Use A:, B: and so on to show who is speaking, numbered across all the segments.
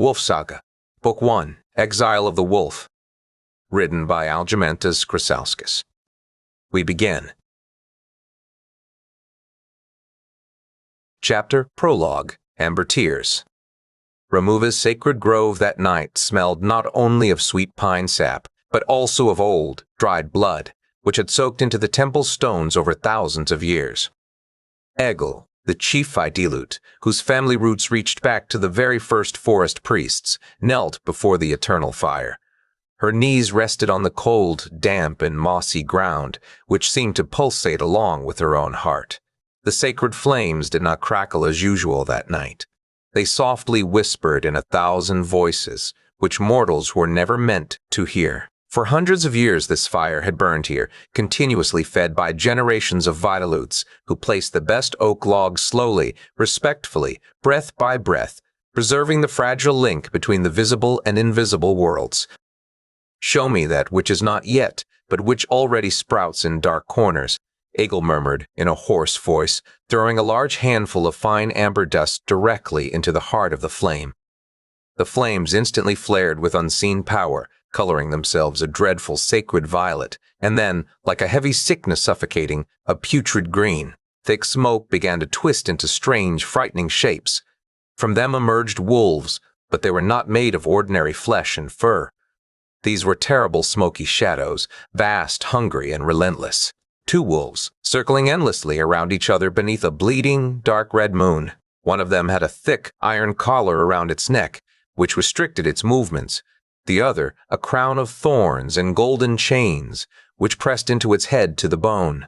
A: Wolf Saga, Book 1, Exile of the Wolf, written by Algimantas Chrysauskas. We begin. Chapter Prologue, Amber Tears. Remuva's sacred grove that night smelled not only of sweet pine sap, but also of old, dried blood, which had soaked into the temple stones over thousands of years. Exile, the chief high-fidelity, whose family roots reached back to the very first forest priests, knelt before the eternal fire. Her knees rested on the cold, damp, and mossy ground, which seemed to pulsate along with her own heart. The sacred flames did not crackle as usual that night. They softly whispered in 1,000 voices, which mortals were never meant to hear. For hundreds of years this fire had burned here, continuously fed by generations of Vitalites who placed the best oak logs slowly, respectfully, breath by breath, preserving the fragile link between the visible and invisible worlds. "Show me that which is not yet, but which already sprouts in dark corners," Exile murmured in a hoarse voice, throwing a large handful of fine amber dust directly into the heart of the flame. The flames instantly flared with unseen power, coloring themselves a dreadful sacred violet, and then, like a heavy sickness suffocating, a putrid green. Thick smoke began to twist into strange, frightening shapes. From them emerged wolves, but they were not made of ordinary flesh and fur. These were terrible smoky shadows, vast, hungry, and relentless. 2 wolves, circling endlessly around each other beneath a bleeding, dark red moon. One of them had a thick, iron collar around its neck, which restricted its movements. The other, a crown of thorns and golden chains, which pressed into its head to the bone.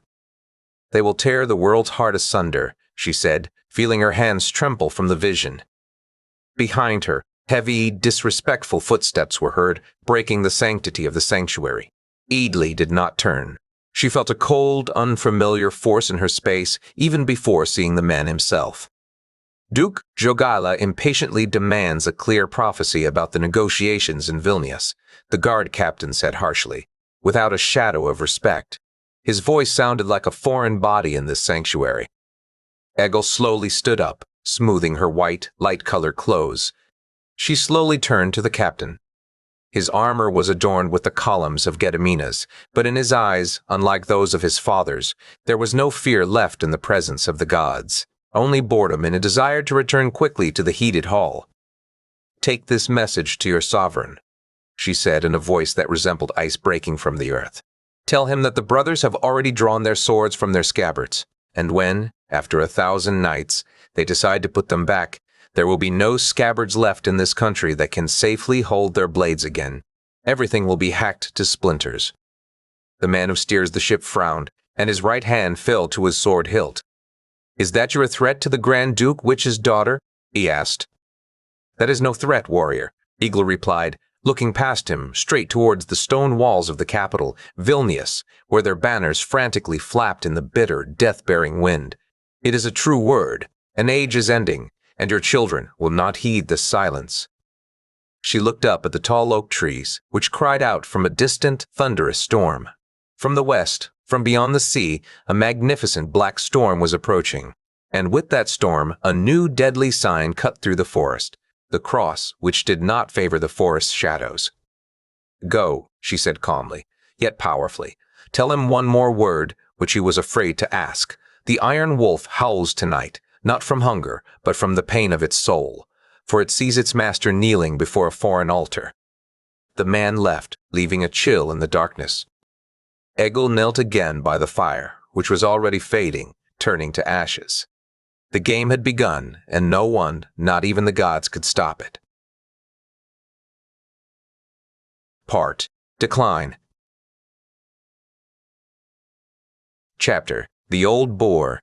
A: "They will tear the world's heart asunder," she said, feeling her hands tremble from the vision. Behind her, heavy, disrespectful footsteps were heard, breaking the sanctity of the sanctuary. Eadly did not turn. She felt a cold, unfamiliar force in her space even before seeing the man himself. "Duke Jogala impatiently demands a clear prophecy about the negotiations in Vilnius," the guard captain said harshly, without a shadow of respect. His voice sounded like a foreign body in this sanctuary. Exile slowly stood up, smoothing her white, light-colored clothes. She slowly turned to the captain. His armor was adorned with the columns of Gediminas, but in his eyes, unlike those of his father's, there was no fear left in the presence of the gods. Only boredom and a desire to return quickly to the heated hall. "Take this message to your sovereign," she said in a voice that resembled ice breaking from the earth. "Tell him that the brothers have already drawn their swords from their scabbards, and when, after 1,000 nights, they decide to put them back, there will be no scabbards left in this country that can safely hold their blades again. Everything will be hacked to splinters." The man who steers the ship frowned, and his right hand fell to his sword hilt. "Is that your threat to the Grand Duke Witch's daughter?" he asked. "That is no threat, warrior," Exile replied, looking past him, straight towards the stone walls of the capital, Vilnius, where their banners frantically flapped in the bitter, death-bearing wind. "It is a true word. An age is ending, and your children will not heed the silence." She looked up at the tall oak trees, which cried out from a distant, thunderous storm. From the west, from beyond the sea, a magnificent black storm was approaching, and with that storm, a new deadly sign cut through the forest, the cross which did not favor the forest's shadows. "Go," she said calmly, yet powerfully. "Tell him one more word, which he was afraid to ask. The iron wolf howls tonight, not from hunger, but from the pain of its soul, for it sees its master kneeling before a foreign altar." The man left, leaving a chill in the darkness. Exile knelt again by the fire, which was already fading, turning to ashes. The game had begun, and no one, not even the gods, could stop it. Part. Decline. Chapter. The Old Boar.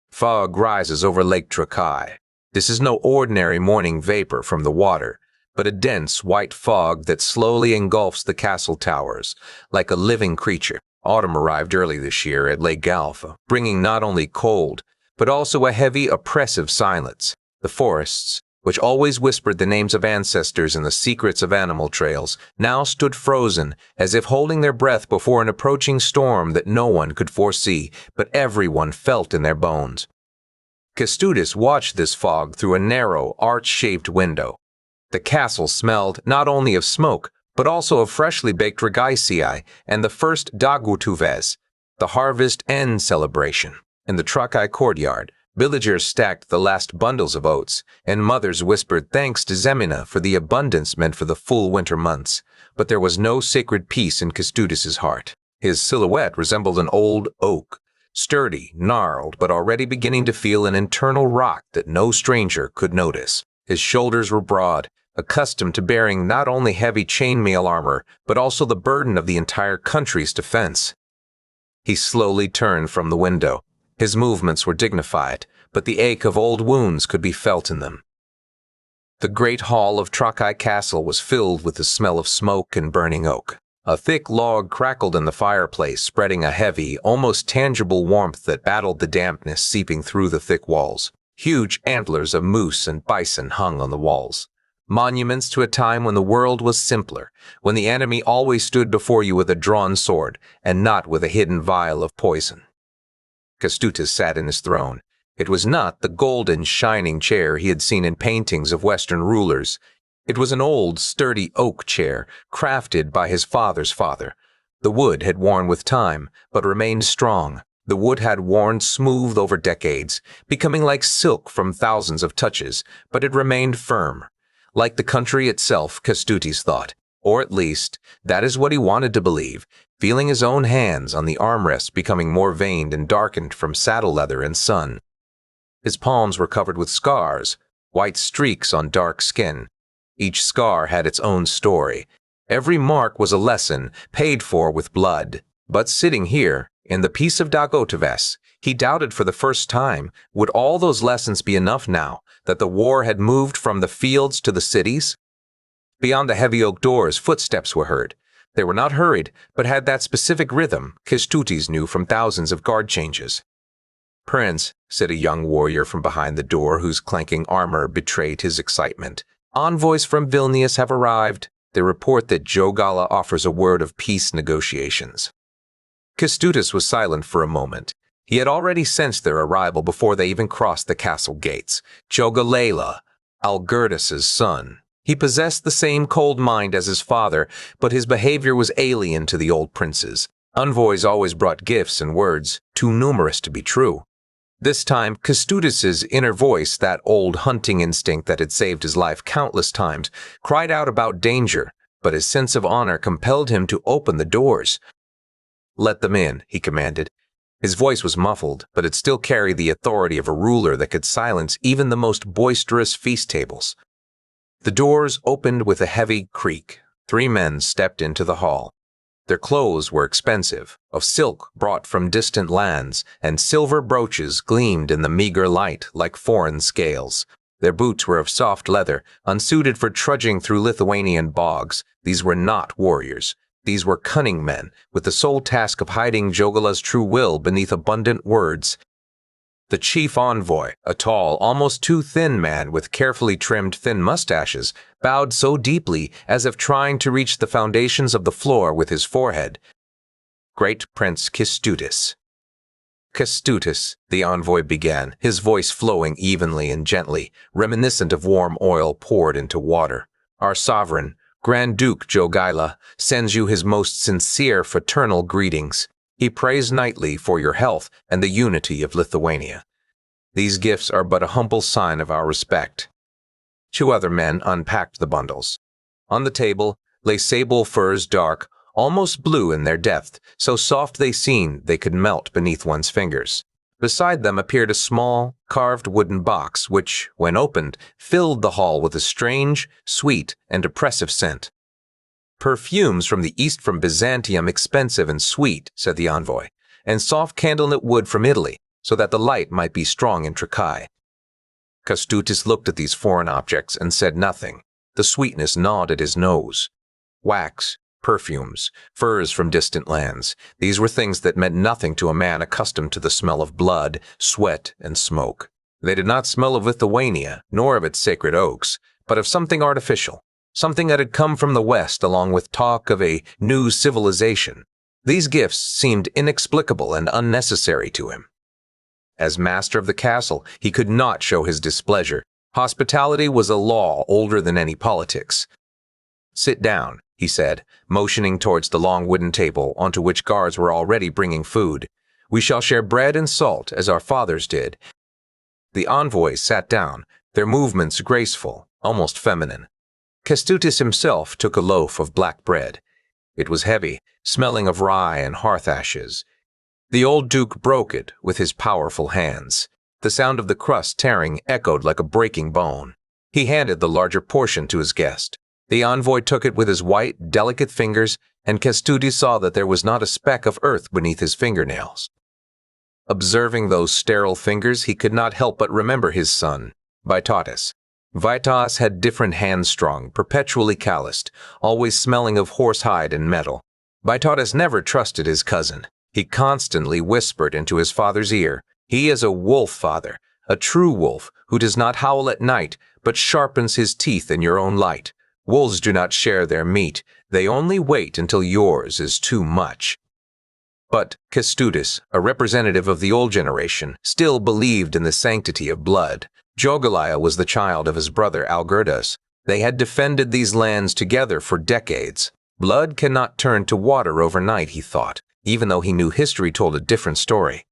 A: Fog rises over Lake Trakai. This is no ordinary morning vapor from the water, but a dense white fog that slowly engulfs the castle towers, like a living creature. Autumn arrived early this year at Lake Galfa, bringing not only cold, but also a heavy, oppressive silence. The forests, which always whispered the names of ancestors and the secrets of animal trails, now stood frozen, as if holding their breath before an approaching storm that no one could foresee, but everyone felt in their bones. Kestutis watched this fog through a narrow, arch-shaped window. The castle smelled not only of smoke, but also of freshly baked regaisii and the first dagutuves, the harvest end celebration. In the Trakai courtyard, villagers stacked the last bundles of oats, and mothers whispered thanks to Zemina for the abundance meant for the full winter months. But there was no sacred peace in Kestutis' heart. His silhouette resembled an old oak, sturdy, gnarled, but already beginning to feel an internal rock that no stranger could notice. His shoulders were broad, accustomed to bearing not only heavy chainmail armor, but also the burden of the entire country's defense. He slowly turned from the window. His movements were dignified, but the ache of old wounds could be felt in them. The great hall of Trakai Castle was filled with the smell of smoke and burning oak. A thick log crackled in the fireplace, spreading a heavy, almost tangible warmth that battled the dampness seeping through the thick walls. Huge antlers of moose and bison hung on the walls. Monuments to a time when the world was simpler, when the enemy always stood before you with a drawn sword, and not with a hidden vial of poison. Kestutis sat in his throne. It was not the golden, shining chair he had seen in paintings of Western rulers. It was an old, sturdy oak chair, crafted by his father's father. The wood had worn with time, but remained strong. The wood had worn smooth over decades, becoming like silk from thousands of touches, but it remained firm. Like the country itself, Kestutis thought, or at least, that is what he wanted to believe, feeling his own hands on the armrests becoming more veined and darkened from saddle leather and sun. His palms were covered with scars, white streaks on dark skin. Each scar had its own story. Every mark was a lesson, paid for with blood. But sitting here, in the peace of Dagotaves, he doubted for the first time, would all those lessons be enough now, that the war had moved from the fields to the cities? Beyond the heavy oak doors, footsteps were heard. They were not hurried, but had that specific rhythm Kestutis knew from thousands of guard changes. "Prince," said a young warrior from behind the door whose clanking armor betrayed his excitement. "Envoys from Vilnius have arrived. They report that Jogala offers a word of peace negotiations." Kestutis was silent for a moment. He had already sensed their arrival before they even crossed the castle gates. Jogalela, Algerdas's son. He possessed the same cold mind as his father, but his behavior was alien to the old prince's. Envoys always brought gifts and words, too numerous to be true. This time, Kestutis' inner voice, that old hunting instinct that had saved his life countless times, cried out about danger, but his sense of honor compelled him to open the doors. "Let them in," he commanded. His voice was muffled, but it still carried the authority of a ruler that could silence even the most boisterous feast tables. The doors opened with a heavy creak. 3 men stepped into the hall. Their clothes were expensive, of silk brought from distant lands, and silver brooches gleamed in the meager light like foreign scales. Their boots were of soft leather, unsuited for trudging through Lithuanian bogs. These were not warriors. These were cunning men, with the sole task of hiding Jogala's true will beneath abundant words. The chief envoy, a tall, almost too thin man with carefully trimmed thin mustaches, bowed so deeply as if trying to reach the foundations of the floor with his forehead. "Great Prince Kestutis." "Kestutis," the envoy began, his voice flowing evenly and gently, reminiscent of warm oil poured into water. "Our sovereign, Grand Duke Jogaila, sends you his most sincere fraternal greetings. He prays nightly for your health and the unity of Lithuania. These gifts are but a humble sign of our respect." 2 other men unpacked the bundles. On the table lay sable furs, dark, almost blue in their depth, so soft they seemed they could melt beneath one's fingers. Beside them appeared a small, carved wooden box which, when opened, filled the hall with a strange, sweet, and oppressive scent. "Perfumes from the east, from Byzantium, expensive and sweet," said the envoy, "and soft candlelit wood from Italy, so that the light might be strong in Trakai." Kestutis looked at these foreign objects and said nothing. The sweetness gnawed at his nose. Wax, perfumes, furs from distant lands. These were things that meant nothing to a man accustomed to the smell of blood, sweat, and smoke. They did not smell of Lithuania, nor of its sacred oaks, but of something artificial, something that had come from the West along with talk of a new civilization. These gifts seemed inexplicable and unnecessary to him. As master of the castle, he could not show his displeasure. Hospitality was a law older than any politics. "Sit down," he said, motioning towards the long wooden table onto which guards were already bringing food. "We shall share bread and salt, as our fathers did." The envoys sat down, their movements graceful, almost feminine. Kestutis himself took a loaf of black bread. It was heavy, smelling of rye and hearth ashes. The old duke broke it with his powerful hands. The sound of the crust tearing echoed like a breaking bone. He handed the larger portion to his guest. The envoy took it with his white, delicate fingers, and Kestutis saw that there was not a speck of earth beneath his fingernails. Observing those sterile fingers, he could not help but remember his son, Vytautas. Vytautas had different hands strong, perpetually calloused, always smelling of horsehide and metal. Vytautas never trusted his cousin. He constantly whispered into his father's ear, "He is a wolf, father, a true wolf, who does not howl at night, but sharpens his teeth in your own light. Wolves do not share their meat. They only wait until yours is too much." But Kestutis, a representative of the old generation, still believed in the sanctity of blood. Jogaila was the child of his brother Algirdas. They had defended these lands together for decades. Blood cannot turn to water overnight, he thought, even though he knew history told a different story.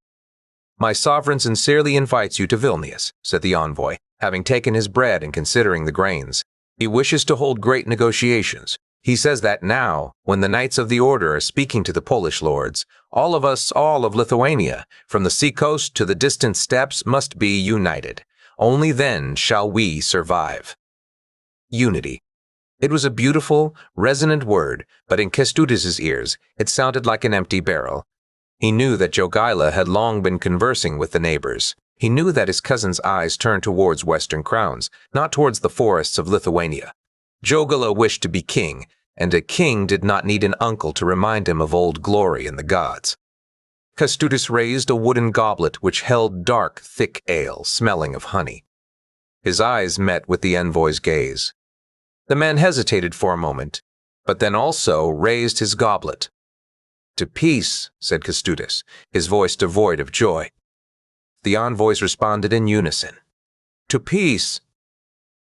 A: "My sovereign sincerely invites you to Vilnius," said the envoy, having taken his bread and considering the grains. "He wishes to hold great negotiations. He says that now, when the Knights of the Order are speaking to the Polish lords, all of Lithuania, from the seacoast to the distant steppes, must be united. Only then shall we survive." Unity. It was a beautiful, resonant word, but in Kestutis' ears, it sounded like an empty barrel. He knew that Jogaila had long been conversing with the neighbors. He knew that his cousin's eyes turned towards western crowns, not towards the forests of Lithuania. Jogaila wished to be king, and a king did not need an uncle to remind him of old glory and the gods. Kestutis raised a wooden goblet which held dark, thick ale, smelling of honey. His eyes met with the envoy's gaze. The man hesitated for a moment, but then also raised his goblet. "To peace," said Kestutis, his voice devoid of joy. The envoys responded in unison. "To peace."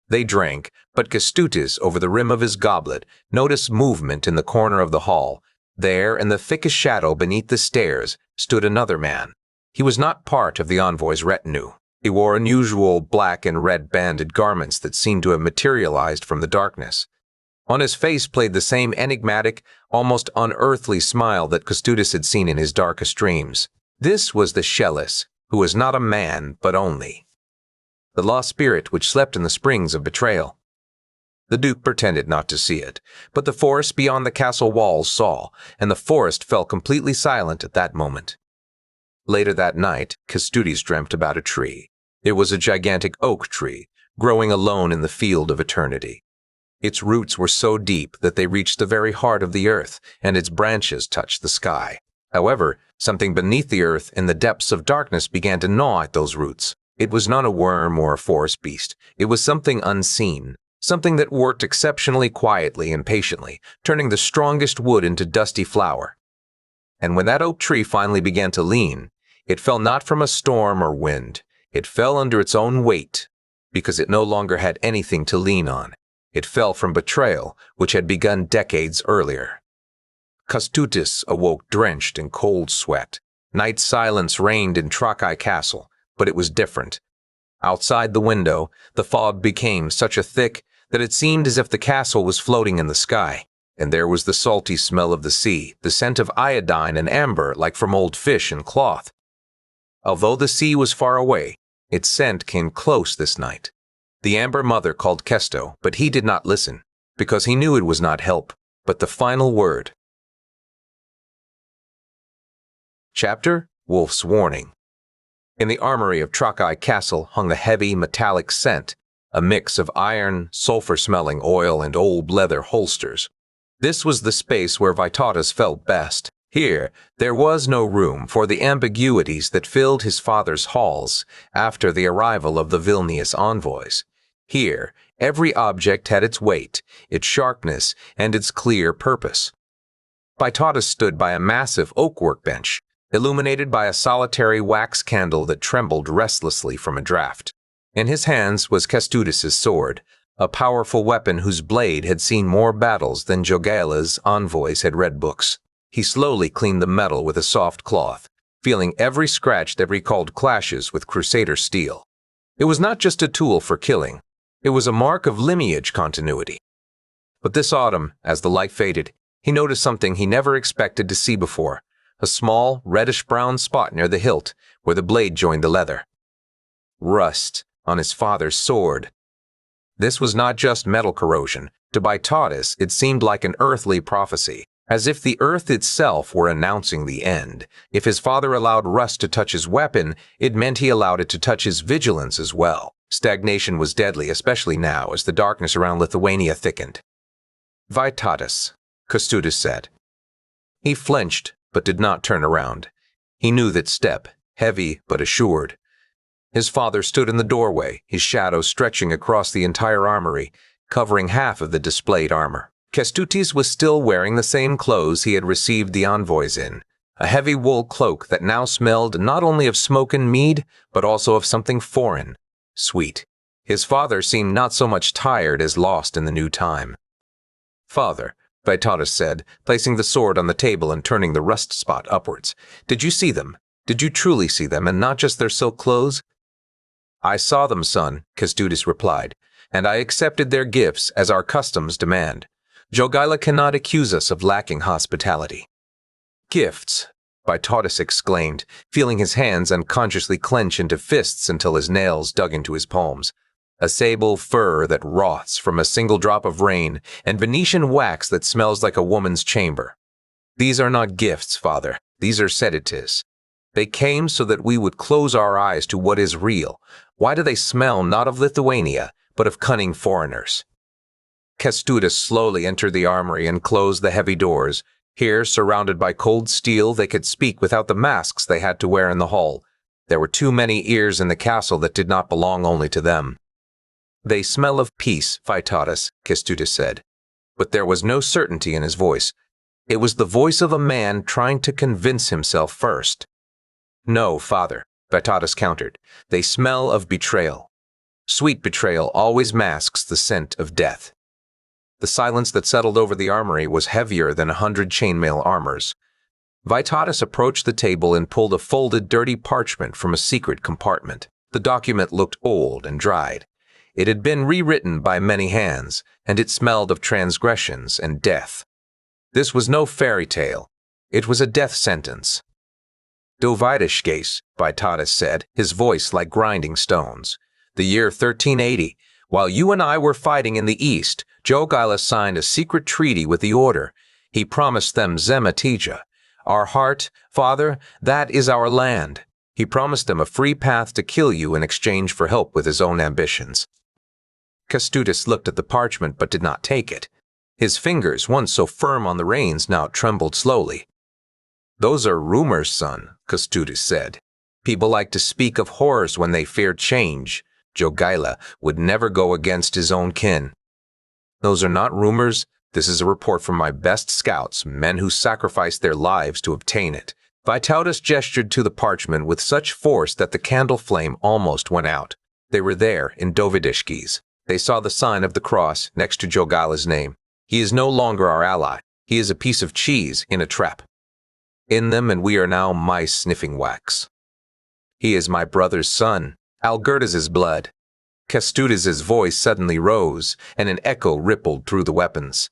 A: They drank, but Kestutis, over the rim of his goblet, noticed movement in the corner of the hall. There, in the thickest shadow beneath the stairs, stood another man. He was not part of the envoy's retinue. He wore unusual black and red banded garments that seemed to have materialized from the darkness. On his face played the same enigmatic, almost unearthly smile that Kestutis had seen in his darkest dreams. This was the Shellis, who was not a man, but only the lost spirit which slept in the springs of betrayal. The Duke pretended not to see it, but the forest beyond the castle walls saw, and the forest fell completely silent at that moment. Later that night, Kestutis dreamt about a tree. It was a gigantic oak tree, growing alone in the field of eternity. Its roots were so deep that they reached the very heart of the earth, and its branches touched the sky. However, something beneath the earth in the depths of darkness began to gnaw at those roots. It was not a worm or a forest beast. It was something unseen, something that worked exceptionally quietly and patiently, turning the strongest wood into dusty flour. And when that oak tree finally began to lean, it fell not from a storm or wind. It fell under its own weight, because it no longer had anything to lean on. It fell from betrayal, which had begun decades earlier. Kestutis awoke drenched in cold sweat. Night silence reigned in Trakai Castle, but it was different. Outside the window, the fog became such a thick that it seemed as if the castle was floating in the sky, and there was the salty smell of the sea, the scent of iodine and amber like from old fish and cloth. Although the sea was far away, its scent came close this night. The Amber Mother called Kesto, but he did not listen, because he knew it was not help, but the final word. Chapter: Wolf's Warning. In the armory of Trakai Castle hung the heavy, metallic scent, a mix of iron, sulfur-smelling oil, and old leather holsters. This was the space where Vytautas felt best. Here, there was no room for the ambiguities that filled his father's halls after the arrival of the Vilnius envoys. Here, every object had its weight, its sharpness, and its clear purpose. Vytautas stood by a massive oak workbench, illuminated by a solitary wax candle that trembled restlessly from a draught. In his hands was Kestutis' sword, a powerful weapon whose blade had seen more battles than Jogaila's envoys had read books. He slowly cleaned the metal with a soft cloth, feeling every scratch that recalled clashes with Crusader steel. It was not just a tool for killing, it was a mark of lineage continuity. But this autumn, as the light faded, he noticed something he never expected to see before, a small, reddish-brown spot near the hilt where the blade joined the leather. Rust on his father's sword. This was not just metal corrosion. To Vytautas, it seemed like an earthly prophecy, as if the earth itself were announcing the end. If his father allowed rust to touch his weapon, it meant he allowed it to touch his vigilance as well. Stagnation was deadly, especially now, as the darkness around Lithuania thickened. Vytautas, Kestutis said. He flinched, but did not turn around. He knew that step, heavy but assured. His father stood in the doorway, his shadow stretching across the entire armory, covering half of the displayed armor. Kestutis was still wearing the same clothes he had received the envoys in, a heavy wool cloak that now smelled not only of smoke and mead, but also of something foreign, sweet. His father seemed not so much tired as lost in the new time. "Father," Vytautas said, placing the sword on the table and turning the rust spot upwards. "Did you see them? Did you truly see them, and not just their silk clothes?" "I saw them, son," Kestutis replied, "and I accepted their gifts as our customs demand. Jogaila cannot accuse us of lacking hospitality." "Gifts," Vytautas exclaimed, feeling his hands unconsciously clench into fists until his nails dug into his palms. A sable fur that rots from a single drop of rain, and Venetian wax that smells like a woman's chamber. "These are not gifts, father. These are sedatives. They came so that we would close our eyes to what is real. Why do they smell not of Lithuania, but of cunning foreigners?" Kestutis slowly entered the armory and closed the heavy doors. Here, surrounded by cold steel, they could speak without the masks they had to wear in the hall. There were too many ears in the castle that did not belong only to them. "They smell of peace, Vytautas," Kestutis said. But there was no certainty in his voice. It was the voice of a man trying to convince himself first. "No, father," Vytautas countered. "They smell of betrayal. Sweet betrayal always masks the scent of death." The silence that settled over the armory was heavier than 100 chainmail armors. Vytautas approached the table and pulled a folded, dirty parchment from a secret compartment. The document looked old and dried. It had been rewritten by many hands, and it smelled of transgressions and death. This was no fairy tale. It was a death sentence. "Dovidishkes," Vytautas said, his voice like grinding stones. "The year 1380, while you and I were fighting in the east, Jogaila signed a secret treaty with the Order. He promised them Zematija. Our heart, father, that is our land. He promised them a free path to kill you in exchange for help with his own ambitions." Kestutis looked at the parchment but did not take it. His fingers, once so firm on the reins, now trembled slowly. "Those are rumors, son," Kestutis said. "People like to speak of horrors when they fear change. Jogaila would never go against his own kin." "Those are not rumors. This is a report from my best scouts, men who sacrificed their lives to obtain it." Vytautas gestured to the parchment with such force that the candle flame almost went out. They were there in Dovidishkes. They saw the sign of the cross next to Jogaila's name. He is no longer our ally. He is a piece of cheese in a trap. In them, and we are now mice sniffing wax. "He is my brother's son, Algirdas' blood." Kestutis' voice suddenly rose, and an echo rippled through the weapons.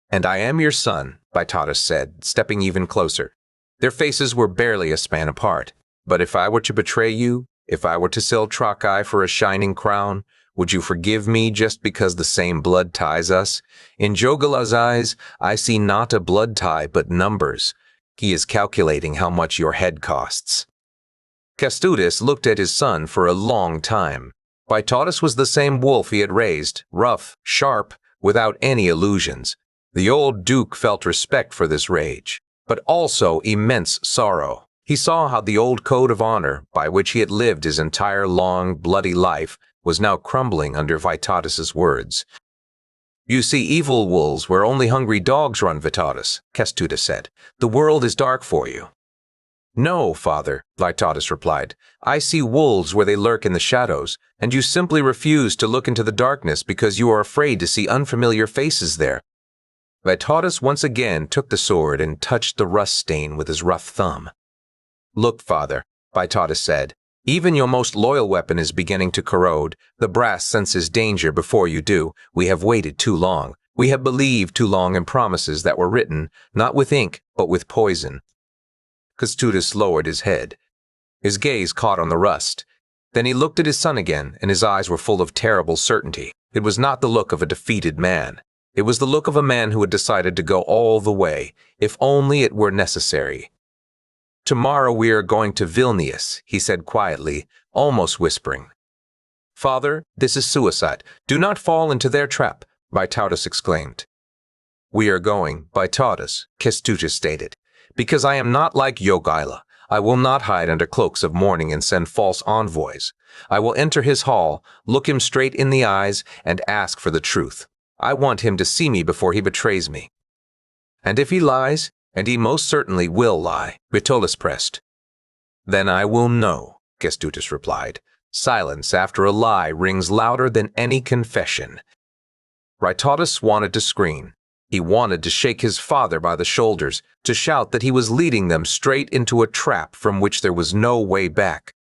A: "And I am your son," Vytautas said, stepping even closer. Their faces were barely a span apart. "But if I were to betray you, if I were to sell Trakai for a shining crown, would you forgive me just because the same blood ties us? In Jogaila's eyes, I see not a blood tie but numbers. He is calculating how much your head costs." Kestutis looked at his son for a long time. Vytautas was the same wolf he had raised, rough, sharp, without any illusions. The old duke felt respect for this rage, but also immense sorrow. He saw how the old code of honor, by which he had lived his entire long, bloody life, was now crumbling under Vytautas' words. "You see evil wolves where only hungry dogs run, Vytautas," Kestutis said. "The world is dark for you." "No, father," Vytautas replied. "I see wolves where they lurk in the shadows, and you simply refuse to look into the darkness because you are afraid to see unfamiliar faces there." Vytautas once again took the sword and touched the rust stain with his rough thumb. "Look, father," Vytautas said, "even your most loyal weapon is beginning to corrode. The brass senses danger before you do. We have waited too long. We have believed too long in promises that were written, not with ink, but with poison." Kestutis lowered his head. His gaze caught on the rust. Then he looked at his son again, and his eyes were full of terrible certainty. It was not the look of a defeated man. It was the look of a man who had decided to go all the way, if only it were necessary. "Tomorrow we are going to Vilnius," he said quietly, almost whispering. "Father, this is suicide. Do not fall into their trap," Vytautas exclaimed. "We are going, Vytautas," Kestutis stated, "because I am not like Jogaila. I will not hide under cloaks of mourning and send false envoys. I will enter his hall, look him straight in the eyes, and ask for the truth. I want him to see me before he betrays me." "And if he lies, and he most certainly will lie," Vytautas pressed. "Then I will know," Kestutis replied. "Silence after a lie rings louder than any confession." Vytautas wanted to scream. He wanted to shake his father by the shoulders, to shout that he was leading them straight into a trap from which there was no way back.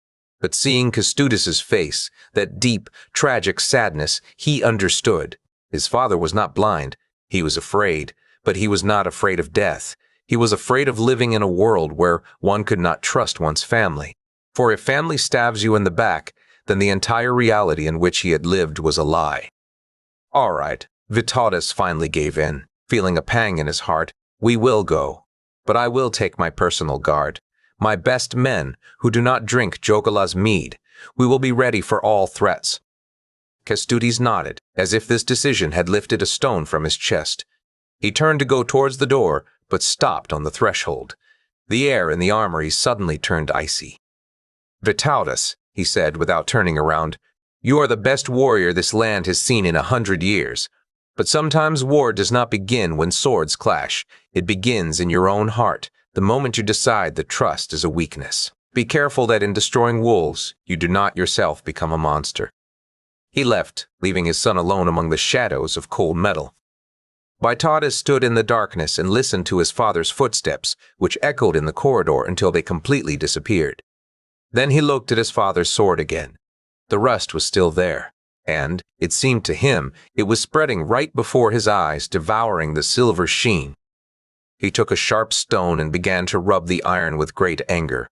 A: But seeing Kestutis's face, that deep, tragic sadness, he understood. His father was not blind. He was afraid, but he was not afraid of death. He was afraid of living in a world where one could not trust one's family. For if family stabs you in the back, then the entire reality in which he had lived was a lie. "All right," Vytautas finally gave in, feeling a pang in his heart. "We will go. But I will take my personal guard, my best men who do not drink Jogaila's mead. We will be ready for all threats." Kestutis nodded, as if this decision had lifted a stone from his chest. He turned to go towards the door, but stopped on the threshold. The air in the armory suddenly turned icy. "Vytautas," he said without turning around, "you are the best warrior this land has seen in 100 years. But sometimes war does not begin when swords clash. It begins in your own heart, the moment you decide that trust is a weakness. Be careful that in destroying wolves, you do not yourself become a monster." He left, leaving his son alone among the shadows of cold metal. Vytautas stood in the darkness and listened to his father's footsteps, which echoed in the corridor until they completely disappeared. Then he looked at his father's sword again. The rust was still there, and, it seemed to him, it was spreading right before his eyes, devouring the silver sheen. He took a sharp stone and began to rub the iron with great anger.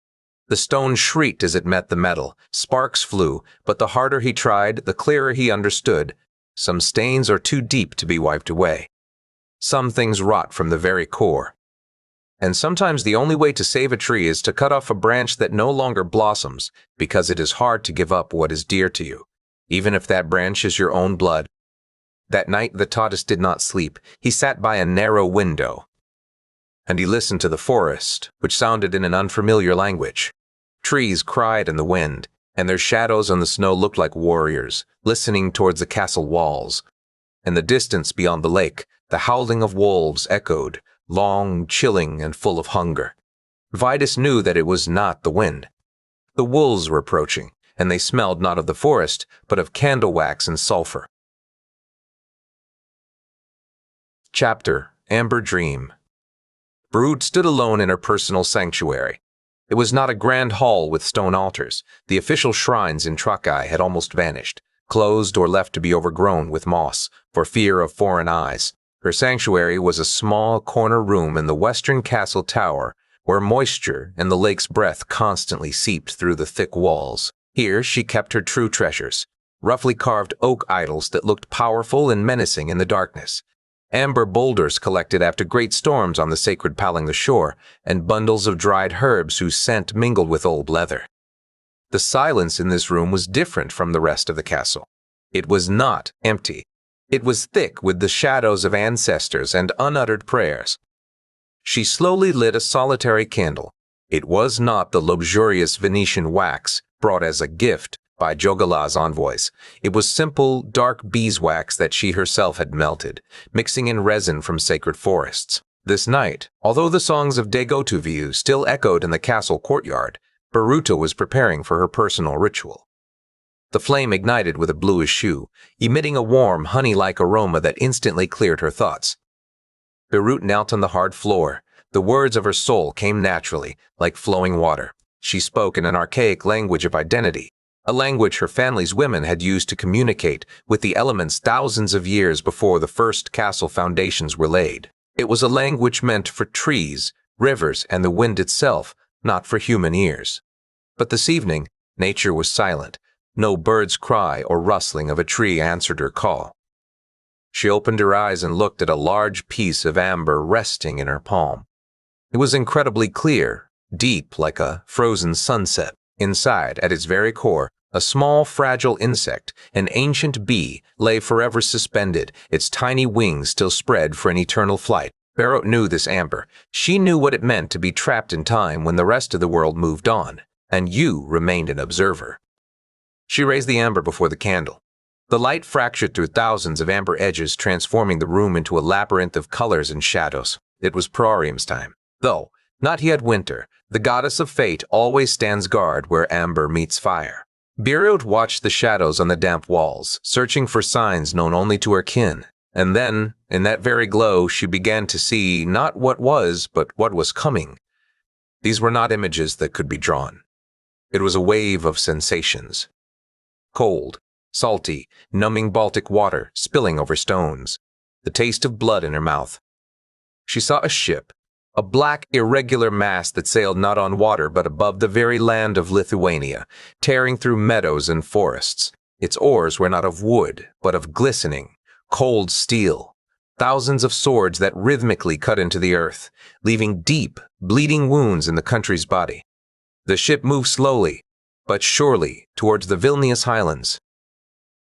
A: The stone shrieked as it met the metal. Sparks flew, but the harder he tried, the clearer he understood. Some stains are too deep to be wiped away. Some things rot from the very core. And sometimes the only way to save a tree is to cut off a branch that no longer blossoms, because it is hard to give up what is dear to you, even if that branch is your own blood. That night Vytautas did not sleep. He sat by a narrow window, and he listened to the forest, which sounded in an unfamiliar language. Trees cried in the wind, and their shadows on the snow looked like warriors, listening towards the castle walls. In the distance beyond the lake, the howling of wolves echoed, long, chilling, and full of hunger. Vytautas knew that it was not the wind. The wolves were approaching, and they smelled not of the forest, but of candle wax and sulfur. Chapter: Amber Dream. Brud stood alone in her personal sanctuary. It was not a grand hall with stone altars. The official shrines in Trakai had almost vanished, closed or left to be overgrown with moss, for fear of foreign eyes. Her sanctuary was a small corner room in the western castle tower, where moisture and the lake's breath constantly seeped through the thick walls. Here she kept her true treasures, roughly carved oak idols that looked powerful and menacing in the darkness, amber boulders collected after great storms on the sacred paling the shore, and bundles of dried herbs whose scent mingled with old leather. The silence in this room was different from the rest of the castle. It was not empty. It was thick with the shadows of ancestors and unuttered prayers. She slowly lit a solitary candle. It was not the luxurious Venetian wax brought as a gift by Jogaila's envoys. It was simple, dark beeswax that she herself had melted, mixing in resin from sacred forests. This night, although the songs of Degotuviu still echoed in the castle courtyard, Baruta was preparing for her personal ritual. The flame ignited with a bluish hue, emitting a warm, honey-like aroma that instantly cleared her thoughts. Berut knelt on the hard floor. The words of her soul came naturally, like flowing water. She spoke in an archaic language of identity, a language her family's women had used to communicate with the elements thousands of years before the first castle foundations were laid. It was a language meant for trees, rivers, and the wind itself, not for human ears. But this evening, nature was silent. No bird's cry or rustling of a tree answered her call. She opened her eyes and looked at a large piece of amber resting in her palm. It was incredibly clear, deep like a frozen sunset. Inside, at its very core, a small, fragile insect, an ancient bee, lay forever suspended, its tiny wings still spread for an eternal flight. Barrett knew this amber. She knew what it meant to be trapped in time when the rest of the world moved on, and you remained an observer. She raised the amber before the candle. The light fractured through thousands of amber edges, transforming the room into a labyrinth of colors and shadows. It was Prorium's time. Though, not yet winter, the goddess of fate always stands guard where amber meets fire. Birut watched the shadows on the damp walls, searching for signs known only to her kin. And then, in that very glow, she began to see not what was, but what was coming. These were not images that could be drawn. It was a wave of sensations. Cold, salty, numbing Baltic water spilling over stones, the taste of blood in her mouth. She saw a ship, a black, irregular mass that sailed not on water but above the very land of Lithuania, tearing through meadows and forests. Its oars were not of wood, but of glistening, cold steel, thousands of swords that rhythmically cut into the earth, leaving deep, bleeding wounds in the country's body. The ship moved slowly, but surely, towards the Vilnius highlands.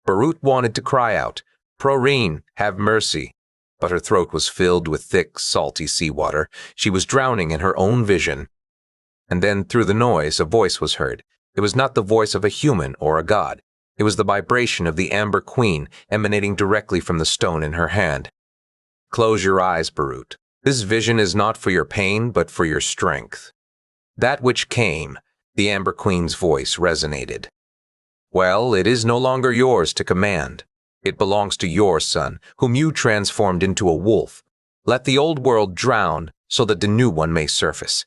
A: Barut wanted to cry out, "Prorine, have mercy," but her throat was filled with thick, salty seawater. She was drowning in her own vision. And then, through the noise, a voice was heard. It was not the voice of a human or a god. It was the vibration of the Amber Queen emanating directly from the stone in her hand. "Close your eyes, Barut. This vision is not for your pain, but for your strength." That which came, the Amber Queen's voice resonated. "Well, it is no longer yours to command. It belongs to your son, whom you transformed into a wolf. Let the old world drown so that the new one may surface."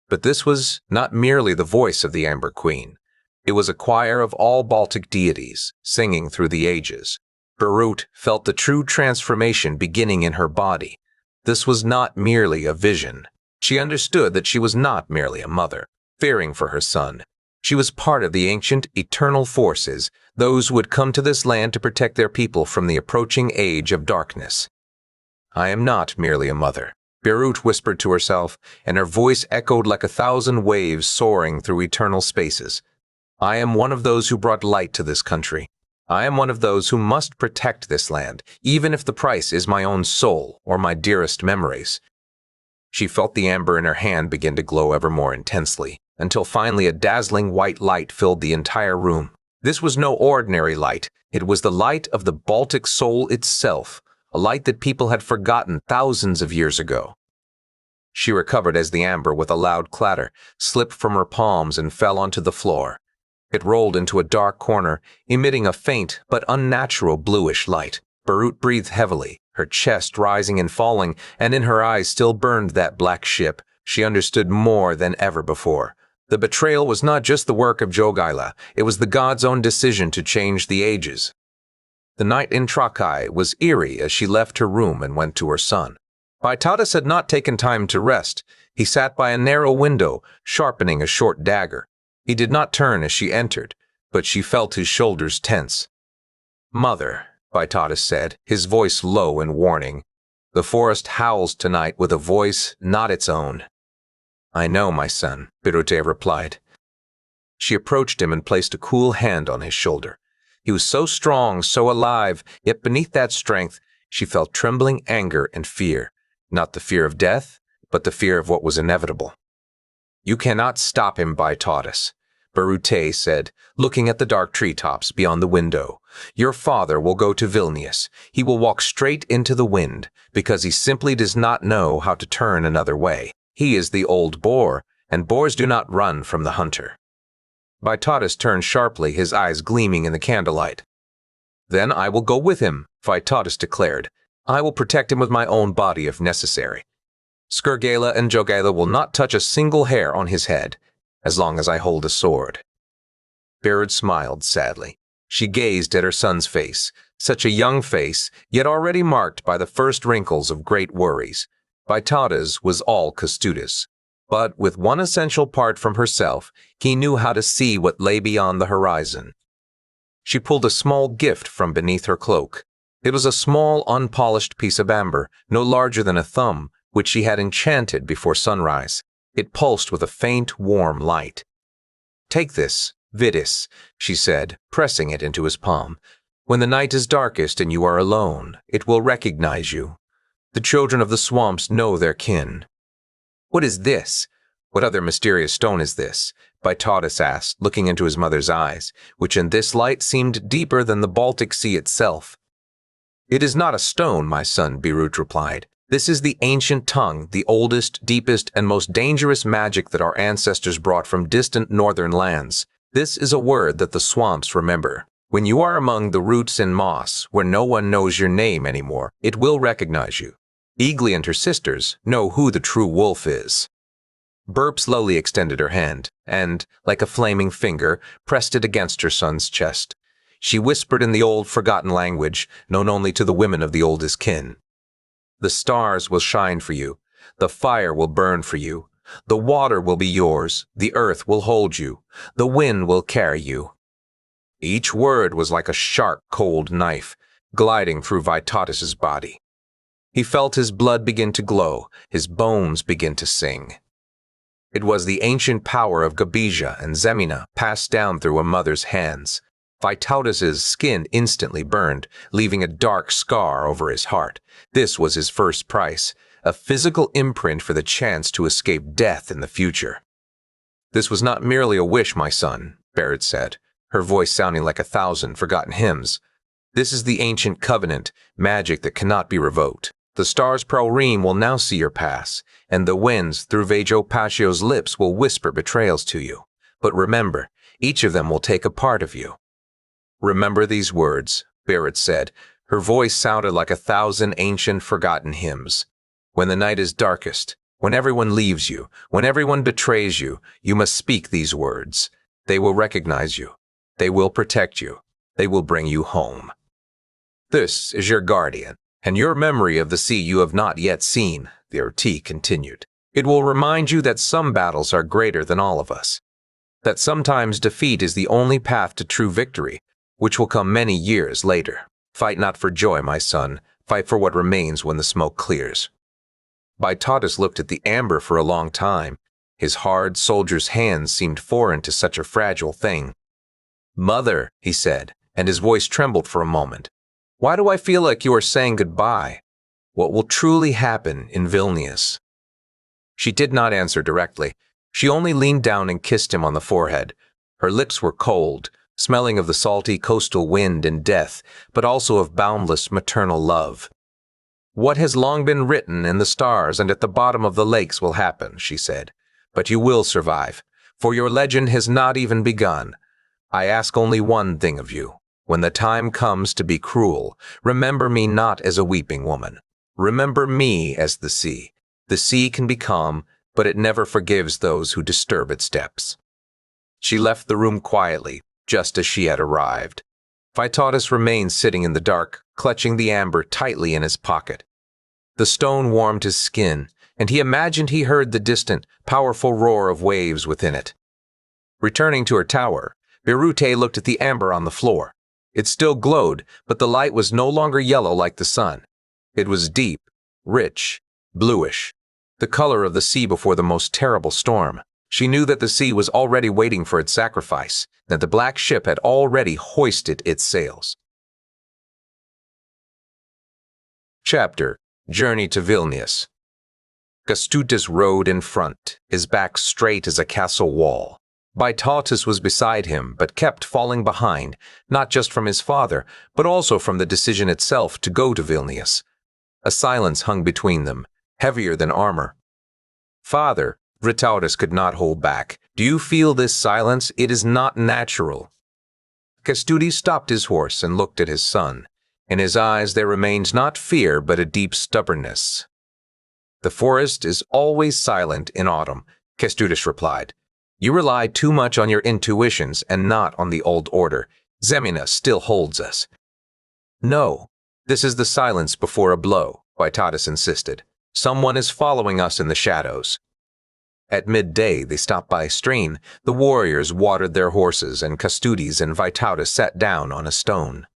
A: But this was not merely the voice of the Amber Queen. It was a choir of all Baltic deities, singing through the ages. Barut felt the true transformation beginning in her body. This was not merely a vision. She understood that she was not merely a mother, fearing for her son. She was part of the ancient, eternal forces, those who would come to this land to protect their people from the approaching age of darkness. "I am not merely a mother," Barut whispered to herself, and her voice echoed like 1,000 waves soaring through eternal spaces. "I am one of those who brought light to this country. I am one of those who must protect this land, even if the price is my own soul or my dearest memories." She felt the amber in her hand begin to glow ever more intensely, until finally a dazzling white light filled the entire room. This was no ordinary light. It was the light of the Baltic soul itself, a light that people had forgotten thousands of years ago. She recovered as the amber, with a loud clatter, slipped from her palms and fell onto the floor. It rolled into a dark corner, emitting a faint but unnatural bluish light. Barut breathed heavily, her chest rising and falling, and in her eyes still burned that black ship. She understood more than ever before. The betrayal was not just the work of Jogaila, it was the god's own decision to change the ages. The night in Trakai was eerie as she left her room and went to her son. Vytautas had not taken time to rest. He sat by a narrow window, sharpening a short dagger. He did not turn as she entered, but she felt his shoulders tense. "Mother," Vytautas said, his voice low and warning. "The forest howls tonight with a voice not its own." "I know, my son," Birute replied. She approached him and placed a cool hand on his shoulder. He was so strong, so alive, yet beneath that strength, she felt trembling anger and fear. Not the fear of death, but the fear of what was inevitable. "You cannot stop him, Vytautas." Birute said, looking at the dark treetops beyond the window. Your father will go to Vilnius. He will walk straight into the wind, because he simply does not know how to turn another way. He is the Old Boar, and boars do not run from the hunter. Vytautas turned sharply, his eyes gleaming in the candlelight. Then I will go with him, Vytautas declared. I will protect him with my own body if necessary. Skirgala and Jogala will not touch a single hair on his head, as long as I hold a sword. Birud smiled sadly. She gazed at her son's face, such a young face, yet already marked by the first wrinkles of great worries. Vytautas was all Kestutis, but with one essential part from herself, he knew how to see what lay beyond the horizon. She pulled a small gift from beneath her cloak. It was a small, unpolished piece of amber, no larger than a thumb, which she had enchanted before sunrise. It pulsed with a faint, warm light. Take this, Vidis, she said, pressing it into his palm. When the night is darkest and you are alone, it will recognize you. The children of the swamps know their kin. What is this? What other mysterious stone is this? Vytautas asked, looking into his mother's eyes, which in this light seemed deeper than the Baltic Sea itself. It is not a stone, my son, Birut replied. This is the ancient tongue, the oldest, deepest, and most dangerous magic that our ancestors brought from distant northern lands. This is a word that the swamps remember. When you are among the roots and moss, where no one knows your name anymore, it will recognize you. Eagly and her sisters know who the true wolf is. Burp slowly extended her hand, and, like a flaming finger, pressed it against her son's chest. She whispered in the old forgotten language, known only to the women of the oldest kin. The stars will shine for you. The fire will burn for you. The water will be yours. The earth will hold you. The wind will carry you. Each word was like a sharp, cold knife, gliding through Vytautas's body. He felt his blood begin to glow, his bones begin to sing. It was the ancient power of Gabija and Zemina passed down through a mother's hands. Vytautas's skin instantly burned, leaving a dark scar over his heart. This was his first price, a physical imprint for the chance to escape death in the future. This was not merely a wish, my son, Barrett said, her voice sounding like 1,000 forgotten hymns. This is the ancient covenant, magic that cannot be revoked. The stars Praurim will now see your pass, and the winds through Vejo Pacio's lips will whisper betrayals to you. But remember, each of them will take a part of you. Remember these words, Barrett said. Her voice sounded like 1,000 ancient forgotten hymns. When the night is darkest, when everyone leaves you, when everyone betrays you, you must speak these words. They will recognize you. They will protect you. They will bring you home. This is your guardian, and your memory of the sea you have not yet seen, the Orti continued. It will remind you that some battles are greater than all of us, that sometimes defeat is the only path to true victory, which will come many years later. Fight not for joy, my son. Fight for what remains when the smoke clears. Vytautas looked at the amber for a long time. His hard soldier's hands seemed foreign to such a fragile thing. Mother, he said, and his voice trembled for a moment. Why do I feel like you are saying goodbye? What will truly happen in Vilnius? She did not answer directly. She only leaned down and kissed him on the forehead. Her lips were cold, smelling of the salty coastal wind and death, but also of boundless maternal love. What has long been written in the stars and at the bottom of the lakes will happen, she said. But you will survive, for your legend has not even begun. I ask only one thing of you. When the time comes to be cruel, remember me not as a weeping woman. Remember me as the sea. The sea can be calm, but it never forgives those who disturb its depths. She left the room quietly, just as she had arrived. Vytautas remained sitting in the dark, clutching the amber tightly in his pocket. The stone warmed his skin, and he imagined he heard the distant, powerful roar of waves within it. Returning to her tower, Birute looked at the amber on the floor. It still glowed, but the light was no longer yellow like the sun. It was deep, rich, bluish, the color of the sea before the most terrible storm. She knew that the sea was already waiting for its sacrifice, that the black ship had already hoisted its sails. Chapter: Journey to Vilnius. Kestutis rode in front, his back straight as a castle wall. Vytautas was beside him, but kept falling behind, not just from his father, but also from the decision itself to go to Vilnius. A silence hung between them, heavier than armor. "Father," Vytautas could not hold back, "do you feel this silence? It is not natural." Kestutis stopped his horse and looked at his son. In his eyes there remained not fear, but a deep stubbornness. "The forest is always silent in autumn," Kestutis replied. "You rely too much on your intuitions and not on the old order. Zemina still holds us." "No, this is the silence before a blow," Vytautas insisted. "Someone is following us in the shadows." At midday they stopped by a stream. The warriors watered their horses, and Kestutis and Vytautas sat down on a stone.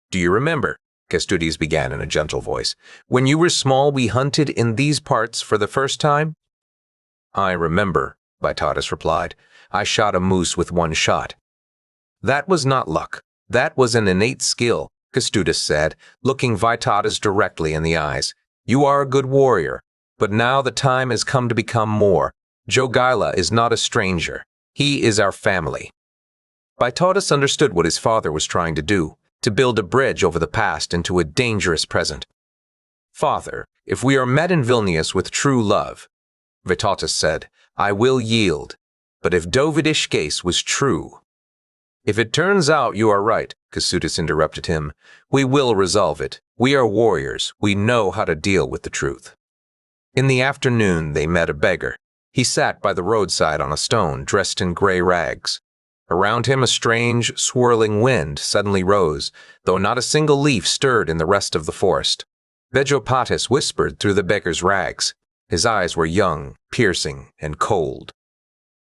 A: "Do you remember," Kestutis began in a gentle voice, "when you were small we hunted in these parts for the first time?" "I remember," Vytautas replied. "I shot a moose with one shot." "That was not luck. That was an innate skill," Kestutis said, looking Vytautas directly in the eyes. "You are a good warrior, but now the time has come to become more. Jogaila is not a stranger. He is our family." Vytautas understood what his father was trying to do, to build a bridge over the past into a dangerous present. "Father, if we are met in Vilnius with true love," Vytautas said, "I will yield. But if Dovid's case was true—" "If it turns out you are right," Kestutis interrupted him, "we will resolve it. We are warriors. We know how to deal with the truth." In the afternoon they met a beggar. He sat by the roadside on a stone, dressed in gray rags. Around him a strange, swirling wind suddenly rose, though not a single leaf stirred in the rest of the forest. Vytautas whispered through the beggar's rags. His eyes were young, piercing, and cold.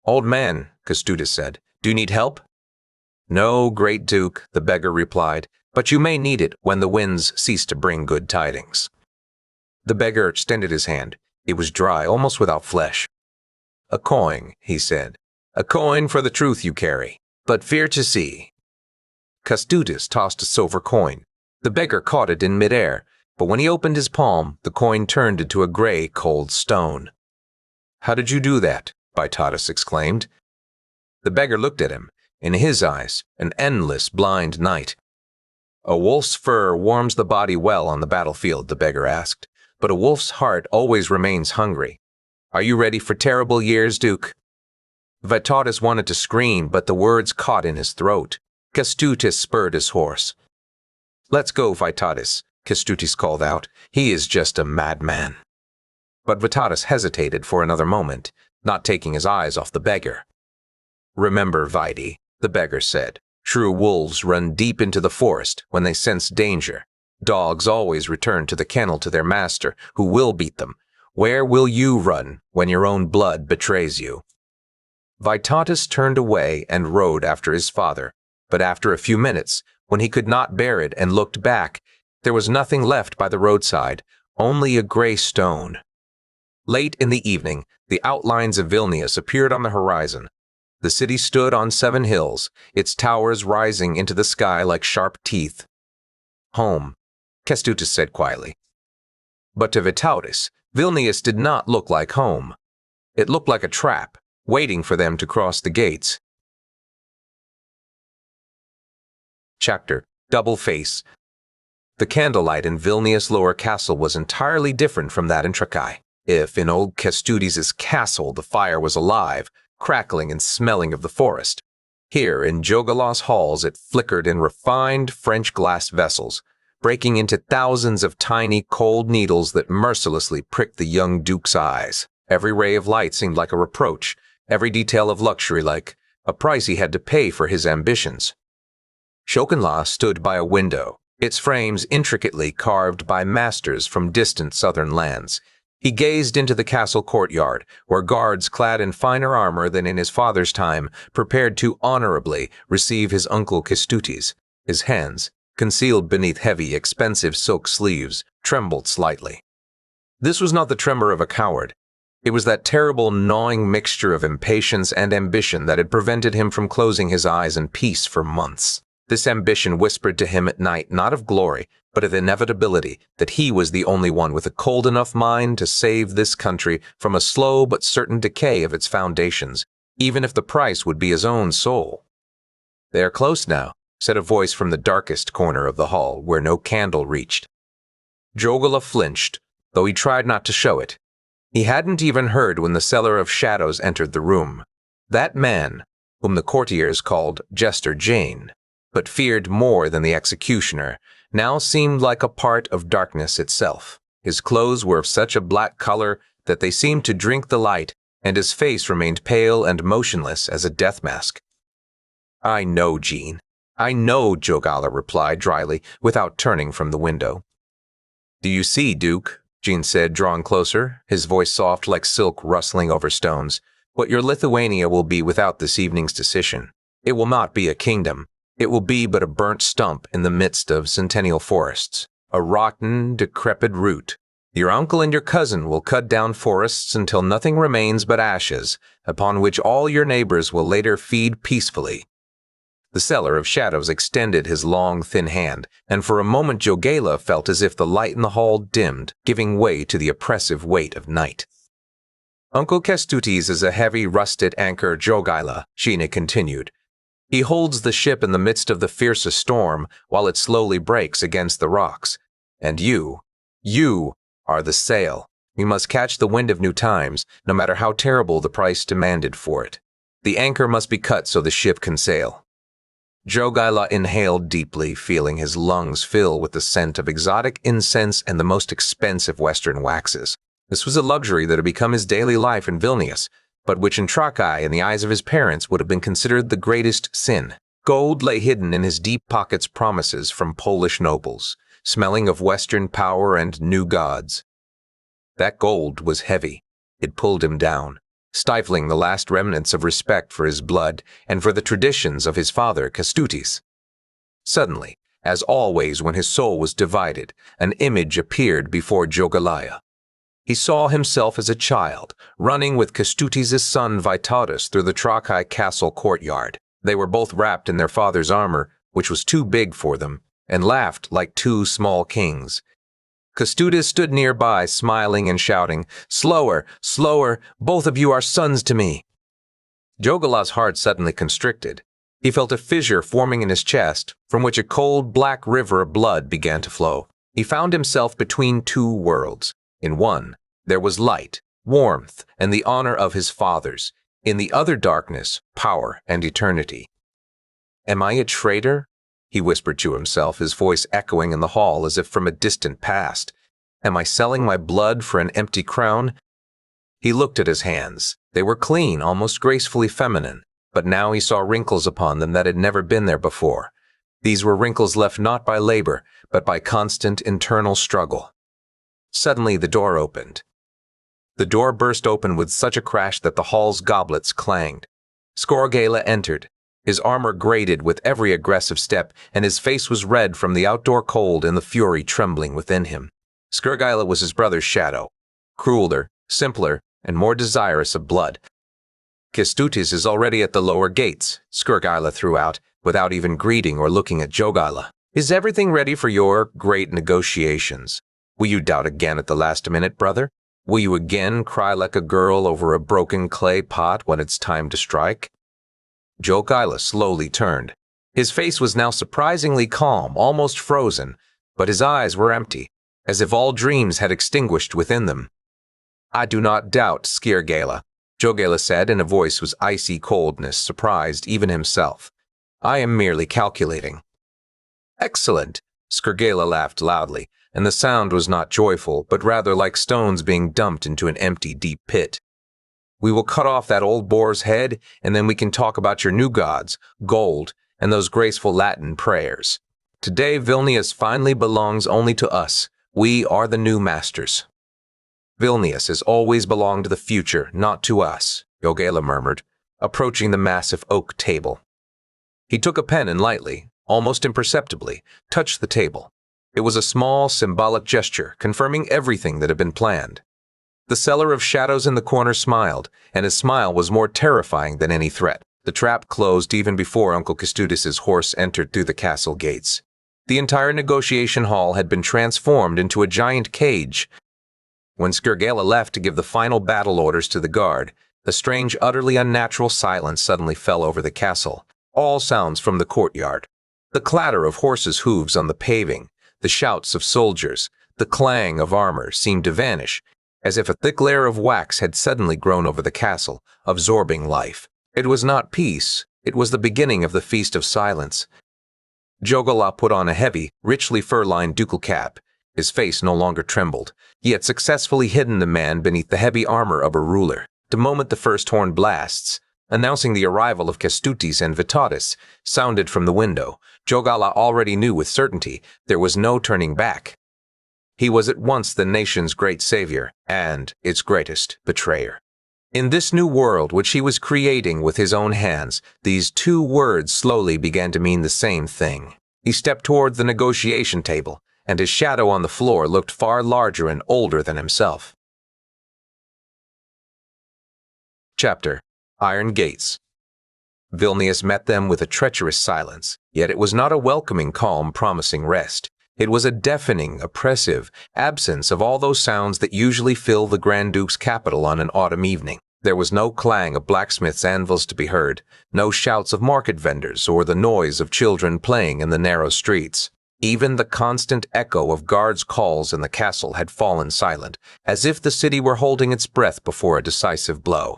A: "Old man," Kestutis said, "do you need help?" "No, great Duke," the beggar replied, "but you may need it when the winds cease to bring good tidings." The beggar extended his hand. It was dry, almost without flesh. "A coin," he said. "A coin for the truth you carry, but fear to see." Kestutis tossed a silver coin. The beggar caught it in midair, but when he opened his palm, the coin turned into a gray, cold stone. "How did you do that?" Vytautas exclaimed. The beggar looked at him. In his eyes, an endless, blind night. "A wolf's fur warms the body well on the battlefield," the beggar asked, "but a wolf's heart always remains hungry. Are you ready for terrible years, Duke?" Vytautas wanted to scream, but the words caught in his throat. Kestutis spurred his horse. "Let's go, Vytautas," Kestutis called out. "He is just a madman." But Vytautas hesitated for another moment, not taking his eyes off the beggar. "Remember, Vyti," the beggar said, "true wolves run deep into the forest when they sense danger. Dogs always return to the kennel to their master, who will beat them. Where will you run when your own blood betrays you?" Vytautas turned away and rode after his father, but after a few minutes, when he could not bear it and looked back, there was nothing left by the roadside, only a gray stone. Late in the evening, the outlines of Vilnius appeared on the horizon. The city stood on 7 hills, its towers rising into the sky like sharp teeth. "Home," Kestutis said quietly. But to Vytautas, Vilnius did not look like home. It looked like a trap, waiting for them to cross the gates. Chapter: Double Face. The candlelight in Vilnius Lower Castle was entirely different from that in Trakai. If in old Kestutis' castle the fire was alive, crackling and smelling of the forest, here in Jogaila's halls it flickered in refined French glass vessels, breaking into thousands of tiny cold needles that mercilessly pricked the young duke's eyes. Every ray of light seemed like a reproach, every detail of luxury like a price he had to pay for his ambitions. Shokunla stood by a window, its frames intricately carved by masters from distant southern lands. He gazed into the castle courtyard, where guards clad in finer armor than in his father's time prepared to honorably receive his uncle Kestutis. His hands, concealed beneath heavy, expensive silk sleeves, trembled slightly. This was not the tremor of a coward. It was that terrible gnawing mixture of impatience and ambition that had prevented him from closing his eyes in peace for months. This ambition whispered to him at night not of glory, but of inevitability, that he was the only one with a cold enough mind to save this country from a slow but certain decay of its foundations. even if the price would be his own soul. "They are close now," said a voice from the darkest corner of the hall, where no candle reached. Jogala flinched, though he tried not to show it. He hadn't even heard when the Seller of Shadows entered the room. That man, whom the courtiers called Jester Jane, but feared more than the executioner, now seemed like a part of darkness itself. His clothes were of such a black color that they seemed to drink the light, and his face remained pale and motionless as a death mask. "I know, Jean. I know," Jogala replied dryly, without turning from the window. "Do you see, Duke?" Jean said, drawing closer, his voice soft like silk rustling over stones, "what your Lithuania will be without this evening's decision. It will not be a kingdom. It will be but a burnt stump in the midst of centennial forests, a rotten, decrepit root. Your uncle and your cousin will cut down forests until nothing remains but ashes, upon which all your neighbors will later feed peacefully." The Seller of Shadows extended his long, thin hand, and for a moment Jogala felt as if the light in the hall dimmed, giving way to the oppressive weight of night. "Uncle Kestutis is a heavy, rusted anchor, Jogala," Sheena continued. "He holds the ship in the midst of the fiercest storm while it slowly breaks against the rocks. And you are the sail. You must catch the wind of new times, no matter how terrible the price demanded for it. The anchor must be cut so the ship can sail." Jogala inhaled deeply, feeling his lungs fill with the scent of exotic incense and the most expensive Western waxes. This was a luxury that had become his daily life in Vilnius, but which in Trakai, in the eyes of his parents, would have been considered the greatest sin. Gold lay hidden in his deep pockets promises from Polish nobles, smelling of Western power and new gods. That gold was heavy. It pulled him down, stifling the last remnants of respect for his blood and for the traditions of his father, Kestutis. Suddenly, as always when his soul was divided, an image appeared before Jogala. He saw himself as a child, running with Kestutis' son Vytautas through the Trakai castle courtyard. They were both wrapped in their father's armor, which was too big for them, and laughed like two small kings. Kestutis stood nearby, smiling and shouting, "Slower, slower, both of you are sons to me." Jogala's heart suddenly constricted. He felt a fissure forming in his chest, from which a cold, black river of blood began to flow. He found himself between two worlds. In one, there was light, warmth, and the honor of his fathers. In the other darkness, power and eternity. "Am I a traitor?" he whispered to himself, his voice echoing in the hall as if from a distant past. "Am I selling my blood for an empty crown?" He looked at his hands. They were clean, almost gracefully feminine, but now he saw wrinkles upon them that had never been there before. These were wrinkles left not by labor, but by constant internal struggle. Suddenly the door opened. The door burst open with such a crash that the hall's goblets clanged. Skorgala entered. His armor grated with every aggressive step, and his face was red from the outdoor cold and the fury trembling within him. Skorgala was his brother's shadow, crueler, simpler, and more desirous of blood. "Kestutis is already at the lower gates," Skorgala threw out, without even greeting or looking at Jogala. "Is everything ready for your great negotiations? Will you doubt again at the last minute, brother? Will you again cry like a girl over a broken clay pot when it's time to strike?" Jogala slowly turned. His face was now surprisingly calm, almost frozen, but his eyes were empty, as if all dreams had extinguished within them. "I do not doubt, Skorgala," Jogala said in a voice whose icy coldness surprised even himself. "I am merely calculating." "Excellent!" Skorgala laughed loudly, and the sound was not joyful, but rather like stones being dumped into an empty, deep pit. "We will cut off that old boar's head, and then we can talk about your new gods, gold, and those graceful Latin prayers. Today Vilnius finally belongs only to us. We are the new masters." "Vilnius has always belonged to the future, not to us," Jogala murmured, approaching the massive oak table. He took a pen and lightly, almost imperceptibly, touched the table. It was a small, symbolic gesture, confirming everything that had been planned. The Seller of Shadows in the corner smiled, and his smile was more terrifying than any threat. The trap closed even before Uncle Kestutis' horse entered through the castle gates. The entire negotiation hall had been transformed into a giant cage. When Skorgala left to give the final battle orders to the guard, A strange, utterly unnatural silence suddenly fell over the castle. All sounds from the courtyard. The clatter of horses' hooves on the paving, the shouts of soldiers, the clang of armor seemed to vanish, as if a thick layer of wax had suddenly grown over the castle, absorbing life. It was not peace, it was the beginning of the Feast of Silence. Jogala put on a heavy, richly fur-lined ducal cap. His face no longer trembled. He had successfully hidden the man beneath the heavy armor of a ruler. The moment the first horn blasts, announcing the arrival of Kestutis and Vytautas, sounded from the window, Jogala already knew with certainty there was no turning back. He was at once the nation's great savior and its greatest betrayer. In this new world which he was creating with his own hands, these two words slowly began to mean the same thing. He stepped toward the negotiation table, and his shadow on the floor looked far larger and older than himself. Chapter: Iron Gates. Vilnius met them with a treacherous silence, yet it was not a welcoming calm promising rest. It was a deafening, oppressive absence of all those sounds that usually fill the Grand Duke's capital on an autumn evening. There was no clang of blacksmiths' anvils to be heard, no shouts of market vendors or the noise of children playing in the narrow streets. Even the constant echo of guards' calls in the castle had fallen silent, as if the city were holding its breath before a decisive blow.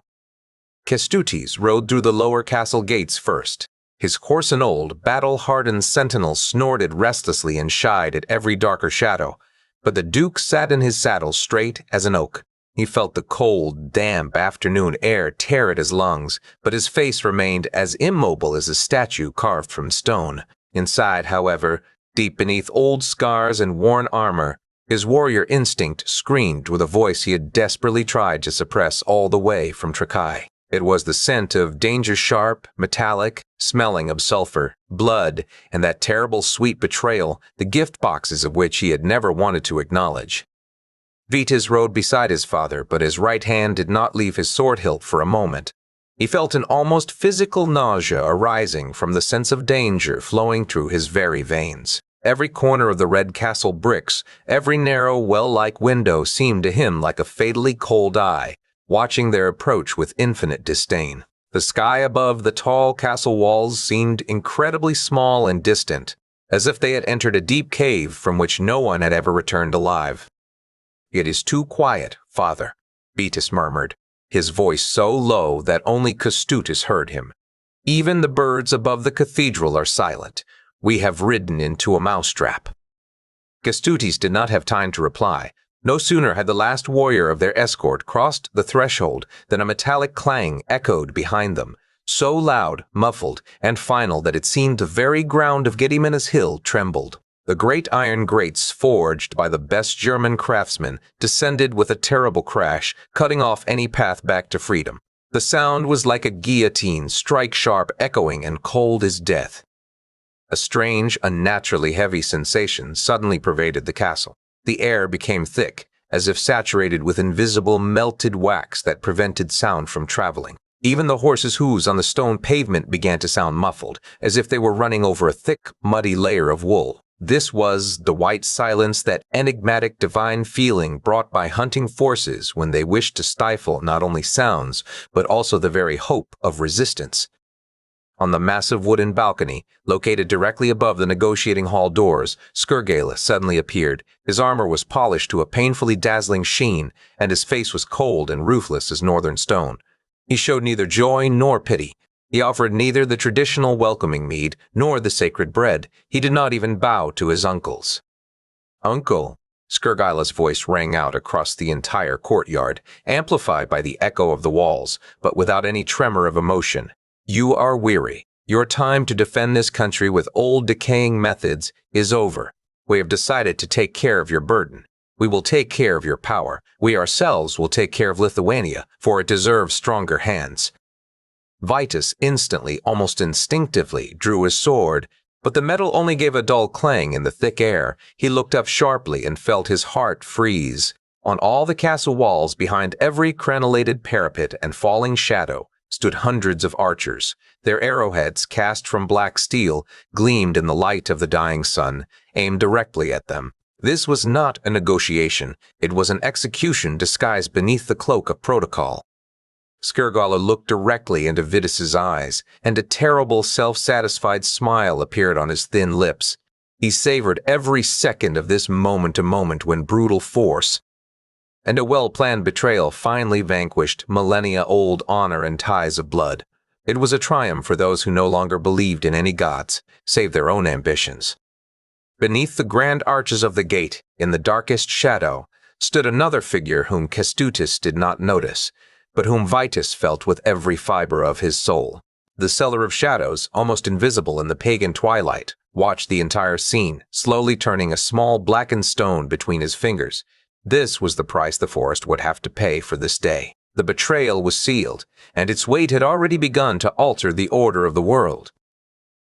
A: Kestutis rode through the lower castle gates first. His hoarse and old, battle-hardened sentinel snorted restlessly and shied at every darker shadow, but the Duke sat in his saddle straight as an oak. He felt the cold, damp afternoon air tear at his lungs, but his face remained as immobile as a statue carved from stone. Inside, however, deep beneath old scars and worn armor, his warrior instinct screamed with a voice he had desperately tried to suppress all the way from Trakai. It was the scent of danger, sharp, metallic, smelling of sulfur, blood, and that terrible sweet betrayal, the gift boxes of which he had never wanted to acknowledge. Vytas rode beside his father, but his right hand did not leave his sword hilt for a moment. He felt an almost physical nausea arising from the sense of danger flowing through his very veins. Every corner of the red castle bricks, every narrow, well-like window seemed to him like a fatally cold eye, watching their approach with infinite disdain. The sky above the tall castle walls seemed incredibly small and distant, as if they had entered a deep cave from which no one had ever returned alive. "It is too quiet, father," Vytas murmured, his voice so low that only Kestutis heard him. "Even the birds above the cathedral are silent. We have ridden into a mousetrap." Kestutis did not have time to reply. No sooner had the last warrior of their escort crossed the threshold than a metallic clang echoed behind them, so loud, muffled, and final that it seemed the very ground of Gediminas Hill trembled. The great iron grates forged by the best German craftsmen descended with a terrible crash, cutting off any path back to freedom. The sound was like a guillotine, strike-sharp, echoing, and cold as death. A strange, unnaturally heavy sensation suddenly pervaded the castle. The air became thick, as if saturated with invisible melted wax that prevented sound from traveling. Even the horses' hooves on the stone pavement began to sound muffled, as if they were running over a thick, muddy layer of wool. This was the white silence, that enigmatic divine feeling brought by hunting forces when they wished to stifle not only sounds, but also the very hope of resistance. On the massive wooden balcony, located directly above the negotiating hall doors, Skurgala suddenly appeared. His armor was polished to a painfully dazzling sheen, and his face was cold and ruthless as northern stone. He showed neither joy nor pity. He offered neither the traditional welcoming mead nor the sacred bread. He did not even bow to his uncles. "Uncle," Skurgala's voice rang out across the entire courtyard, amplified by the echo of the walls, but without any tremor of emotion. "You are weary. Your time to defend this country with old decaying methods is over. We have decided to take care of your burden. We will take care of your power. We ourselves will take care of Lithuania, for it deserves stronger hands." Vytas instantly, almost instinctively, drew his sword, but the metal only gave a dull clang in the thick air. He looked up sharply and felt his heart freeze. On all the castle walls, behind every crenellated parapet and falling shadow, stood hundreds of archers. Their arrowheads, cast from black steel, gleamed in the light of the dying sun, aimed directly at them. This was not a negotiation. It was an execution disguised beneath the cloak of protocol. Skirgala looked directly into Vidis's eyes, and a terrible, self-satisfied smile appeared on his thin lips. He savored every second of this moment-to-moment when brutal force and a well-planned betrayal finally vanquished millennia-old honor and ties of blood. It was a triumph for those who no longer believed in any gods, save their own ambitions. Beneath the grand arches of the gate, in the darkest shadow, stood another figure whom Kestutis did not notice, but whom Vitus felt with every fiber of his soul. The Seller of Shadows, almost invisible in the pagan twilight, watched the entire scene, slowly turning a small blackened stone between his fingers. This was the price the forest would have to pay for this day. The betrayal was sealed, and its weight had already begun to alter the order of the world.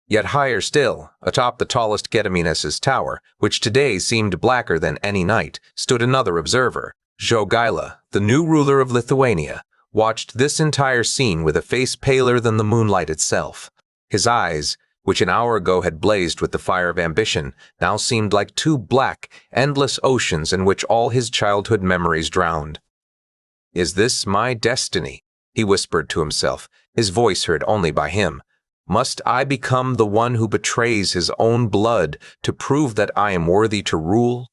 A: Yet higher still, atop the tallest Gediminas' tower, which today seemed blacker than any night, stood another observer. Jogaila, the new ruler of Lithuania, watched this entire scene with a face paler than the moonlight itself. His eyes, which an hour ago had blazed with the fire of ambition, now seemed like two black, endless oceans in which all his childhood memories drowned. "Is this my destiny?" he whispered to himself, his voice heard only by him. "Must I become the one who betrays his own blood to prove that I am worthy to rule?"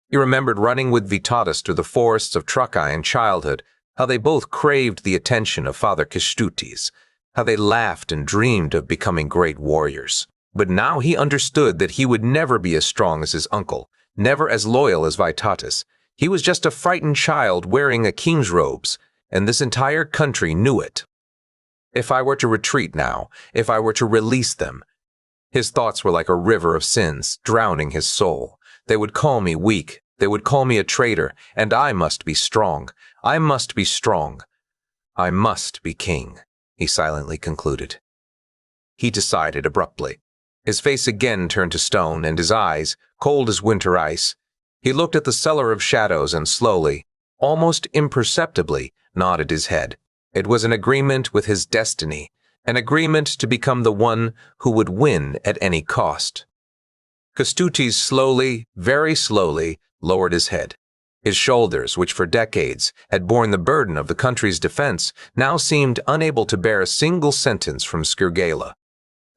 A: He remembered running with Vytautas through the forests of Trukai in childhood, how they both craved the attention of Father Kestutis, how they laughed and dreamed of becoming great warriors. But now he understood that he would never be as strong as his uncle, never as loyal as Vytautas. He was just a frightened child wearing a king's robes, and this entire country knew it. If I were to retreat now, if I were to release them, his thoughts were like a river of sins, drowning his soul. They would call me weak, they would call me a traitor, and I must be strong. I must be strong. I must be king, he silently concluded. He decided abruptly. His face again turned to stone, and his eyes, cold as winter ice. He looked at the Seller of Shadows and slowly, almost imperceptibly, nodded his head. It was an agreement with his destiny, an agreement to become the one who would win at any cost. Kestutis slowly, very slowly, lowered his head. His shoulders, which for decades had borne the burden of the country's defense, now seemed unable to bear a single sentence from Skirgala.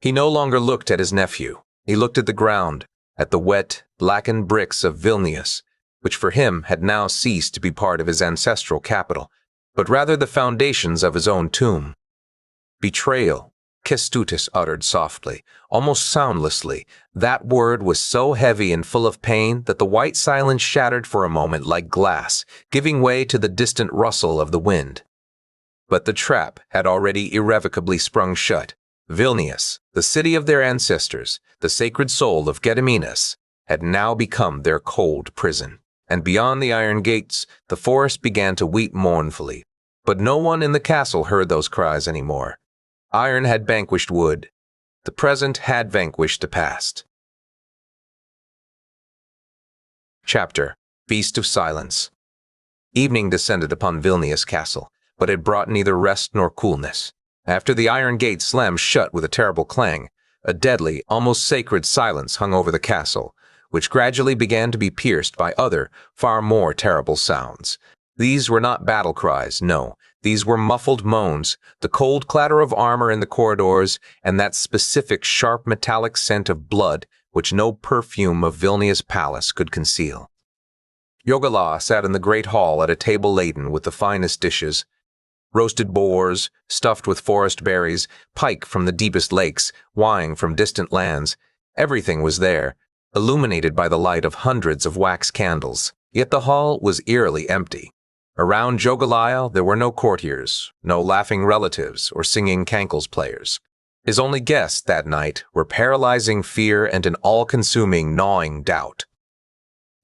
A: He no longer looked at his nephew. He looked at the ground, at the wet, blackened bricks of Vilnius, which for him had now ceased to be part of his ancestral capital, but rather the foundations of his own tomb. Betrayal, Kestutis uttered softly, almost soundlessly. That word was so heavy and full of pain that the white silence shattered for a moment like glass, giving way to the distant rustle of the wind. But the trap had already irrevocably sprung shut. Vilnius, the city of their ancestors, the sacred soul of Gediminas, had now become their cold prison. And beyond the iron gates, the forest began to weep mournfully. But no one in the castle heard those cries anymore. Iron had vanquished wood. The present had vanquished the past. Chapter: Feast of Silence. Evening descended upon Vilnius Castle, but it brought neither rest nor coolness. After the iron gate slammed shut with a terrible clang, a deadly, almost sacred silence hung over the castle, which gradually began to be pierced by other, far more terrible sounds. These were not battle cries, no. These were muffled moans, the cold clatter of armor in the corridors, and that specific sharp metallic scent of blood which no perfume of Vilnius' palace could conceal. Jogaila sat in the great hall at a table laden with the finest dishes. Roasted boars, stuffed with forest berries, pike from the deepest lakes, wine from distant lands. Everything was there, illuminated by the light of hundreds of wax candles. Yet the hall was eerily empty. Around Jogaila there were no courtiers, no laughing relatives or singing cankles players. His only guests that night were paralyzing fear and an all-consuming, gnawing doubt.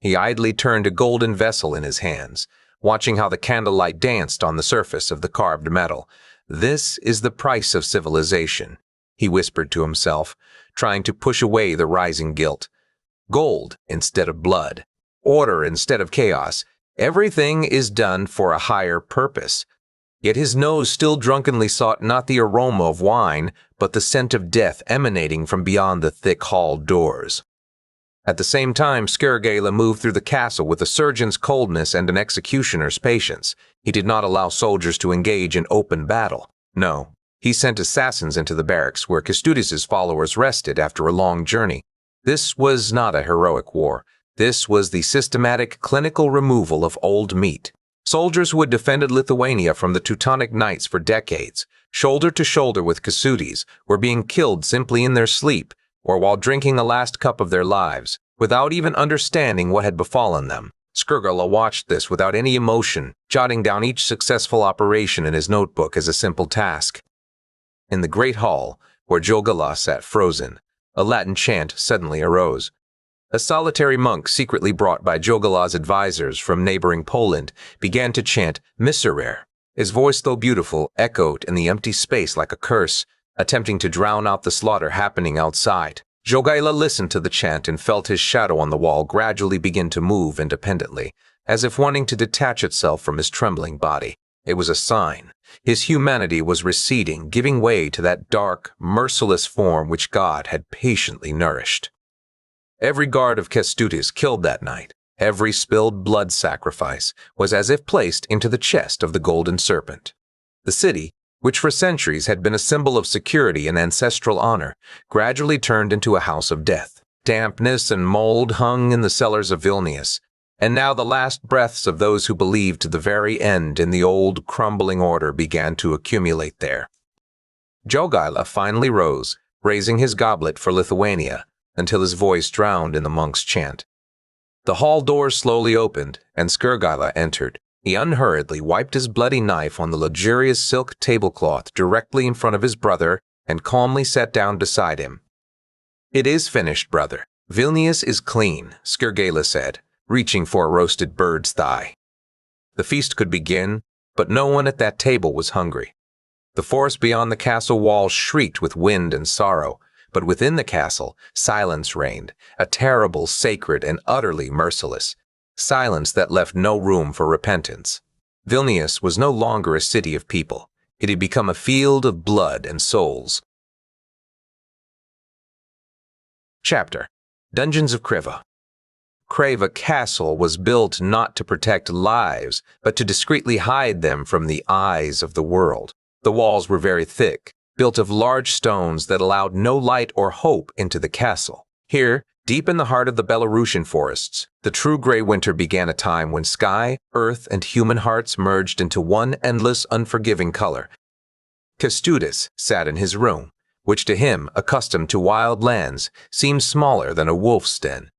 A: He idly turned a golden vessel in his hands, watching how the candlelight danced on the surface of the carved metal. "This is the price of civilization," he whispered to himself, trying to push away the rising guilt. Gold instead of blood, order instead of chaos. Everything is done for a higher purpose. Yet his nose still drunkenly sought not the aroma of wine, but the scent of death emanating from beyond the thick hall doors. At the same time, Skirgala moved through the castle with a surgeon's coldness and an executioner's patience. He did not allow soldiers to engage in open battle. No, he sent assassins into the barracks where Kestutis' followers rested after a long journey. This was not a heroic war. This was the systematic clinical removal of old meat. Soldiers who had defended Lithuania from the Teutonic Knights for decades, shoulder to shoulder with Kestutis, were being killed simply in their sleep or while drinking the last cup of their lives, without even understanding what had befallen them. Skirgala watched this without any emotion, jotting down each successful operation in his notebook as a simple task. In the great hall, where Jogala sat frozen, a Latin chant suddenly arose. A solitary monk secretly brought by Jogala's advisors from neighboring Poland began to chant Miserere. His voice, though beautiful, echoed in the empty space like a curse, attempting to drown out the slaughter happening outside. Jogala listened to the chant and felt his shadow on the wall gradually begin to move independently, as if wanting to detach itself from his trembling body. It was a sign. His humanity was receding, giving way to that dark, merciless form which God had patiently nourished. Every guard of Kestutis killed that night, every spilled blood sacrifice, was as if placed into the chest of the golden serpent. The city, which for centuries had been a symbol of security and ancestral honor, gradually turned into a house of death. Dampness and mold hung in the cellars of Vilnius, and now the last breaths of those who believed to the very end in the old, crumbling order began to accumulate there. Jogala finally rose, raising his goblet for Lithuania, until his voice drowned in the monk's chant. The hall doors slowly opened, and Skirgala entered. He unhurriedly wiped his bloody knife on the luxurious silk tablecloth directly in front of his brother and calmly sat down beside him. "It is finished, brother. Vilnius is clean," Skirgala said, reaching for a roasted bird's thigh. The feast could begin, but no one at that table was hungry. The forest beyond the castle walls shrieked with wind and sorrow, but within the castle, silence reigned, a terrible, sacred, and utterly merciless. Silence that left no room for repentance. Vilnius was no longer a city of people. It had become a field of blood and souls. Chapter: Dungeons of Kreva. Kreva Castle was built not to protect lives, but to discreetly hide them from the eyes of the world. The walls were very thick, built of large stones that allowed no light or hope into the castle. Here, deep in the heart of the Belarusian forests, the true gray winter began, a time when sky, earth, and human hearts merged into one endless, unforgiving color. Kestutis sat in his room, which to him, accustomed to wild lands, seemed smaller than a wolf's den.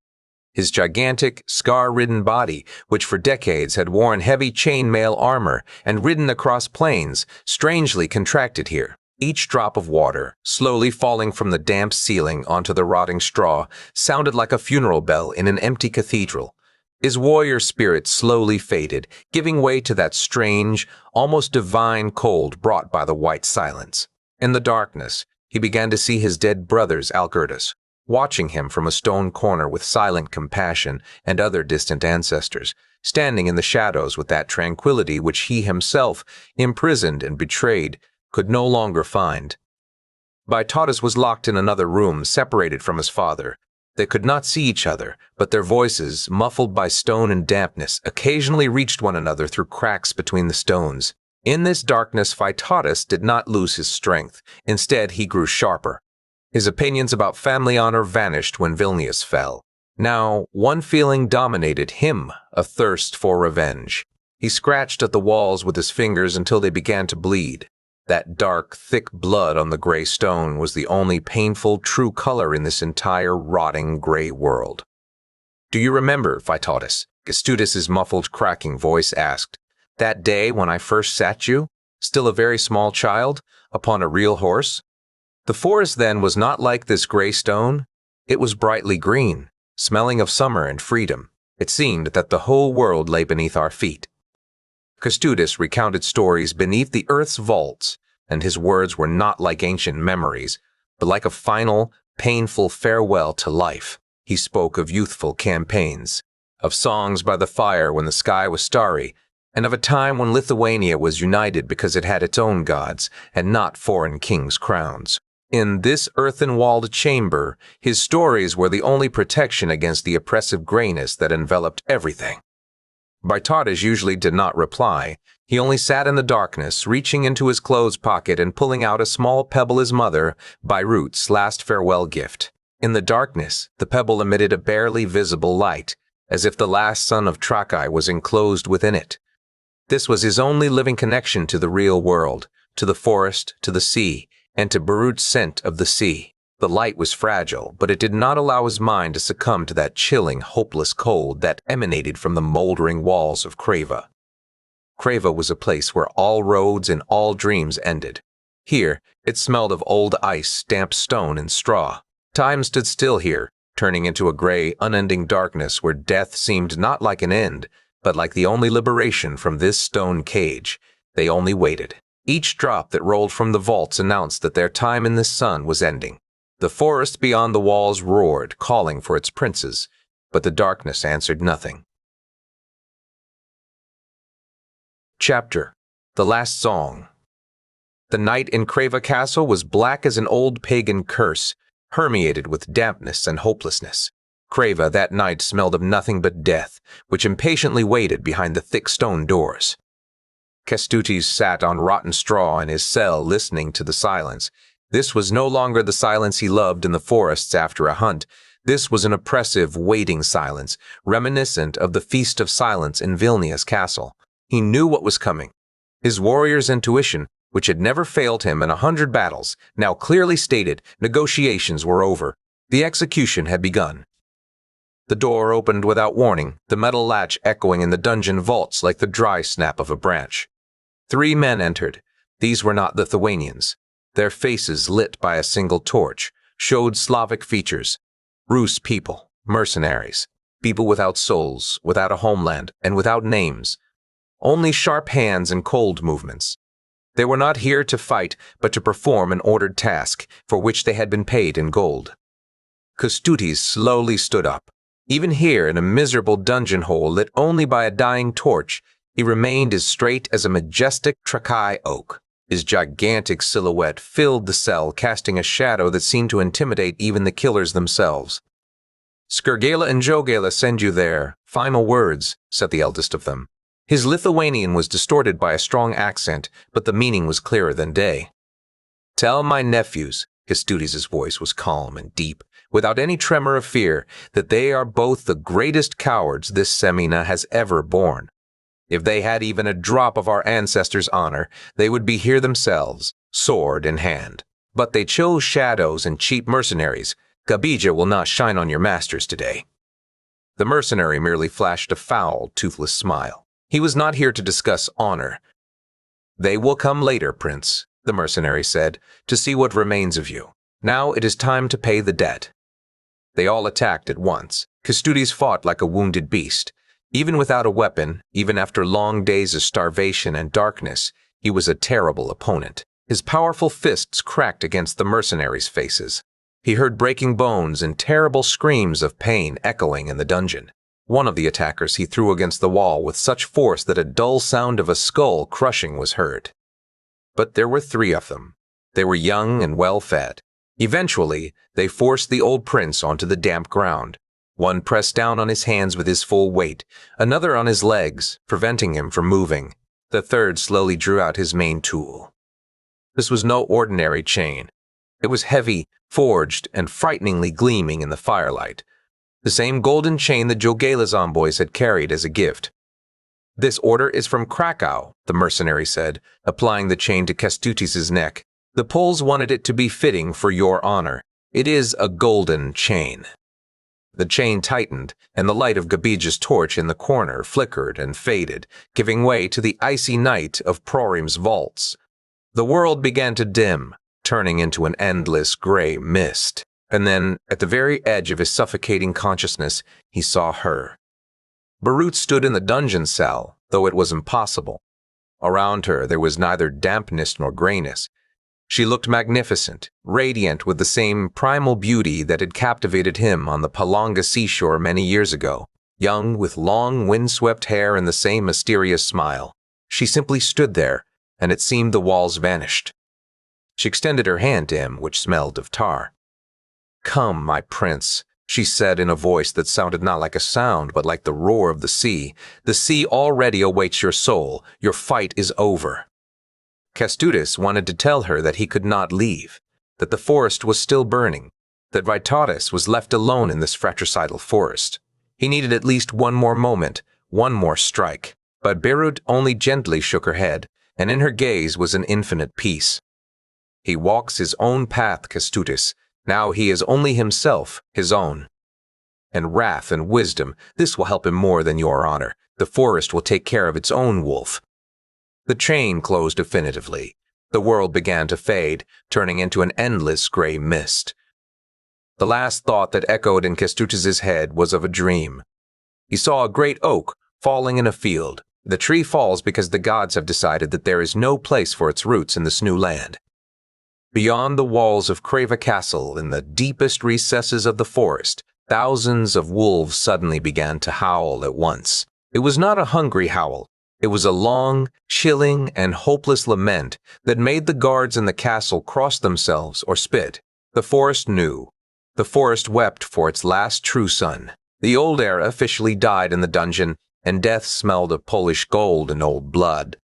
A: His gigantic, scar-ridden body, which for decades had worn heavy chainmail armor and ridden across plains, strangely contracted here. Each drop of water, slowly falling from the damp ceiling onto the rotting straw, sounded like a funeral bell in an empty cathedral. His warrior spirit slowly faded, giving way to that strange, almost divine cold brought by the white silence. In the darkness, he began to see his dead brother's Algirdas, watching him from a stone corner with silent compassion, and other distant ancestors, standing in the shadows with that tranquility which he himself, imprisoned and betrayed, could no longer find. Vytautas was locked in another room, separated from his father. They could not see each other, but their voices, muffled by stone and dampness, occasionally reached one another through cracks between the stones. In this darkness, Vytautas did not lose his strength. Instead, he grew sharper. His opinions about family honor vanished when Vilnius fell. Now, one feeling dominated him, a thirst for revenge. He scratched at the walls with his fingers until they began to bleed. That dark, thick blood on the gray stone was the only painful, true color in this entire rotting gray world. "Do you remember, Vytautas?" Kestutis' muffled, cracking voice asked. "That day when I first sat you, still a very small child, upon a real horse? The forest then was not like this gray stone. It was brightly green, smelling of summer and freedom. It seemed that the whole world lay beneath our feet." Kestutis recounted stories beneath the earth's vaults, and his words were not like ancient memories, but like a final, painful farewell to life. He spoke of youthful campaigns, of songs by the fire when the sky was starry, and of a time when Lithuania was united because it had its own gods and not foreign kings' crowns. In this earthen-walled chamber, his stories were the only protection against the oppressive grayness that enveloped everything. Bartadas usually did not reply. He only sat in the darkness, reaching into his clothes pocket and pulling out a small pebble his mother, Beirut's last farewell gift. In the darkness, the pebble emitted a barely visible light, as if the last son of Trakai was enclosed within it. This was his only living connection to the real world, to the forest, to the sea, and to Beirut's scent of the sea. The light was fragile, but it did not allow his mind to succumb to that chilling, hopeless cold that emanated from the moldering walls of Kreva. Kreva was a place where all roads and all dreams ended. Here, it smelled of old ice, damp stone, and straw. Time stood still here, turning into a gray, unending darkness where death seemed not like an end, but like the only liberation from this stone cage. They only waited. Each drop that rolled from the vaults announced that their time in this sun was ending. The forest beyond the walls roared, calling for its princes, but the darkness answered nothing. Chapter: The Last Song. The night in Kreva Castle was black as an old pagan curse, permeated with dampness and hopelessness. Kreva that night smelled of nothing but death, which impatiently waited behind the thick stone doors. Kestutis sat on rotten straw in his cell listening to the silence. This was no longer the silence he loved in the forests after a hunt. This was an oppressive, waiting silence, reminiscent of the Feast of Silence in Vilnius Castle. He knew what was coming. His warrior's intuition, which had never failed him in 100 battles, now clearly stated negotiations were over. The execution had begun. The door opened without warning, the metal latch echoing in the dungeon vaults like the dry snap of a branch. 3 men entered. These were not Lithuanians. Their faces, lit by a single torch, showed Slavic features. Rus people, mercenaries, people without souls, without a homeland, and without names. Only sharp hands and cold movements. They were not here to fight, but to perform an ordered task, for which they had been paid in gold. Kestutis slowly stood up. Even here, in a miserable dungeon hole lit only by a dying torch, he remained as straight as a majestic Trakai oak. His gigantic silhouette filled the cell, casting a shadow that seemed to intimidate even the killers themselves. "Skirgela and Jogela send you there. Final words," said the eldest of them. His Lithuanian was distorted by a strong accent, but the meaning was clearer than day. "Tell my nephews," Kestutis' voice was calm and deep, without any tremor of fear, "that they are both the greatest cowards this Semina has ever borne. If they had even a drop of our ancestors' honor, they would be here themselves, sword in hand. But they chose shadows and cheap mercenaries. Gabija will not shine on your masters today." The mercenary merely flashed a foul, toothless smile. He was not here to discuss honor. "They will come later, Prince," the mercenary said, "to see what remains of you. Now it is time to pay the debt." They all attacked at once. Kestutis fought like a wounded beast. Even without a weapon, even after long days of starvation and darkness, he was a terrible opponent. His powerful fists cracked against the mercenaries' faces. He heard breaking bones and terrible screams of pain echoing in the dungeon. One of the attackers he threw against the wall with such force that a dull sound of a skull crushing was heard. But there were 3 of them. They were young and well-fed. Eventually, they forced the old prince onto the damp ground. One pressed down on his hands with his full weight, another on his legs, preventing him from moving. The third slowly drew out his main tool. This was no ordinary chain. It was heavy, forged, and frighteningly gleaming in the firelight. The same golden chain that Jogela's envoys had carried as a gift. "This order is from Krakow," the mercenary said, applying the chain to Kestutis' neck. "The Poles wanted it to be fitting for your honor. It is a golden chain." The chain tightened, and the light of Gabija's torch in the corner flickered and faded, giving way to the icy night of Prorim's vaults. The world began to dim, turning into an endless gray mist. And then, at the very edge of his suffocating consciousness, he saw her. Beirut stood in the dungeon cell, though it was impossible. Around her there was neither dampness nor grayness. She looked magnificent, radiant with the same primal beauty that had captivated him on the Palanga seashore many years ago, young with long, windswept hair and the same mysterious smile. She simply stood there, and it seemed the walls vanished. She extended her hand to him, which smelled of tar. "Come, my prince," she said in a voice that sounded not like a sound, but like the roar of the sea. "The sea already awaits your soul. Your fight is over." Kestutis wanted to tell her that he could not leave, that the forest was still burning, that Vytautas was left alone in this fratricidal forest. He needed at least one more moment, one more strike. But Beirut only gently shook her head, and in her gaze was an infinite peace. "He walks his own path, Kestutis. Now he is only himself, his own. And wrath and wisdom, this will help him more than your honor. The forest will take care of its own wolf." The chain closed definitively. The world began to fade, turning into an endless gray mist. The last thought that echoed in Kestutis's head was of a dream. He saw a great oak falling in a field. The tree falls because the gods have decided that there is no place for its roots in this new land. Beyond the walls of Kreva Castle, in the deepest recesses of the forest, thousands of wolves suddenly began to howl at once. It was not a hungry howl. It was a long, chilling, and hopeless lament that made the guards in the castle cross themselves or spit. The forest knew. The forest wept for its last true son. The old era officially died in the dungeon, and death smelled of Polish gold and old blood.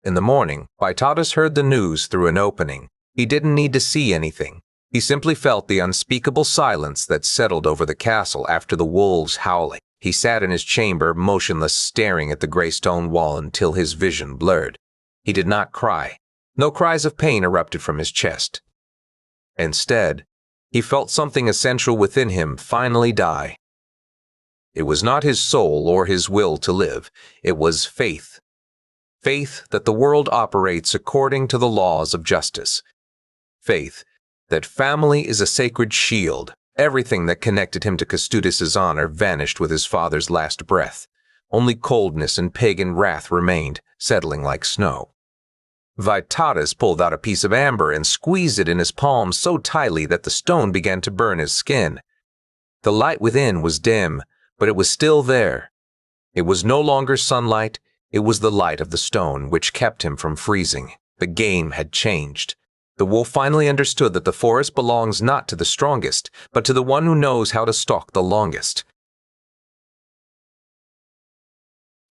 A: In the morning, Vytautas heard the news through an opening. He didn't need to see anything. He simply felt the unspeakable silence that settled over the castle after the wolves howling. He sat in his chamber, motionless, staring at the gray stone wall until his vision blurred. He did not cry. No cries of pain erupted from his chest. Instead, he felt something essential within him finally die. It was not his soul or his will to live. It was faith. Faith that the world operates according to the laws of justice. Faith that family is a sacred shield. Everything that connected him to Kestutis' honor vanished with his father's last breath. Only coldness and pagan wrath remained, settling like snow. Vytautas pulled out a piece of amber and squeezed it in his palm so tightly that the stone began to burn his skin. The light within was dim, but it was still there. It was no longer sunlight, it was the light of the stone which kept him from freezing. The game had changed. The wolf finally understood that the forest belongs not to the strongest, but to the one who knows how to stalk the longest.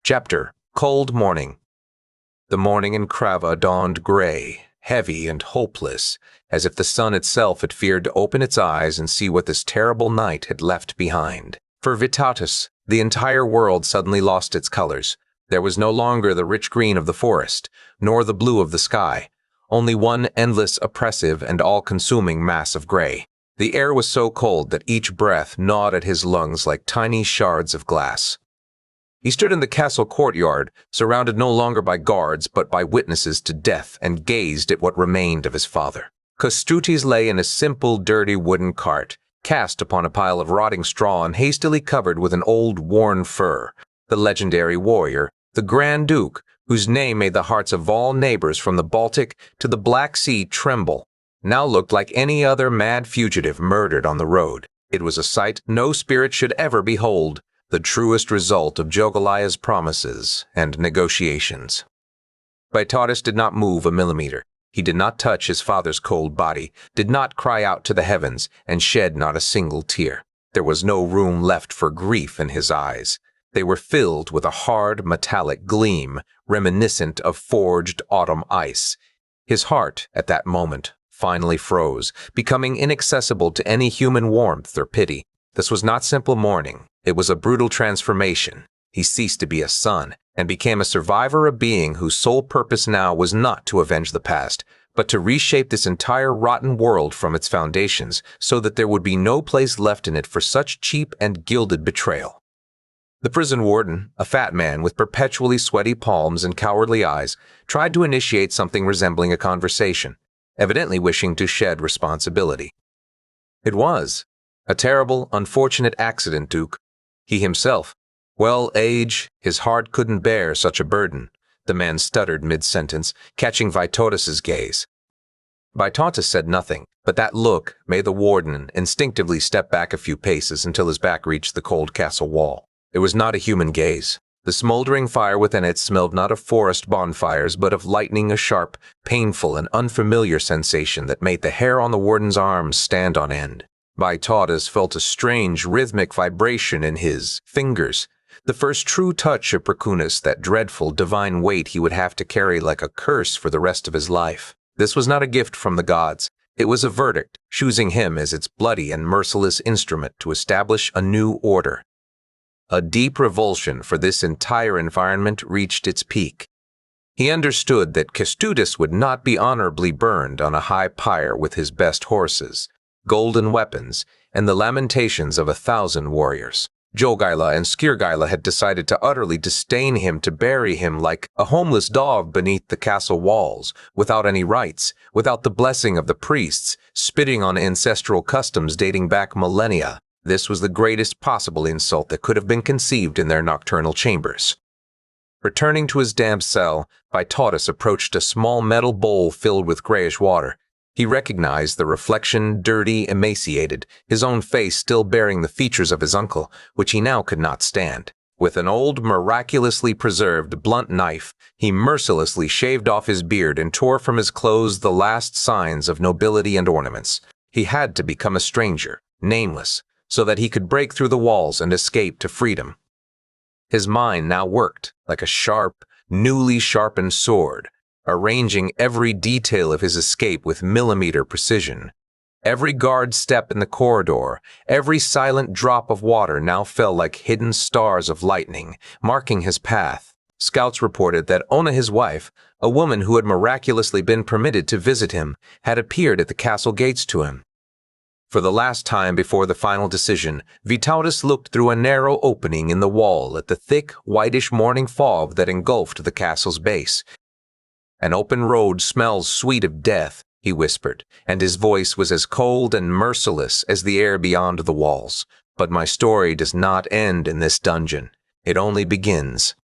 A: Chapter: Cold Morning. The morning in Kreva dawned gray, heavy and hopeless, as if the sun itself had feared to open its eyes and see what this terrible night had left behind. For Vytautas, the entire world suddenly lost its colors. There was no longer the rich green of the forest, nor the blue of the sky. Only one endless, oppressive, and all-consuming mass of gray. The air was so cold that each breath gnawed at his lungs like tiny shards of glass. He stood in the castle courtyard, surrounded no longer by guards but by witnesses to death, and gazed at what remained of his father. Kestutis lay in a simple, dirty wooden cart, cast upon a pile of rotting straw and hastily covered with an old, worn fur. The legendary warrior, the Grand Duke, whose name made the hearts of all neighbors from the Baltic to the Black Sea tremble, now looked like any other mad fugitive murdered on the road. It was a sight no spirit should ever behold, the truest result of Jogalaya's promises and negotiations. Vytautas did not move a millimeter. He did not touch his father's cold body, did not cry out to the heavens, and shed not a single tear. There was no room left for grief in his eyes. They were filled with a hard, metallic gleam, reminiscent of forged autumn ice. His heart, at that moment, finally froze, becoming inaccessible to any human warmth or pity. This was not simple mourning. It was a brutal transformation. He ceased to be a son, and became a survivor, a being whose sole purpose now was not to avenge the past, but to reshape this entire rotten world from its foundations, so that there would be no place left in it for such cheap and gilded betrayal. The prison warden, a fat man with perpetually sweaty palms and cowardly eyes, tried to initiate something resembling a conversation, evidently wishing to shed responsibility. It was a terrible, unfortunate accident, Duke. He himself, well, age, his heart couldn't bear such a burden, the man stuttered mid-sentence, catching Vytautas' gaze. Vytautas said nothing, but that look made the warden instinctively step back a few paces until his back reached the cold castle wall. It was not a human gaze. The smoldering fire within it smelled not of forest bonfires, but of lightning, a sharp, painful, and unfamiliar sensation that made the hair on the warden's arms stand on end. Vytautas felt a strange, rhythmic vibration in his fingers, the first true touch of Prakunas, that dreadful, divine weight he would have to carry like a curse for the rest of his life. This was not a gift from the gods. It was a verdict, choosing him as its bloody and merciless instrument to establish a new order. A deep revulsion for this entire environment reached its peak. He understood that Kestutis would not be honorably burned on a high pyre with his best horses, golden weapons, and the lamentations of 1,000 warriors. Jogaila and Skirgaila had decided to utterly disdain him, to bury him like a homeless dog beneath the castle walls, without any rites, without the blessing of the priests, spitting on ancestral customs dating back millennia. This was the greatest possible insult that could have been conceived in their nocturnal chambers. Returning to his damp cell, Vytautas approached a small metal bowl filled with grayish water. He recognized the reflection, dirty, emaciated, his own face still bearing the features of his uncle, which he now could not stand. With an old, miraculously preserved, blunt knife, he mercilessly shaved off his beard and tore from his clothes the last signs of nobility and ornaments. He had to become a stranger, nameless, so that he could break through the walls and escape to freedom. His mind now worked like a sharp, newly sharpened sword, arranging every detail of his escape with millimeter precision. Every guard step in the corridor, every silent drop of water now fell like hidden stars of lightning, marking his path. Scouts reported that Ona, his wife, a woman who had miraculously been permitted to visit him, had appeared at the castle gates to him. For the last time before the final decision, Vytautas looked through a narrow opening in the wall at the thick, whitish morning fog that engulfed the castle's base. "An open road smells sweet of death," he whispered, and his voice was as cold and merciless as the air beyond the walls. "But my story does not end in this dungeon. It only begins."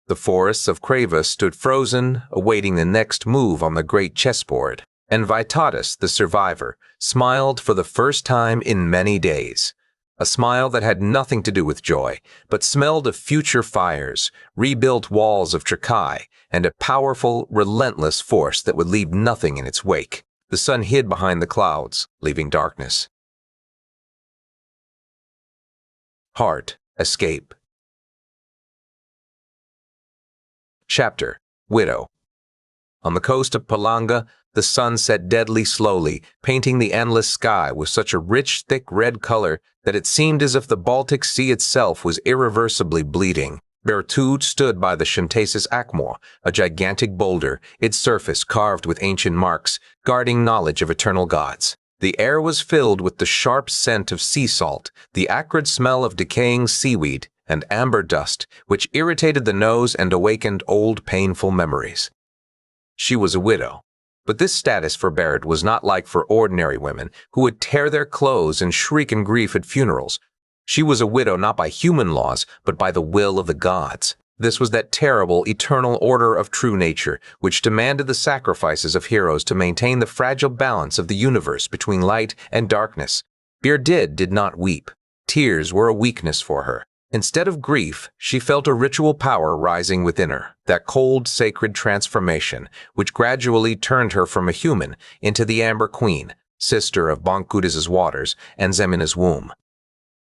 A: The forests of Kreva stood frozen, awaiting the next move on the great chessboard, and Vytautas, the survivor, smiled for the first time in many days. A smile that had nothing to do with joy, but smelled of future fires, rebuilt walls of Trakai, and a powerful, relentless force that would leave nothing in its wake. The sun hid behind the clouds, leaving darkness. Heart, Escape. Chapter: Widow. On the coast of Palanga, the sun set deadly slowly, painting the endless sky with such a rich, thick red color that it seemed as if the Baltic Sea itself was irreversibly bleeding. Bertud stood by the Shantasis Akmor, a gigantic boulder, its surface carved with ancient marks, guarding knowledge of eternal gods. The air was filled with the sharp scent of sea salt, the acrid smell of decaying seaweed, and amber dust, which irritated the nose and awakened old, painful memories. She was a widow. But this status for Barrett was not like for ordinary women, who would tear their clothes and shriek in grief at funerals. She was a widow not by human laws, but by the will of the gods. This was that terrible, eternal order of true nature, which demanded the sacrifices of heroes to maintain the fragile balance of the universe between light and darkness. Berdid did not weep. Tears were a weakness for her. Instead of grief, she felt a ritual power rising within her, that cold, sacred transformation, which gradually turned her from a human into the Amber Queen, sister of Bonkudis's waters and Zemina's womb.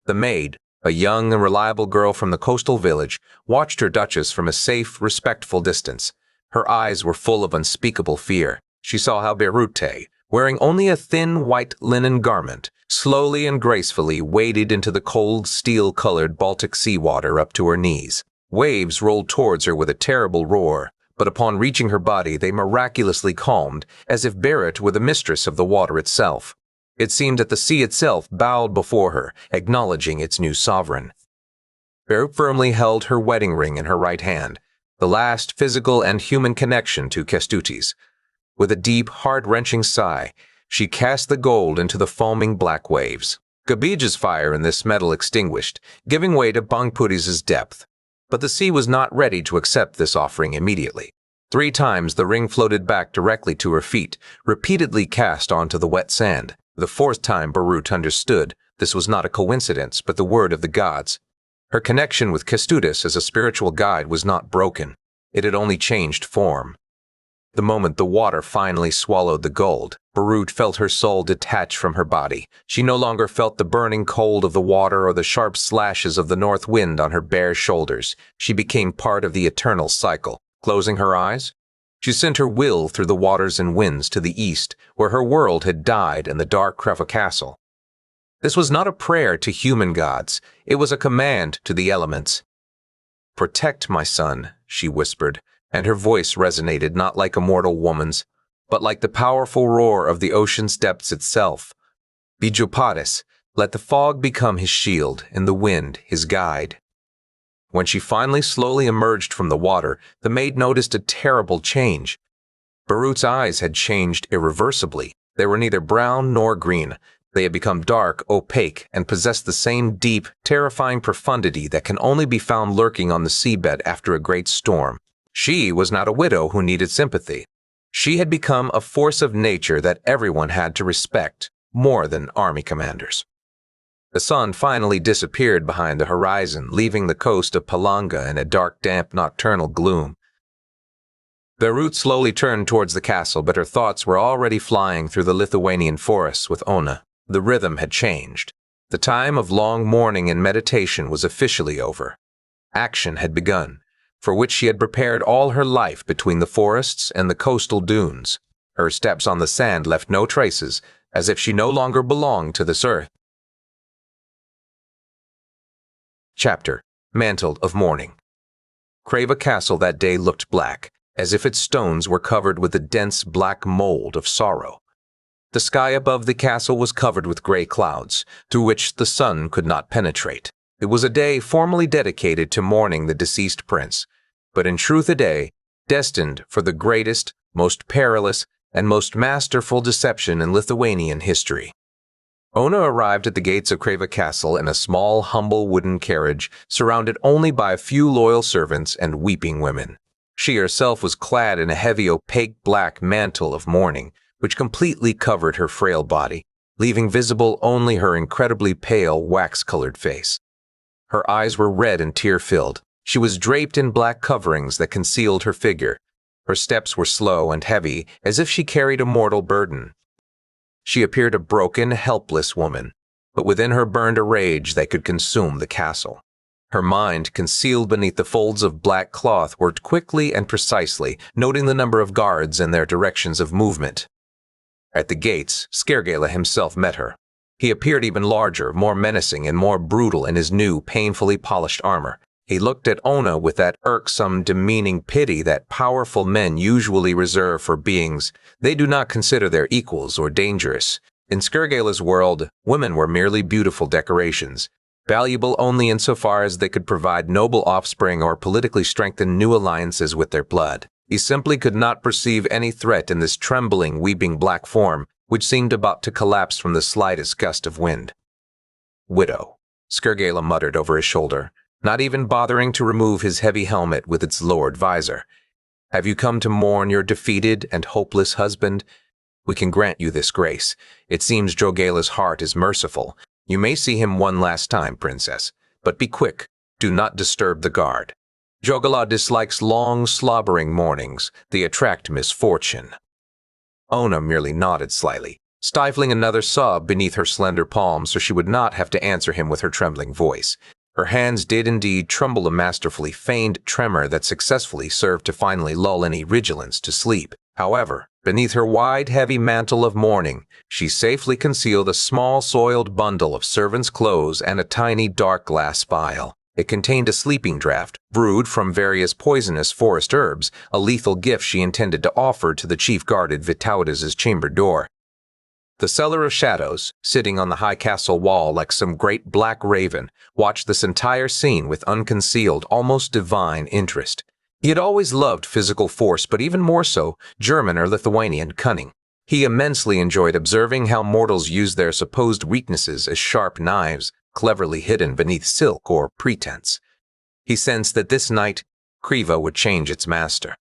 A: The maid, a young and reliable girl from the coastal village, watched her duchess from a safe, respectful distance. Her eyes were full of unspeakable fear. She saw how Berute, wearing only a thin white linen garment, slowly and gracefully waded into the cold, steel-colored Baltic Sea water up to her knees. Waves rolled towards her with a terrible roar, but upon reaching her body they miraculously calmed, as if Barrett were the mistress of the water itself. It seemed that the sea itself bowed before her, acknowledging its new sovereign. Barrett firmly held her wedding ring in her right hand, the last physical and human connection to Kestutis. With a deep, heart-wrenching sigh, she cast the gold into the foaming black waves. Gabija's fire in this metal extinguished, giving way to Bangpudis's depth. But the sea was not ready to accept this offering immediately. 3 times the ring floated back directly to her feet, repeatedly cast onto the wet sand. The 4th time Barut understood this was not a coincidence, but the word of the gods. Her connection with Kestutis as a spiritual guide was not broken. It had only changed form. The moment the water finally swallowed the gold, Berut felt her soul detach from her body. She no longer felt the burning cold of the water or the sharp slashes of the north wind on her bare shoulders. She became part of the eternal cycle. Closing her eyes, she sent her will through the waters and winds to the east, where her world had died in the dark Kreva castle. This was not a prayer to human gods. It was a command to the elements. "Protect my son," she whispered, and her voice resonated not like a mortal woman's, but like the powerful roar of the ocean's depths itself. "Bijupatis, let the fog become his shield, and the wind his guide." When she finally slowly emerged from the water, the maid noticed a terrible change. Berut's eyes had changed irreversibly. They were neither brown nor green. They had become dark, opaque, and possessed the same deep, terrifying profundity that can only be found lurking on the seabed after a great storm. She was not a widow who needed sympathy. She had become a force of nature that everyone had to respect, more than army commanders. The sun finally disappeared behind the horizon, leaving the coast of Palanga in a dark, damp, nocturnal gloom. Berut slowly turned towards the castle, but her thoughts were already flying through the Lithuanian forests with Ona. The rhythm had changed. The time of long mourning and meditation was officially over. Action had begun, for which she had prepared all her life between the forests and the coastal dunes. Her steps on the sand left no traces, as if she no longer belonged to this earth. Chapter: Mantle of Mourning. Kreva Castle that day looked black, as if its stones were covered with a dense black mold of sorrow. The sky above the castle was covered with gray clouds, through which the sun could not penetrate. It was a day formally dedicated to mourning the deceased prince, but in truth a day destined for the greatest, most perilous, and most masterful deception in Lithuanian history. Ona arrived at the gates of Kreva Castle in a small, humble wooden carriage, surrounded only by a few loyal servants and weeping women. She herself was clad in a heavy, opaque black mantle of mourning, which completely covered her frail body, leaving visible only her incredibly pale, wax-colored face. Her eyes were red and tear-filled. She was draped in black coverings that concealed her figure. Her steps were slow and heavy, as if she carried a mortal burden. She appeared a broken, helpless woman, but within her burned a rage that could consume the castle. Her mind, concealed beneath the folds of black cloth, worked quickly and precisely, noting the number of guards and their directions of movement. At the gates, Skergela himself met her. He appeared even larger, more menacing, and more brutal in his new, painfully polished armor. He looked at Ona with that irksome, demeaning pity that powerful men usually reserve for beings they do not consider their equals or dangerous. In Skergela's world, women were merely beautiful decorations, valuable only insofar as they could provide noble offspring or politically strengthen new alliances with their blood. He simply could not perceive any threat in this trembling, weeping black form, which seemed about to collapse from the slightest gust of wind. "Widow," Skergela muttered over his shoulder, not even bothering to remove his heavy helmet with its lowered visor. "Have you come to mourn your defeated and hopeless husband? We can grant you this grace. It seems Jogela's heart is merciful. You may see him one last time, princess, but be quick. Do not disturb the guard. Jogela dislikes long, slobbering mornings. They attract misfortune." Ona merely nodded slightly, stifling another sob beneath her slender palm so she would not have to answer him with her trembling voice. Her hands did indeed tremble, a masterfully feigned tremor that successfully served to finally lull any vigilance to sleep. However, beneath her wide, heavy mantle of mourning, she safely concealed a small, soiled bundle of servants' clothes and a tiny, dark glass vial. It contained a sleeping draught, brewed from various poisonous forest herbs, a lethal gift she intended to offer to the chief guard at Vytautas' chamber door. The Seller of Shadows, sitting on the high castle wall like some great black raven, watched this entire scene with unconcealed, almost divine interest. He had always loved physical force, but even more so, German or Lithuanian cunning. He immensely enjoyed observing how mortals used their supposed weaknesses as sharp knives, cleverly hidden beneath silk or pretense. He sensed that this night, Kreva would change its master.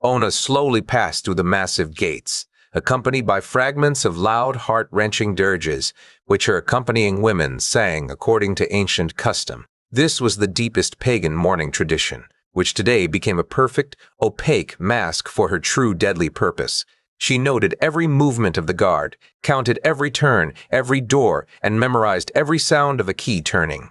A: Ona slowly passed through the massive gates, accompanied by fragments of loud, heart-wrenching dirges, which her accompanying women sang according to ancient custom. This was the deepest pagan mourning tradition, which today became a perfect, opaque mask for her true deadly purpose. She noted every movement of the guard, counted every turn, every door, and memorized every sound of a key turning.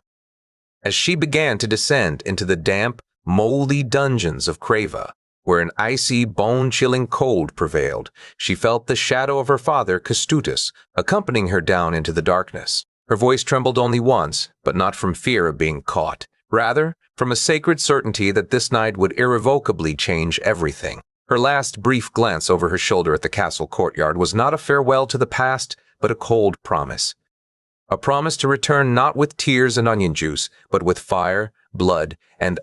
A: As she began to descend into the damp, moldy dungeons of Kreva, where an icy, bone-chilling cold prevailed, she felt the shadow of her father, Kestutis, accompanying her down into the darkness. Her voice trembled only once, but not from fear of being caught. Rather, from a sacred certainty that this night would irrevocably change everything. Her last brief glance over her shoulder at the castle courtyard was not a farewell to the past, but a cold promise. A promise to return not with tears and onion juice, but with fire, blood, and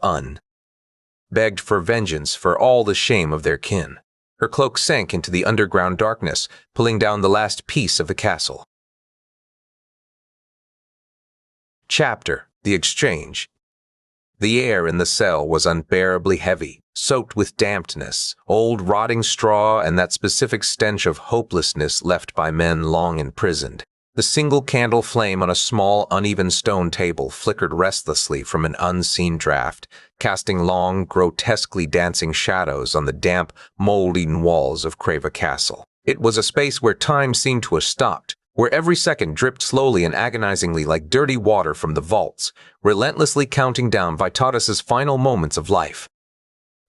A: begged for vengeance for all the shame of their kin. Her cloak sank into the underground darkness, pulling down the last piece of the castle. Chapter: The Exchange. The air in the cell was unbearably heavy, soaked with dampness, old rotting straw, and that specific stench of hopelessness left by men long imprisoned. The single candle flame on a small, uneven stone table flickered restlessly from an unseen draft, casting long, grotesquely dancing shadows on the damp, molding walls of Kreva Castle. It was a space where time seemed to have stopped, where every second dripped slowly and agonizingly like dirty water from the vaults, relentlessly counting down Vytautis's final moments of life.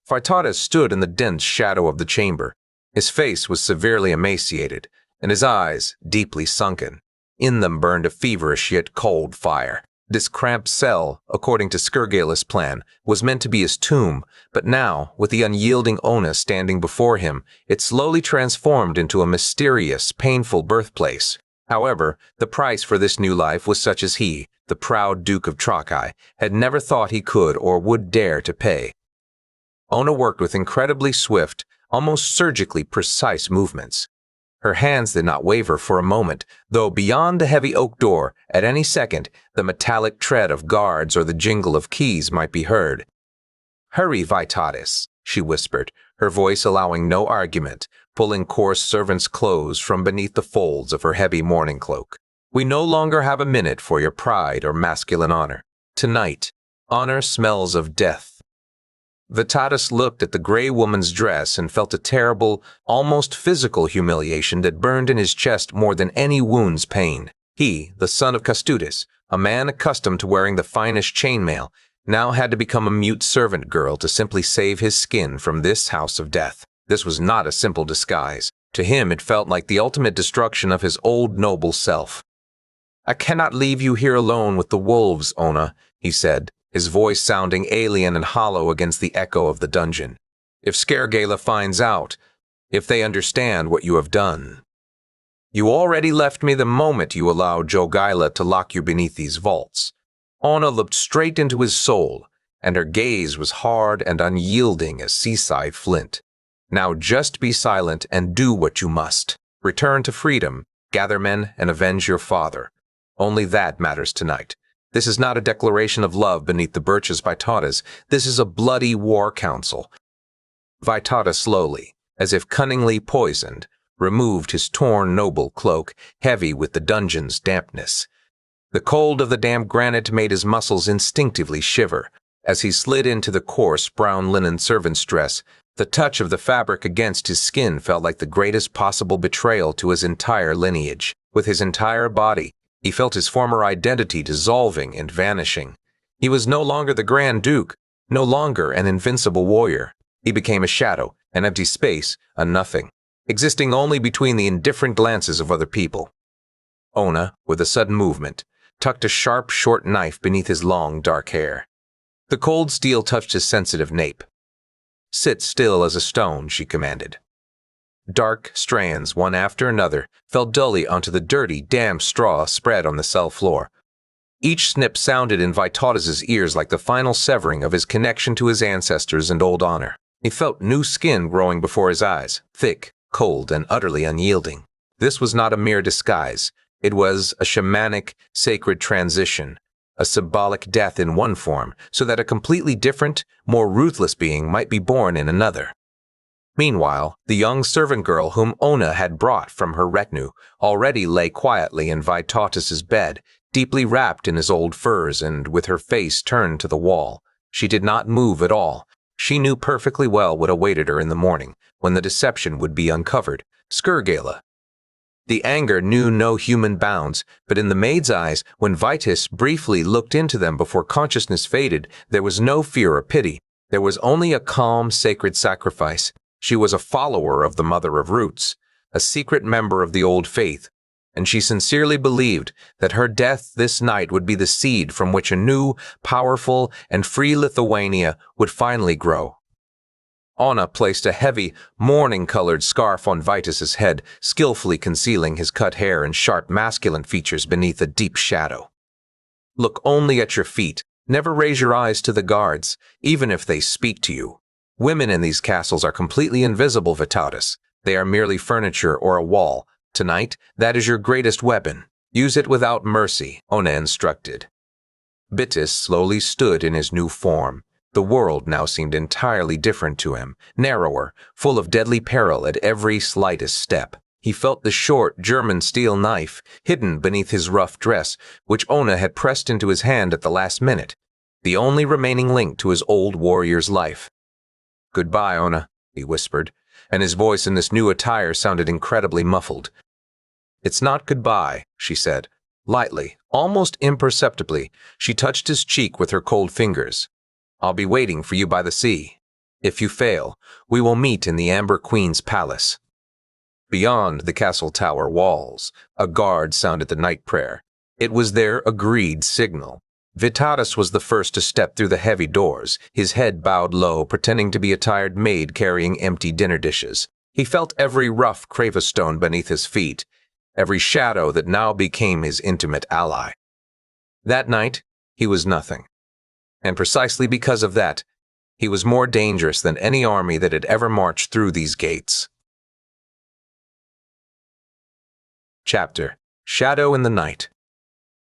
A: Vytautis stood in the dense shadow of the chamber. His face was severely emaciated, and his eyes deeply sunken. In them burned a feverish yet cold fire. This cramped cell, according to Skirgail's plan, was meant to be his tomb, but now, with the unyielding Ona standing before him, it slowly transformed into a mysterious, painful birthplace. However, the price for this new life was such as he, the proud Duke of Trakai, had never thought he could or would dare to pay. Ona worked with incredibly swift, almost surgically precise movements. Her hands did not waver for a moment, though beyond the heavy oak door, at any second, the metallic tread of guards or the jingle of keys might be heard. "Hurry, Vytautis," she whispered, her voice allowing no argument, pulling coarse servant's clothes from beneath the folds of her heavy mourning cloak. "We no longer have a minute for your pride or masculine honor. Tonight, honor smells of death." Vytautis looked at the gray woman's dress and felt a terrible, almost physical humiliation that burned in his chest more than any wound's pain. He, the son of Kestutis, a man accustomed to wearing the finest chainmail, now had to become a mute servant girl to simply save his skin from this house of death. This was not a simple disguise. To him it felt like the ultimate destruction of his old noble self. "I cannot leave you here alone with the wolves, Ona," he said, his voice sounding alien and hollow against the echo of the dungeon. "If Skirgaila finds out, if they understand what you have done. You already left me the moment you allowed Jogaila to lock you beneath these vaults." Ona looked straight into his soul, and her gaze was hard and unyielding as seaside flint. "Now just be silent and do what you must. Return to freedom, gather men, and avenge your father. Only that matters tonight. This is not a declaration of love beneath the birches by Vytautis. This is a bloody war council." Vytautis slowly, as if cunningly poisoned, removed his torn noble cloak, heavy with the dungeon's dampness. The cold of the damp granite made his muscles instinctively shiver. As he slid into the coarse brown linen servant's dress, the touch of the fabric against his skin felt like the greatest possible betrayal to his entire lineage. With his entire body, he felt his former identity dissolving and vanishing. He was no longer the Grand Duke, no longer an invincible warrior. He became a shadow, an empty space, a nothing, existing only between the indifferent glances of other people. Ona, with a sudden movement, tucked a sharp, short knife beneath his long, dark hair. The cold steel touched his sensitive nape. "Sit still as a stone," she commanded. Dark strands, one after another, fell dully onto the dirty, damp straw spread on the cell floor. Each snip sounded in Vytautis's ears like the final severing of his connection to his ancestors and old honor. He felt new skin growing before his eyes, thick, cold, and utterly unyielding. This was not a mere disguise. It was a shamanic, sacred transition, a symbolic death in one form, so that a completely different, more ruthless being might be born in another. Meanwhile, the young servant girl whom Ona had brought from her retinue already lay quietly in Vytautis's bed, deeply wrapped in his old furs and with her face turned to the wall. She did not move at all. She knew perfectly well what awaited her in the morning, when the deception would be uncovered. Skurgela. The anger knew no human bounds, but in the maid's eyes, when Vitus briefly looked into them before consciousness faded, there was no fear or pity. There was only a calm, sacred sacrifice. She was a follower of the Mother of Roots, a secret member of the old faith, and she sincerely believed that her death this night would be the seed from which a new, powerful, and free Lithuania would finally grow. Anna placed a heavy, mourning-colored scarf on Vitus's head, skillfully concealing his cut hair and sharp masculine features beneath a deep shadow. Look only at your feet. Never raise your eyes to the guards, even if they speak to you. Women in these castles are completely invisible, Vitalis. They are merely furniture or a wall. Tonight, that is your greatest weapon. Use it without mercy, Ona instructed. Vitus slowly stood in his new form. The world now seemed entirely different to him, narrower, full of deadly peril at every slightest step. He felt the short German steel knife hidden beneath his rough dress, which Ona had pressed into his hand at the last minute, the only remaining link to his old warrior's life. "Goodbye, Ona," he whispered, and his voice in this new attire sounded incredibly muffled. "It's not goodbye," she said. Lightly, almost imperceptibly, she touched his cheek with her cold fingers. "I'll be waiting for you by the sea. If you fail, we will meet in the Amber Queen's palace." Beyond the castle tower walls, a guard sounded the night prayer. It was their agreed signal. Vitalis was the first to step through the heavy doors, his head bowed low, pretending to be a tired maid carrying empty dinner dishes. He felt every rough Kreva stone beneath his feet, every shadow that now became his intimate ally. That night, he was nothing. And precisely because of that, he was more dangerous than any army that had ever marched through these gates. Chapter: Shadow in the Night.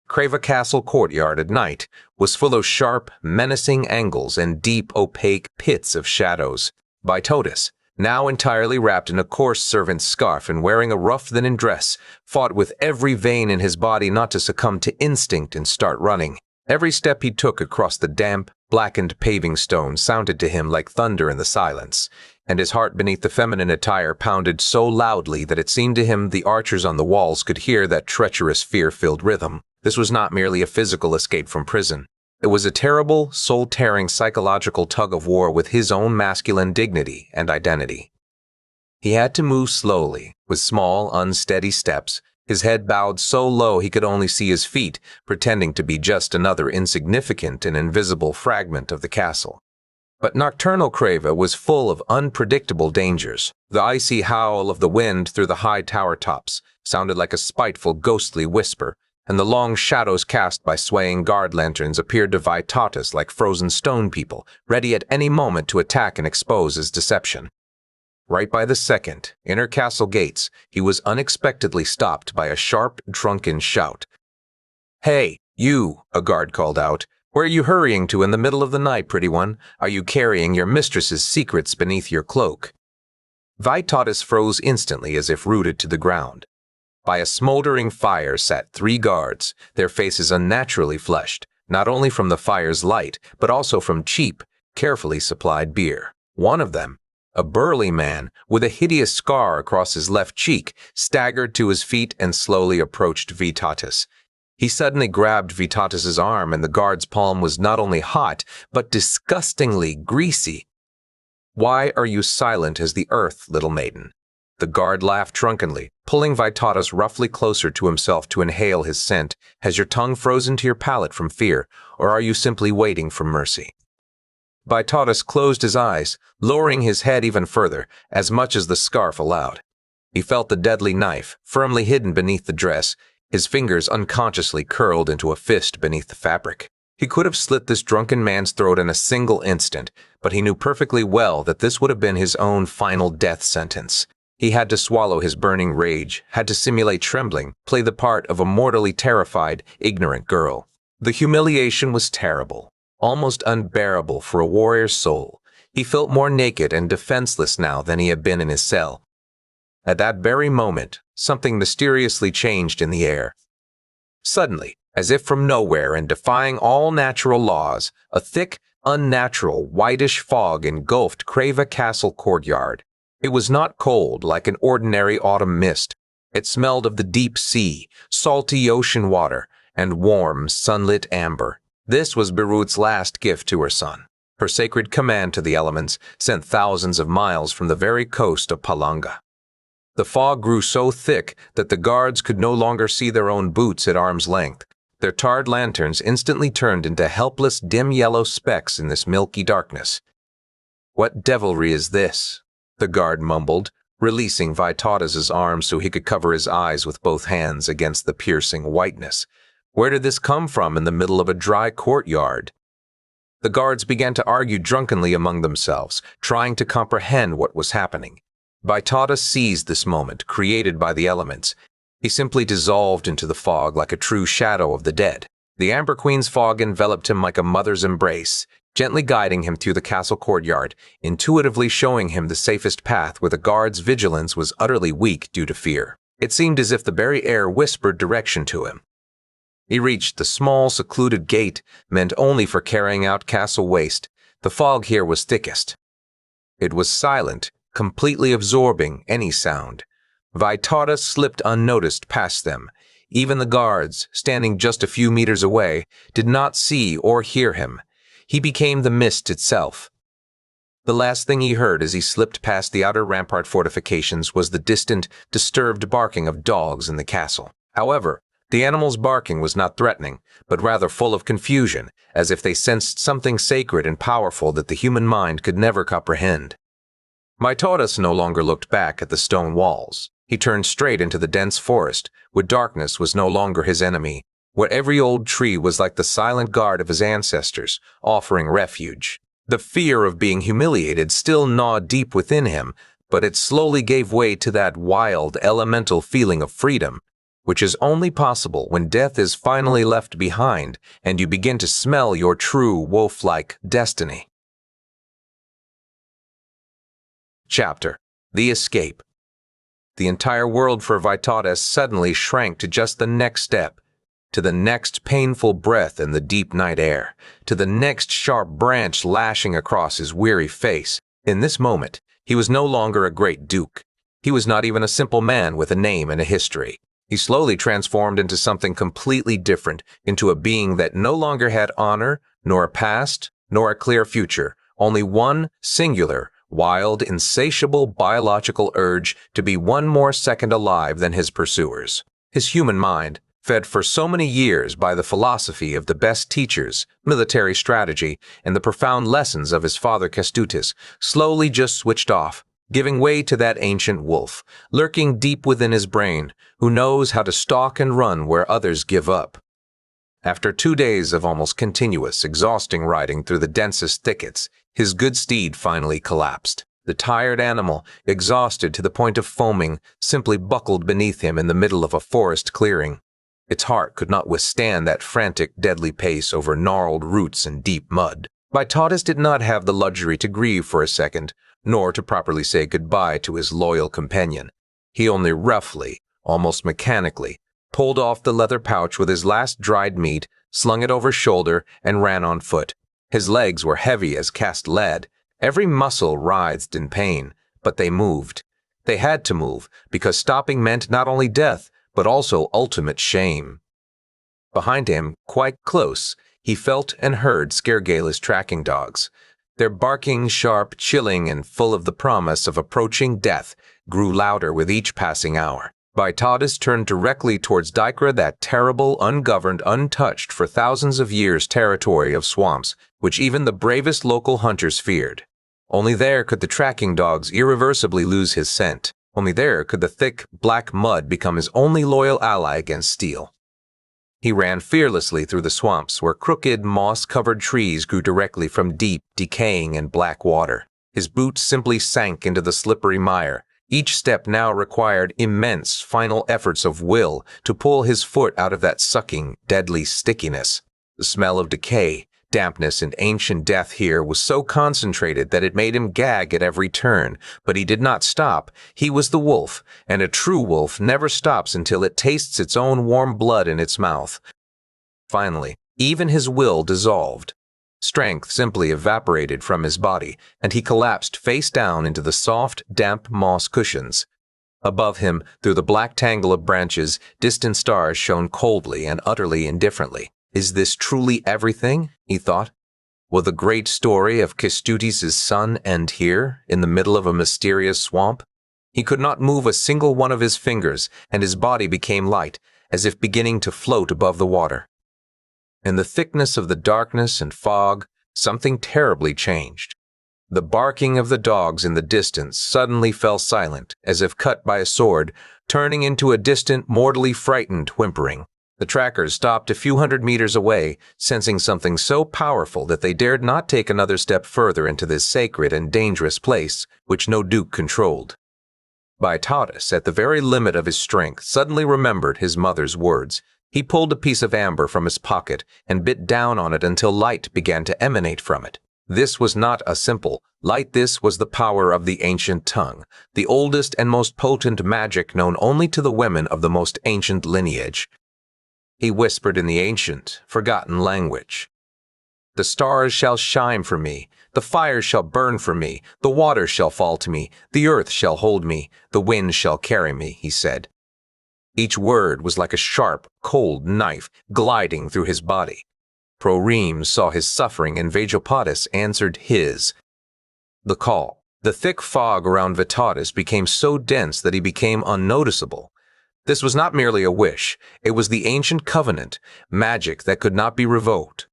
A: Kreva Castle courtyard at night was full of sharp, menacing angles and deep, opaque pits of shadows. Vitotis, now entirely wrapped in a coarse servant's scarf and wearing a rough linen dress, fought with every vein in his body not to succumb to instinct and start running. Every step he took across the damp, blackened paving stones sounded to him like thunder in the silence, and his heart beneath the feminine attire pounded so loudly that it seemed to him the archers on the walls could hear that treacherous, fear-filled rhythm. This was not merely a physical escape from prison. It was a terrible, soul-tearing psychological tug-of-war with his own masculine dignity and identity. He had to move slowly, with small, unsteady steps, his head bowed so low he could only see his feet, pretending to be just another insignificant and invisible fragment of the castle. But nocturnal Kreva was full of unpredictable dangers. The icy howl of the wind through the high tower tops sounded like a spiteful, ghostly whisper, and the long shadows cast by swaying guard lanterns appeared to Vitatis like frozen stone people, ready at any moment to attack and expose his deception. Right by the second, inner castle gates, he was unexpectedly stopped by a sharp, drunken shout. "Hey, you," a guard called out. "Where are you hurrying to in the middle of the night, pretty one? Are you carrying your mistress's secrets beneath your cloak?" Vitatis froze instantly as if rooted to the ground. By a smoldering fire sat 3 guards, their faces unnaturally flushed, not only from the fire's light, but also from cheap, carefully supplied beer. One of them, a burly man with a hideous scar across his left cheek, staggered to his feet and slowly approached Vitatis. He suddenly grabbed Vitatis's arm, and the guard's palm was not only hot, but disgustingly greasy. "Why are you silent as the earth, little maiden?" The guard laughed drunkenly, pulling Vitatis roughly closer to himself to inhale his scent. "Has your tongue frozen to your palate from fear, or are you simply waiting for mercy?" Vitatis closed his eyes, lowering his head even further, as much as the scarf allowed. He felt the deadly knife, firmly hidden beneath the dress, his fingers unconsciously curled into a fist beneath the fabric. He could have slit this drunken man's throat in a single instant, but he knew perfectly well that this would have been his own final death sentence. He had to swallow his burning rage, had to simulate trembling, play the part of a mortally terrified, ignorant girl. The humiliation was terrible, almost unbearable for a warrior's soul. He felt more naked and defenseless now than he had been in his cell. At that very moment, something mysteriously changed in the air. Suddenly, As if from nowhere and defying all natural laws, a thick, unnatural, whitish fog engulfed Kreva castle courtyard. It was not cold like an ordinary autumn mist. It smelled of the deep sea, salty ocean water, and warm, sunlit amber. This was Berut's last gift to her son, her sacred command to the elements, sent thousands of miles from the very coast of Palanga. The fog grew so thick that the guards could no longer see their own boots at arm's length. Their tarred lanterns instantly turned into helpless, dim yellow specks in this milky darkness. "What devilry is this?" the guard mumbled, releasing Vytautas's arm so he could cover his eyes with both hands against the piercing whiteness. Where did this come from in the middle of a dry courtyard? The guards began to argue drunkenly among themselves, trying to comprehend what was happening. Vytautas seized this moment, created by the elements. He simply dissolved into the fog like a true shadow of the dead. The Amber Queen's fog enveloped him like a mother's embrace, gently guiding him through the castle courtyard, intuitively showing him the safest path where the guard's vigilance was utterly weak due to fear. It seemed as if the very air whispered direction to him. He reached the small, secluded gate, meant only for carrying out castle waste. The fog here was thickest. It was silent, completely absorbing any sound. Vytautas slipped unnoticed past them. Even the guards, standing just a few meters away, did not see or hear him. He became the mist itself. The last thing he heard as he slipped past the outer rampart fortifications was the distant, disturbed barking of dogs in the castle. However, the animals' barking was not threatening, but rather full of confusion, as if they sensed something sacred and powerful that the human mind could never comprehend. Vytautas no longer looked back at the stone walls. He turned straight into the dense forest, where darkness was no longer his enemy, where every old tree was like the silent guard of his ancestors, offering refuge. The fear of being humiliated still gnawed deep within him, but it slowly gave way to that wild, elemental feeling of freedom, which is only possible when death is finally left behind and you begin to smell your true wolf-like destiny. Chapter: The Escape. The entire world for Vytautas suddenly shrank to just the next step, to the next painful breath in the deep night air, to the next sharp branch lashing across his weary face. In this moment, he was no longer a great duke. He was not even a simple man with a name and a history. He slowly transformed into something completely different, into a being that no longer had honor, nor a past, nor a clear future, only one singular, wild, insatiable biological urge to be one more second alive than his pursuers. His human mind, fed for so many years by the philosophy of the best teachers, military strategy, and the profound lessons of his father Kestutis, slowly just switched off, giving way to that ancient wolf, lurking deep within his brain, who knows how to stalk and run where others give up. After 2 days of almost continuous, exhausting riding through the densest thickets, his good steed finally collapsed. The tired animal, exhausted to the point of foaming, simply buckled beneath him in the middle of a forest clearing. Its heart could not withstand that frantic, deadly pace over gnarled roots and deep mud. Vytautas did not have the luxury to grieve for a second, nor to properly say goodbye to his loyal companion. He only roughly, almost mechanically, pulled off the leather pouch with his last dried meat, slung it over his shoulder, and ran on foot. His legs were heavy as cast lead. Every muscle writhed in pain, but they moved. They had to move, because stopping meant not only death, but also ultimate shame. Behind him, quite close, he felt and heard Skergala's tracking dogs. Their barking, sharp, chilling, and full of the promise of approaching death, grew louder with each passing hour. Vytautas turned directly towards Dikra, that terrible, ungoverned, untouched for thousands of years territory of swamps, which even the bravest local hunters feared. Only there could the tracking dogs irreversibly lose his scent. Only there could the thick, black mud become his only loyal ally against steel. He ran fearlessly through the swamps where crooked, moss-covered trees grew directly from deep, decaying, and black water. His boots simply sank into the slippery mire. Each step now required immense, final efforts of will to pull his foot out of that sucking, deadly stickiness. The smell of decay, dampness, and ancient death here was so concentrated that it made him gag at every turn, but he did not stop. He was the wolf, and a true wolf never stops until it tastes its own warm blood in its mouth. Finally, even his will dissolved. Strength simply evaporated from his body, and he collapsed face down into the soft, damp moss cushions. Above him, through the black tangle of branches, distant stars shone coldly and utterly indifferently. Is this truly everything? He thought. Will the great story of Kestutis' son end here, in the middle of a mysterious swamp? He could not move a single one of his fingers, and his body became light, as if beginning to float above the water. In the thickness of the darkness and fog, something terribly changed. The barking of the dogs in the distance suddenly fell silent, as if cut by a sword, turning into a distant, mortally frightened whimpering. The trackers stopped a few hundred meters away, sensing something so powerful that they dared not take another step further into this sacred and dangerous place, which no duke controlled. Vytautas, at the very limit of his strength, suddenly remembered his mother's words. He pulled a piece of amber from his pocket and bit down on it until light began to emanate from it. This was not a simple light. This was the power of the ancient tongue, the oldest and most potent magic known only to the women of the most ancient lineage. He whispered in the ancient, forgotten language. The stars shall shine for me, the fire shall burn for me, the water shall fall to me, the earth shall hold me, the wind shall carry me, he said. Each word was like a sharp, cold knife gliding through his body. Proreem saw his suffering, and Vytautas answered his. The call. The thick fog around Vytautas became so dense that he became unnoticeable. This was not merely a wish, it was the ancient covenant, magic that could not be revoked.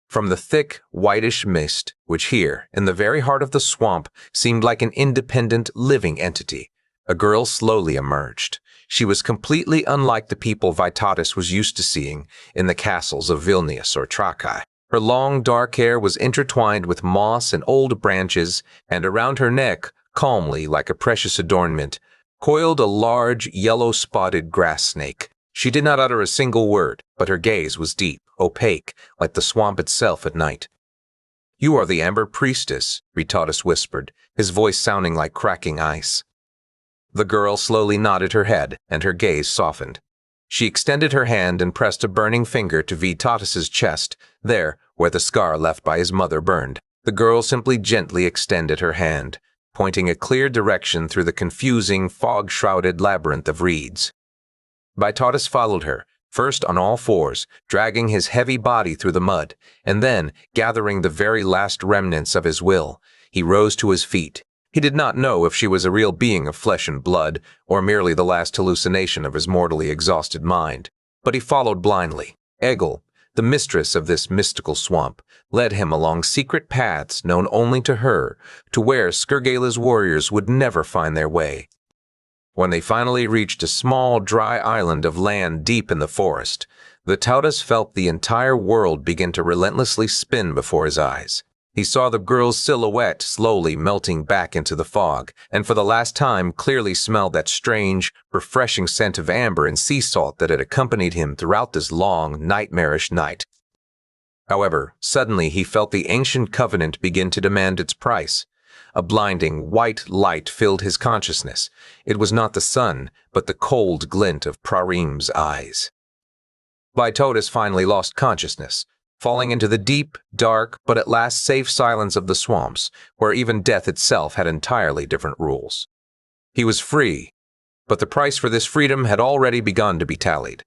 A: From the thick, whitish mist, which here, in the very heart of the swamp, seemed like an independent, living entity, a girl slowly emerged. She was completely unlike the people Vytautas was used to seeing in the castles of Vilnius or Trakai. Her long, dark hair was intertwined with moss and old branches, and around her neck, calmly like a precious adornment, coiled a large, yellow-spotted grass snake. She did not utter a single word, but her gaze was deep, opaque, like the swamp itself at night. "You are the Amber Priestess," Vytautas whispered, his voice sounding like cracking ice. The girl slowly nodded her head, and her gaze softened. She extended her hand and pressed a burning finger to Vytautas's chest, there, where the scar left by his mother burned. The girl simply gently extended her hand, pointing a clear direction through the confusing, fog-shrouded labyrinth of reeds. Vytautas followed her, first on all fours, dragging his heavy body through the mud, and then, gathering the very last remnants of his will, he rose to his feet. He did not know if she was a real being of flesh and blood, or merely the last hallucination of his mortally exhausted mind. But he followed blindly. Egil, the mistress of this mystical swamp, led him along secret paths known only to her, to where Skirgala's warriors would never find their way. When they finally reached a small, dry island of land deep in the forest, Vytautas felt the entire world begin to relentlessly spin before his eyes. He saw the girl's silhouette slowly melting back into the fog, and for the last time clearly smelled that strange, refreshing scent of amber and sea salt that had accompanied him throughout this long, nightmarish night. However, suddenly he felt the ancient covenant begin to demand its price. A blinding, white light filled his consciousness. It was not the sun, but the cold glint of Proreem's eyes. Vytautas finally lost consciousness, falling into the deep, dark, but at last safe silence of the swamps, where even death itself had entirely different rules. He was free, but the price for this freedom had already begun to be tallied.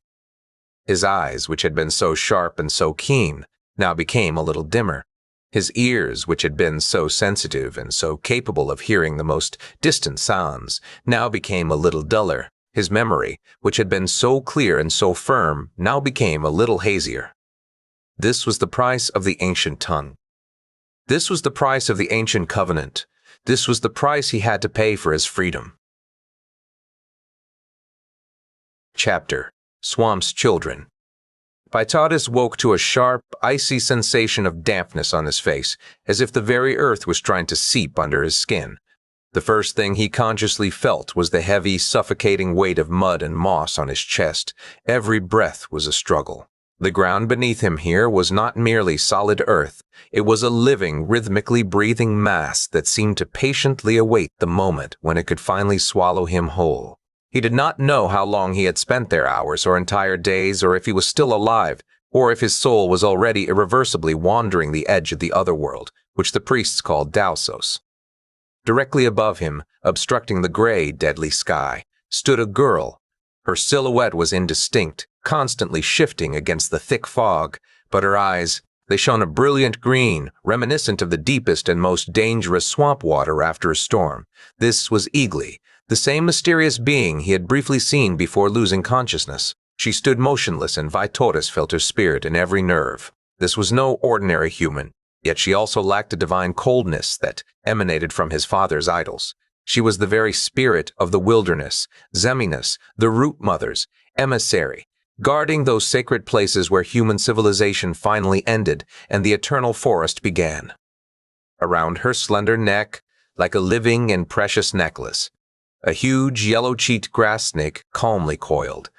A: His eyes, which had been so sharp and so keen, now became a little dimmer. His ears, which had been so sensitive and so capable of hearing the most distant sounds, now became a little duller. His memory, which had been so clear and so firm, now became a little hazier. This was the price of the ancient tongue. This was the price of the ancient covenant. This was the price he had to pay for his freedom. Chapter: Swamp's Children. Vytautas woke to a sharp, icy sensation of dampness on his face, as if the very earth was trying to seep under his skin. The first thing he consciously felt was the heavy, suffocating weight of mud and moss on his chest. Every breath was a struggle. The ground beneath him here was not merely solid earth. It was a living, rhythmically breathing mass that seemed to patiently await the moment when it could finally swallow him whole. He did not know how long he had spent there, hours or entire days, or if he was still alive, or if his soul was already irreversibly wandering the edge of the other world, which the priests called Dausos. Directly above him, obstructing the gray, deadly sky, stood a girl. Her silhouette was indistinct, constantly shifting against the thick fog, but her eyes, they shone a brilliant green, reminiscent of the deepest and most dangerous swamp water after a storm. This was Eagly, the same mysterious being he had briefly seen before losing consciousness. She stood motionless, and Vytautas felt her spirit in every nerve. This was no ordinary human, yet she also lacked a divine coldness that emanated from his father's idols. She was the very spirit of the wilderness, Zeminus, the root mother's emissary, guarding those sacred places where human civilization finally ended and the eternal forest began. Around her slender neck, like a living and precious necklace, a huge yellow-cheeked grass snake calmly coiled.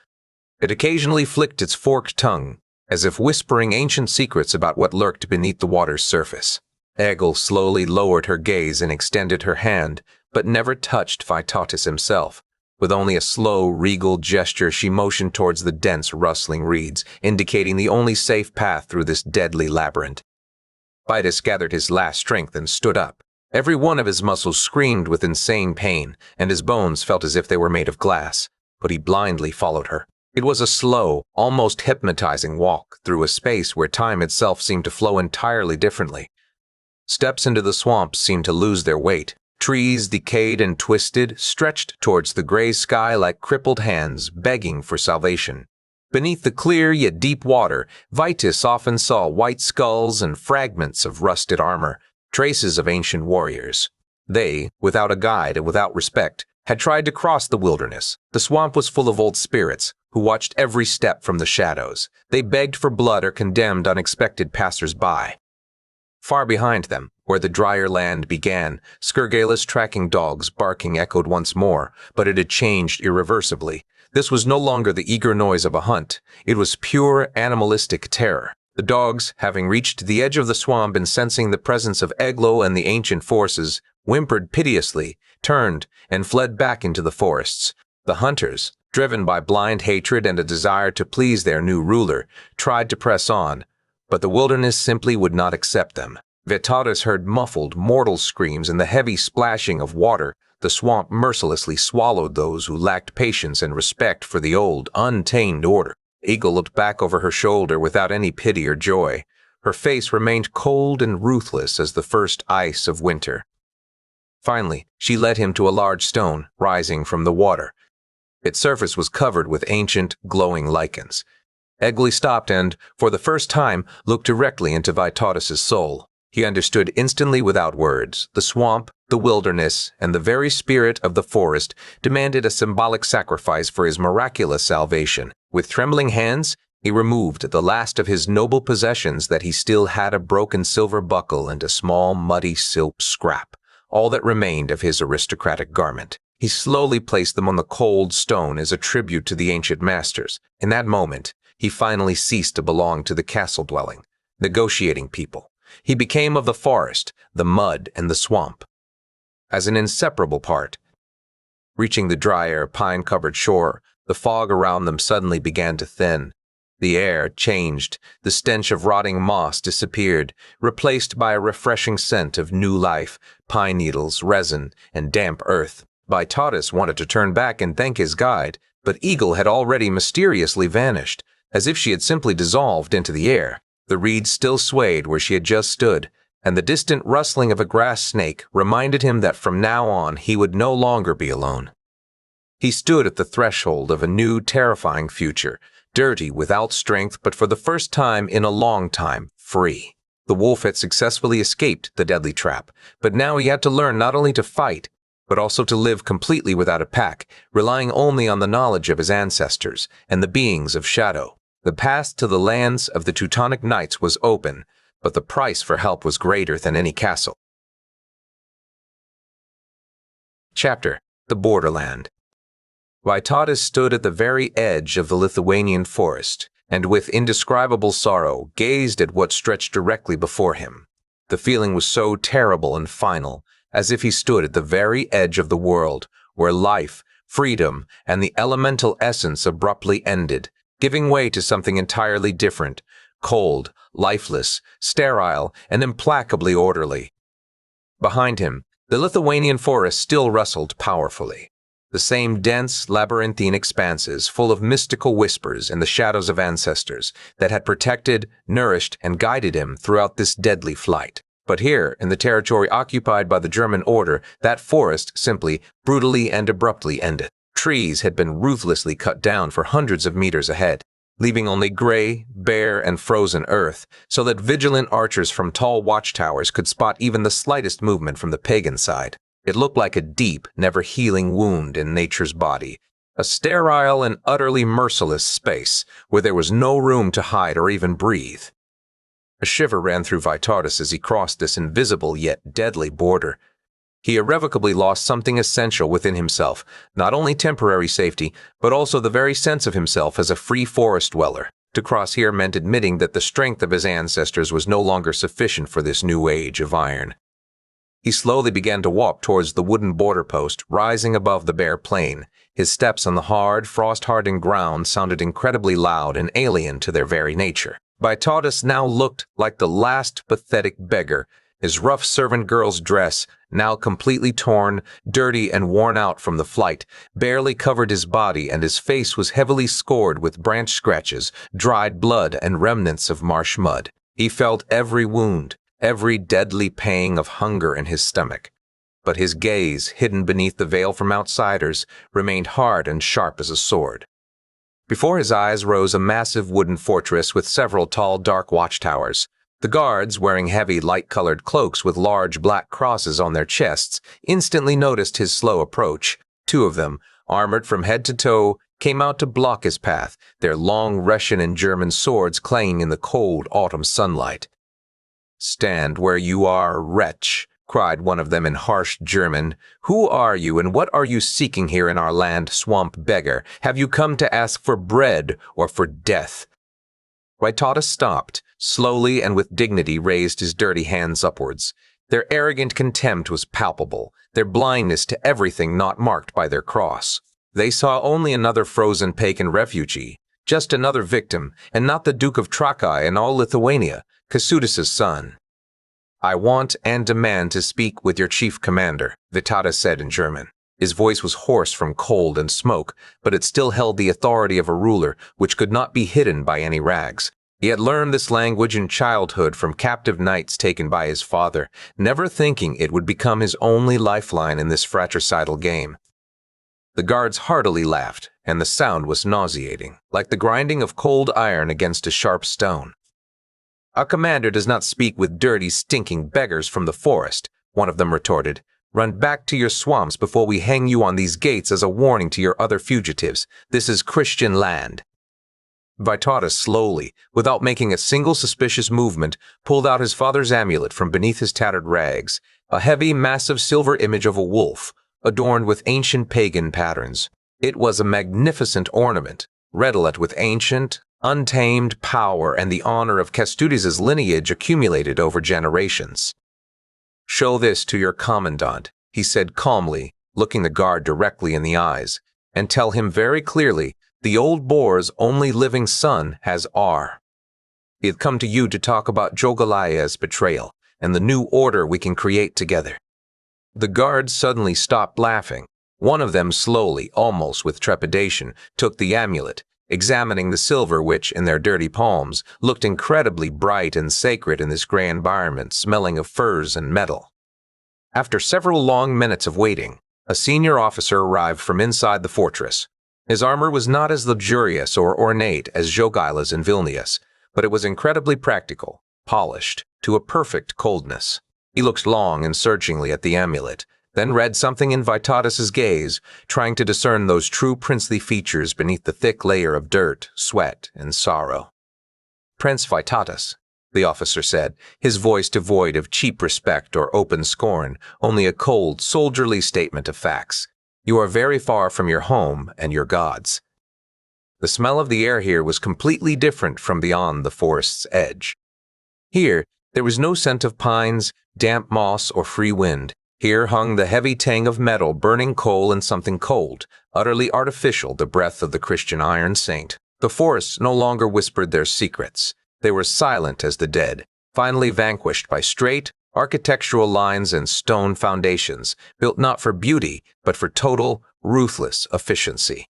A: It occasionally flicked its forked tongue, as if whispering ancient secrets about what lurked beneath the water's surface. Egil slowly lowered her gaze and extended her hand, but never touched Vytautas himself. With only a slow, regal gesture, she motioned towards the dense, rustling reeds, indicating the only safe path through this deadly labyrinth. Vytas gathered his last strength and stood up. Every one of his muscles screamed with insane pain, and his bones felt as if they were made of glass, but he blindly followed her. It was a slow, almost hypnotizing walk through a space where time itself seemed to flow entirely differently. Steps into the swamp seemed to lose their weight. Trees, decayed and twisted, stretched towards the gray sky like crippled hands begging for salvation. Beneath the clear yet deep water, Vytas often saw white skulls and fragments of rusted armor, traces of ancient warriors. They, without a guide and without respect, had tried to cross the wilderness. The swamp was full of old spirits, who watched every step from the shadows. They begged for blood or condemned unexpected passers-by. Far behind them, where the drier land began, Skurgala's tracking dogs' barking echoed once more, but it had changed irreversibly. This was no longer the eager noise of a hunt. It was pure animalistic terror. The dogs, having reached the edge of the swamp and sensing the presence of Eglo and the ancient forces, whimpered piteously, turned, and fled back into the forests. The hunters, driven by blind hatred and a desire to please their new ruler, tried to press on, but the wilderness simply would not accept them. Vytautas heard muffled, mortal screams and the heavy splashing of water. The swamp mercilessly swallowed those who lacked patience and respect for the old, untamed order. Egil looked back over her shoulder without any pity or joy. Her face remained cold and ruthless as the first ice of winter. Finally, she led him to a large stone rising from the water. Its surface was covered with ancient, glowing lichens. Egil stopped and, for the first time, looked directly into Vytautas' soul. He understood instantly without words. The swamp, the wilderness, and the very spirit of the forest demanded a symbolic sacrifice for his miraculous salvation. With trembling hands, he removed the last of his noble possessions that he still had, a broken silver buckle and a small, muddy silk scrap, all that remained of his aristocratic garment. He slowly placed them on the cold stone as a tribute to the ancient masters. In that moment, he finally ceased to belong to the castle-dwelling, negotiating people. He became of the forest, the mud, and the swamp, as an inseparable part. Reaching the drier, pine-covered shore, the fog around them suddenly began to thin. The air changed. The stench of rotting moss disappeared, replaced by a refreshing scent of new life, pine needles, resin, and damp earth. Vytautas wanted to turn back and thank his guide, but Egil had already mysteriously vanished, as if she had simply dissolved into the air. The reeds still swayed where she had just stood, and the distant rustling of a grass snake reminded him that from now on he would no longer be alone. He stood at the threshold of a new, terrifying future, dirty, without strength, but for the first time in a long time, free. The wolf had successfully escaped the deadly trap, but now he had to learn not only to fight, but also to live completely without a pack, relying only on the knowledge of his ancestors and the beings of shadow. The path to the lands of the Teutonic Knights was open, but the price for help was greater than any castle. Chapter: The Borderland. Vytautas stood at the very edge of the Lithuanian forest, and with indescribable sorrow gazed at what stretched directly before him. The feeling was so terrible and final, as if he stood at the very edge of the world, where life, freedom, and the elemental essence abruptly ended, giving way to something entirely different, cold, lifeless, sterile, and implacably orderly. Behind him, the Lithuanian forest still rustled powerfully. The same dense, labyrinthine expanses full of mystical whispers and the shadows of ancestors that had protected, nourished, and guided him throughout this deadly flight. But here, in the territory occupied by the German order, that forest simply, brutally and abruptly ended. Trees had been ruthlessly cut down for hundreds of meters ahead, leaving only gray, bare, and frozen earth, so that vigilant archers from tall watchtowers could spot even the slightest movement from the pagan side. It looked like a deep, never-healing wound in nature's body, a sterile and utterly merciless space where there was no room to hide or even breathe. A shiver ran through Vytautas as he crossed this invisible yet deadly border. He irrevocably lost something essential within himself, not only temporary safety, but also the very sense of himself as a free forest dweller. To cross here meant admitting that the strength of his ancestors was no longer sufficient for this new age of iron. He slowly began to walk towards the wooden border post rising above the bare plain. His steps on the hard, frost-hardened ground sounded incredibly loud and alien to their very nature. Vytautas now looked like the last pathetic beggar. His rough servant girl's dress, now completely torn, dirty, and worn out from the flight, barely covered his body, and his face was heavily scored with branch scratches, dried blood, and remnants of marsh mud. He felt every wound, every deadly pang of hunger in his stomach. But his gaze, hidden beneath the veil from outsiders, remained hard and sharp as a sword. Before his eyes rose a massive wooden fortress with several tall, dark watchtowers. The guards, wearing heavy, light-colored cloaks with large black crosses on their chests, instantly noticed his slow approach. Two of them, armored from head to toe, came out to block his path, their long Russian and German swords clanging in the cold autumn sunlight. "Stand where you are, wretch," cried one of them in harsh German. "Who are you, and what are you seeking here in our land, swamp beggar? Have you come to ask for bread or for death?" Vytautas stopped, slowly and with dignity raised his dirty hands upwards. Their arrogant contempt was palpable, their blindness to everything not marked by their cross. They saw only another frozen pagan refugee, just another victim, and not the Duke of Trakai in all Lithuania, Kestutis' son. "I want and demand to speak with your chief commander," Vytautas said in German. His voice was hoarse from cold and smoke, but it still held the authority of a ruler, which could not be hidden by any rags. He had learned this language in childhood from captive knights taken by his father, never thinking it would become his only lifeline in this fratricidal game. The guards heartily laughed, and the sound was nauseating, like the grinding of cold iron against a sharp stone. "Our commander does not speak with dirty, stinking beggars from the forest," one of them retorted. "Run back to your swamps before we hang you on these gates as a warning to your other fugitives. This is Christian land." Vytautas slowly, without making a single suspicious movement, pulled out his father's amulet from beneath his tattered rags, a heavy, massive silver image of a wolf, adorned with ancient pagan patterns. It was a magnificent ornament, redolent with ancient, untamed power and the honor of Kestutis' lineage accumulated over generations. "Show this to your commandant," he said calmly, looking the guard directly in the eyes, "and tell him very clearly the Old Boar's only living son has R. He had come to you to talk about Jogalaya's betrayal and the new order we can create together." The guards suddenly stopped laughing. One of them slowly, almost with trepidation, took the amulet, examining the silver which, in their dirty palms, looked incredibly bright and sacred in this grey environment smelling of furs and metal. After several long minutes of waiting, a senior officer arrived from inside the fortress. His armor was not as luxurious or ornate as Jogaila's in Vilnius, but it was incredibly practical, polished, to a perfect coldness. He looked long and searchingly at the amulet, then read something in Vytautas' gaze, trying to discern those true princely features beneath the thick layer of dirt, sweat, and sorrow. "Prince Vytautas," the officer said, his voice devoid of cheap respect or open scorn, only a cold, soldierly statement of facts. "You are very far from your home and your gods." The smell of the air here was completely different from beyond the forest's edge. Here, there was no scent of pines, damp moss, or free wind. Here hung the heavy tang of metal, burning coal, and something cold, utterly artificial, the breath of the Christian iron saint. The forests no longer whispered their secrets. They were silent as the dead, finally vanquished by straight, architectural lines and stone foundations, built not for beauty, but for total, ruthless efficiency.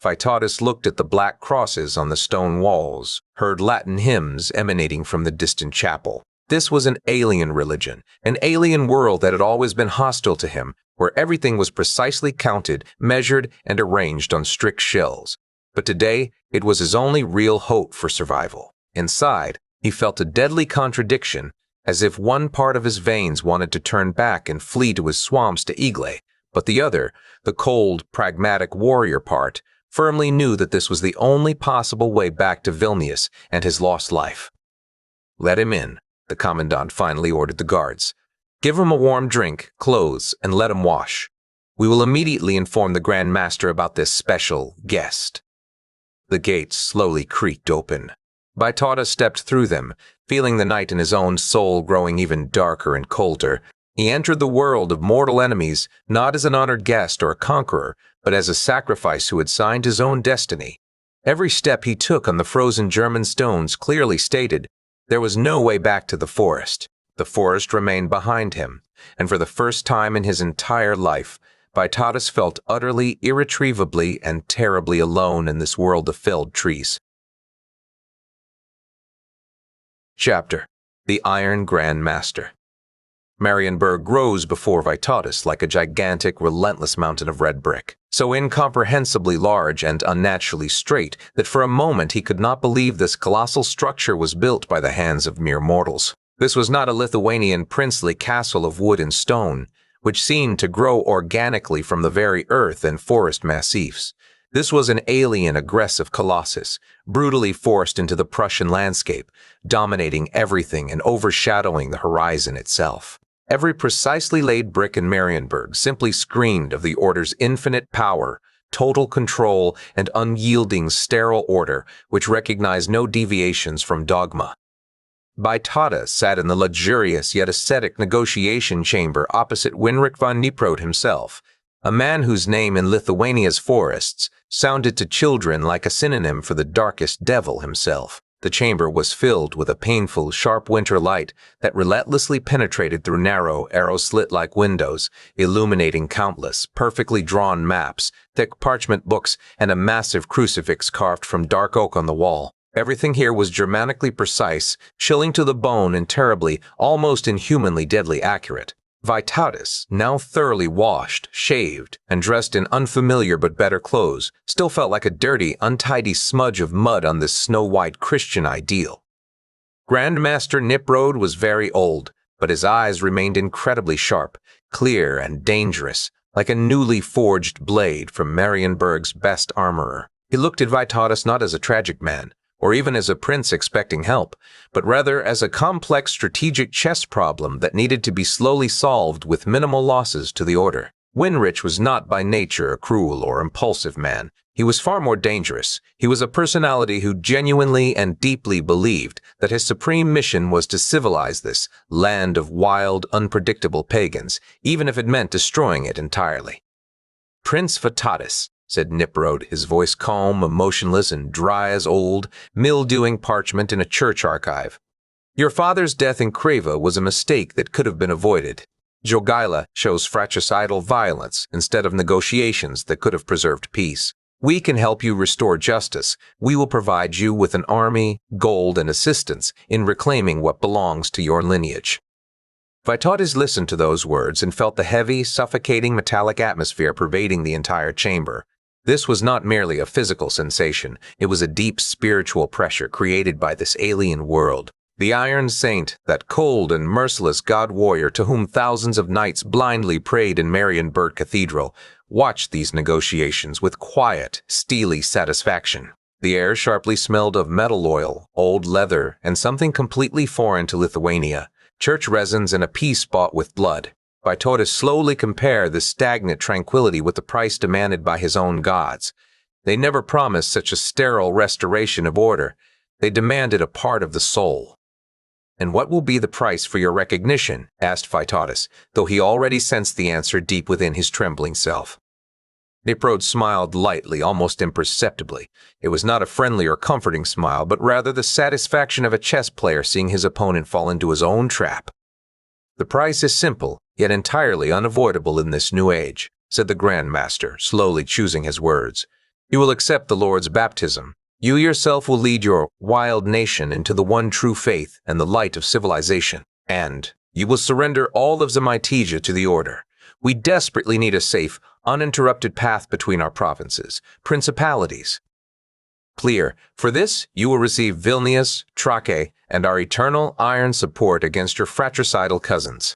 A: Vytautas looked at the black crosses on the stone walls, heard Latin hymns emanating from the distant chapel. This was an alien religion, an alien world that had always been hostile to him, where everything was precisely counted, measured, and arranged on strict shells. But today, it was his only real hope for survival. Inside, he felt a deadly contradiction, as if one part of his veins wanted to turn back and flee to his swamps to Exile, but the other, the cold, pragmatic warrior part, firmly knew that this was the only possible way back to Vilnius and his lost life. "Let him in," the commandant finally ordered the guards. "Give him a warm drink, clothes, and let him wash. We will immediately inform the Grand Master about this special guest." The gates slowly creaked open. Vytautas stepped through them, feeling the night in his own soul growing even darker and colder. He entered the world of mortal enemies not as an honored guest or a conqueror, but as a sacrifice who had signed his own destiny. Every step he took on the frozen German stones clearly stated there was no way back to the forest. The forest remained behind him, and for the first time in his entire life, Vytautas felt utterly, irretrievably, and terribly alone in this world of felled trees. Chapter: The Iron Grand Master. Marienburg rose before Vytautas like a gigantic, relentless mountain of red brick, so incomprehensibly large and unnaturally straight that for a moment he could not believe this colossal structure was built by the hands of mere mortals. This was not a Lithuanian princely castle of wood and stone, which seemed to grow organically from the very earth and forest massifs. This was an alien, aggressive colossus, brutally forced into the Prussian landscape, dominating everything and overshadowing the horizon itself. Every precisely laid brick in Marienburg simply screamed of the Order's infinite power, total control, and unyielding sterile order which recognized no deviations from dogma. Vytautas sat in the luxurious yet ascetic negotiation chamber opposite Winrich von Nieprode himself, a man whose name in Lithuania's forests sounded to children like a synonym for the darkest devil himself. The chamber was filled with a painful, sharp winter light that relentlessly penetrated through narrow, arrow-slit-like windows, illuminating countless, perfectly drawn maps, thick parchment books, and a massive crucifix carved from dark oak on the wall. Everything here was Germanically precise, chilling to the bone and terribly, almost inhumanly deadly accurate. Vytautas, now thoroughly washed, shaved, and dressed in unfamiliar but better clothes, still felt like a dirty, untidy smudge of mud on this snow-white Christian ideal. Grand Master Nieprode was very old, but his eyes remained incredibly sharp, clear and dangerous, like a newly forged blade from Marienburg's best armorer. He looked at Vytautas not as a tragic man, or even as a prince expecting help, but rather as a complex strategic chess problem that needed to be slowly solved with minimal losses to the Order. Winrich was not by nature a cruel or impulsive man. He was far more dangerous. He was a personality who genuinely and deeply believed that his supreme mission was to civilize this land of wild, unpredictable pagans, even if it meant destroying it entirely. "Prince Vytautas," said Nieprode, his voice calm, emotionless, and dry as old, mildewing parchment in a church archive. "Your father's death in Kreva was a mistake that could have been avoided. Jogaila shows fratricidal violence instead of negotiations that could have preserved peace. We can help you restore justice. We will provide you with an army, gold, and assistance in reclaiming what belongs to your lineage." Vytautas listened to those words and felt the heavy, suffocating metallic atmosphere pervading the entire chamber. This was not merely a physical sensation, it was a deep spiritual pressure created by this alien world. The Iron Saint, that cold and merciless god-warrior to whom thousands of knights blindly prayed in Marienburg Cathedral, watched these negotiations with quiet, steely satisfaction. The air sharply smelled of metal oil, old leather, and something completely foreign to Lithuania, church resins and a peace bought with blood. Vytautas slowly compared this stagnant tranquility with the price demanded by his own gods. They never promised such a sterile restoration of order. They demanded a part of the soul. "And what will be the price for your recognition?" asked Vytautas, though he already sensed the answer deep within his trembling self. Niprod smiled lightly, almost imperceptibly. It was not a friendly or comforting smile, but rather the satisfaction of a chess player seeing his opponent fall into his own trap. "The price is simple, yet entirely unavoidable in this new age," said the Grand Master, slowly choosing his words. "You will accept the Lord's baptism. You yourself will lead your wild nation into the one true faith and the light of civilization. And you will surrender all of Zemytija to the Order. We desperately need a safe, uninterrupted path between our provinces, principalities. Clear. For this, you will receive Vilnius, Trache, and our eternal iron support against your fratricidal cousins."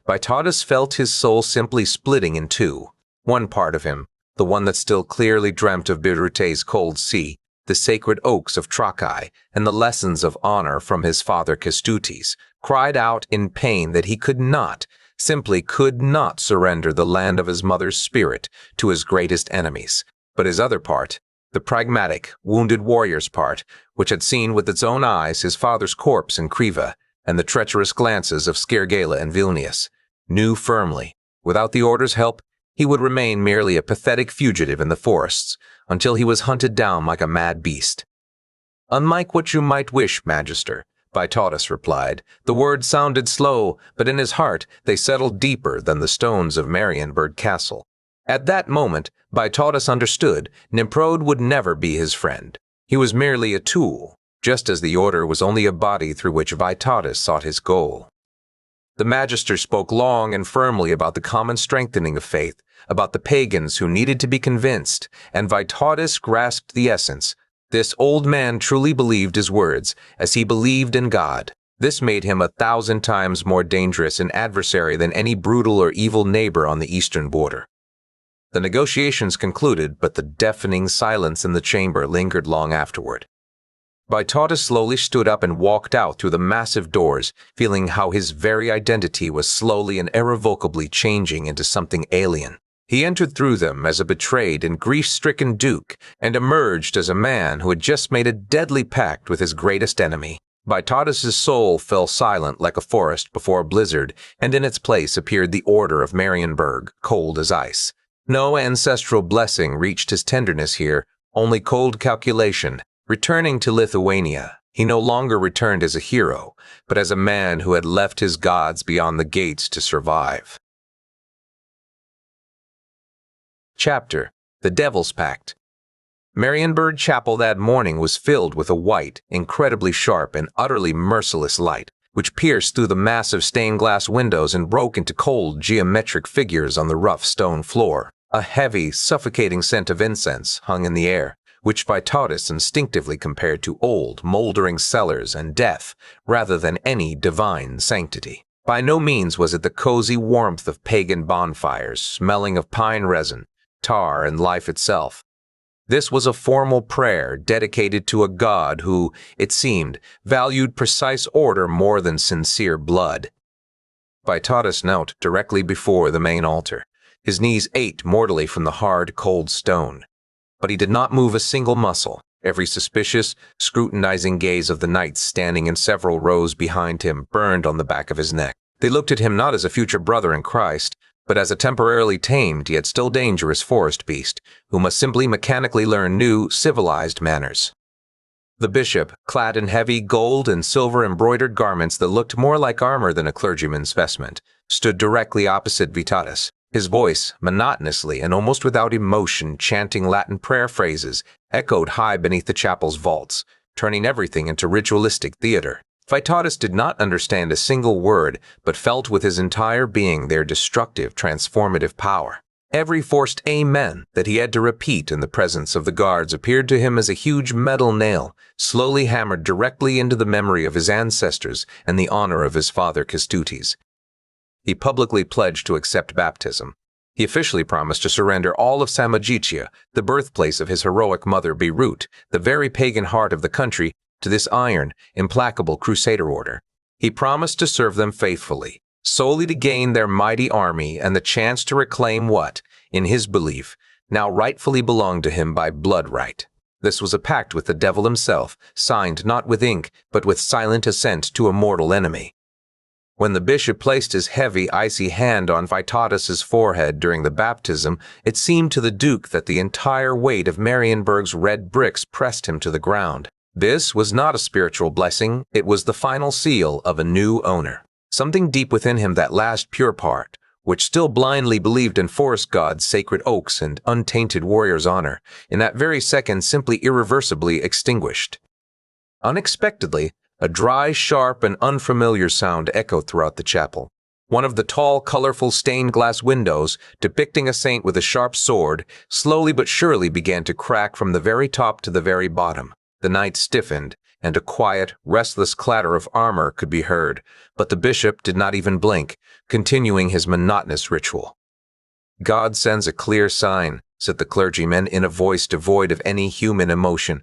A: Vytautas felt his soul simply splitting in two. One part of him, the one that still clearly dreamt of Birute's cold sea, the sacred oaks of Trakai, and the lessons of honor from his father Kestutis, cried out in pain that he simply could not surrender the land of his mother's spirit to his greatest enemies. But his other part, the pragmatic, wounded warrior's part, which had seen with its own eyes his father's corpse in Kreva and the treacherous glances of Skirgala and Vilnius, knew firmly, without the Order's help, he would remain merely a pathetic fugitive in the forests until he was hunted down like a mad beast. "Unlike what you might wish, Magister," Vytautas replied. The words sounded slow, but in his heart they settled deeper than the stones of Marienburg Castle. At that moment, Vytautas understood Niprod would never be his friend. He was merely a tool, just as the Order was only a body through which Vytautas sought his goal. The Magister spoke long and firmly about the common strengthening of faith, about the pagans who needed to be convinced, and Vytautas grasped the essence. This old man truly believed his words, as he believed in God. This made him 1,000 times more dangerous an adversary than any brutal or evil neighbor on the eastern border. The negotiations concluded, but the deafening silence in the chamber lingered long afterward. Vytautas slowly stood up and walked out through the massive doors, feeling how his very identity was slowly and irrevocably changing into something alien. He entered through them as a betrayed and grief-stricken duke, and emerged as a man who had just made a deadly pact with his greatest enemy. Vytautas' soul fell silent like a forest before a blizzard, and in its place appeared the Order of Marienburg, cold as ice. No ancestral blessing reached his tenderness here, only cold calculation. Returning to Lithuania, he no longer returned as a hero, but as a man who had left his gods beyond the gates to survive. Chapter: The Devil's Pact. Marienburg Chapel that morning was filled with a white, incredibly sharp, and utterly merciless light, which pierced through the massive stained-glass windows and broke into cold, geometric figures on the rough stone floor. A heavy, suffocating scent of incense hung in the air, which Vytautas instinctively compared to old, moldering cellars and death, rather than any divine sanctity. By no means was it the cozy warmth of pagan bonfires, smelling of pine resin, tar, and life itself. This was a formal prayer dedicated to a god who, it seemed, valued precise order more than sincere blood. Vytautas knelt directly before the main altar. His knees ached mortally from the hard, cold stone. But he did not move a single muscle. Every suspicious, scrutinizing gaze of the knights standing in several rows behind him burned on the back of his neck. They looked at him not as a future brother in Christ, but as a temporarily tamed yet still dangerous forest beast, who must simply mechanically learn new, civilized manners. The bishop, clad in heavy gold and silver embroidered garments that looked more like armor than a clergyman's vestment, stood directly opposite Vytautas. His voice, monotonously and almost without emotion, chanting Latin prayer phrases, echoed high beneath the chapel's vaults, turning everything into ritualistic theater. Vytautas did not understand a single word, but felt with his entire being their destructive, transformative power. Every forced amen that he had to repeat in the presence of the guards appeared to him as a huge metal nail, slowly hammered directly into the memory of his ancestors and the honor of his father Kestutis. He publicly pledged to accept baptism. He officially promised to surrender all of Samogitia, the birthplace of his heroic mother Beirut, the very pagan heart of the country, to this iron, implacable crusader order. He promised to serve them faithfully, solely to gain their mighty army and the chance to reclaim what, in his belief, now rightfully belonged to him by blood right. This was a pact with the devil himself, signed not with ink, but with silent assent to a mortal enemy. When the bishop placed his heavy, icy hand on Vytautus's forehead during the baptism, it seemed to the duke that the entire weight of Marienburg's red bricks pressed him to the ground. This was not a spiritual blessing, it was the final seal of a new owner. Something deep within him, that last pure part, which still blindly believed in forest gods, sacred oaks, and untainted warriors' honor, in that very second simply irreversibly extinguished. Unexpectedly, a dry, sharp, and unfamiliar sound echoed throughout the chapel. One of the tall, colorful stained-glass windows, depicting a saint with a sharp sword, slowly but surely began to crack from the very top to the very bottom. The knight stiffened, and a quiet, restless clatter of armor could be heard, but the bishop did not even blink, continuing his monotonous ritual. "God sends a clear sign," said the clergyman in a voice devoid of any human emotion.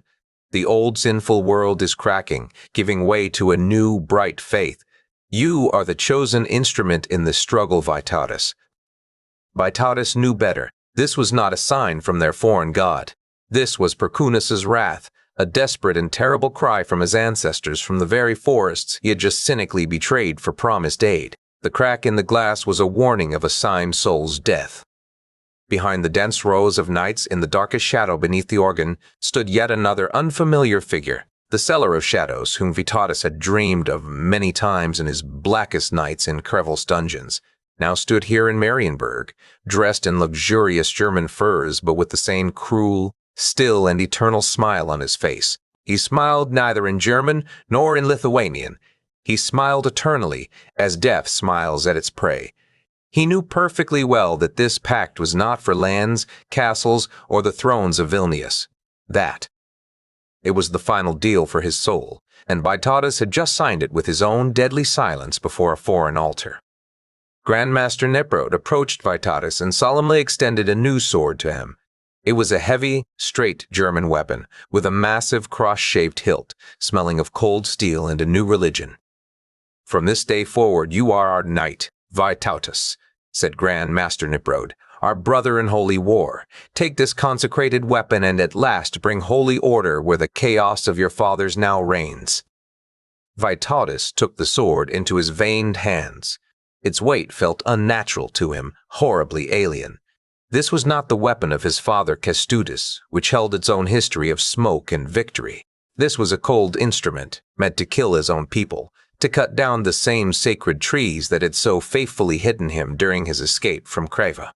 A: "The old sinful world is cracking, giving way to a new, bright faith. You are the chosen instrument in this struggle, Vytautus." Vytautus knew better. This was not a sign from their foreign god. This was Perkunus's wrath, a desperate and terrible cry from his ancestors from the very forests he had just cynically betrayed for promised aid. The crack in the glass was a warning of a Sime soul's death. Behind the dense rows of knights, in the darkest shadow beneath the organ, stood yet another unfamiliar figure, the Seller of Shadows, whom Vytautus had dreamed of many times in his blackest nights in Krevel's dungeons, now stood here in Marienburg, dressed in luxurious German furs, but with the same cruel, still and eternal smile on his face. He smiled neither in German nor in Lithuanian. He smiled eternally, as death smiles at its prey. He knew perfectly well that this pact was not for lands, castles, or the thrones of Vilnius. It was the final deal for his soul, and Vytautus had just signed it with his own deadly silence before a foreign altar. Grandmaster Neprod approached Vytautus and solemnly extended a new sword to him. It was a heavy, straight German weapon, with a massive cross-shaped hilt, smelling of cold steel and a new religion. "From this day forward you are our knight, Vytautus," said Grand Master Neprod, "our brother in holy war. Take this consecrated weapon and at last bring holy order where the chaos of your fathers now reigns." Vytautus took the sword into his veined hands. Its weight felt unnatural to him, horribly alien. This was not the weapon of his father Kestutis, which held its own history of smoke and victory. This was a cold instrument, meant to kill his own people, to cut down the same sacred trees that had so faithfully hidden him during his escape from Kreva.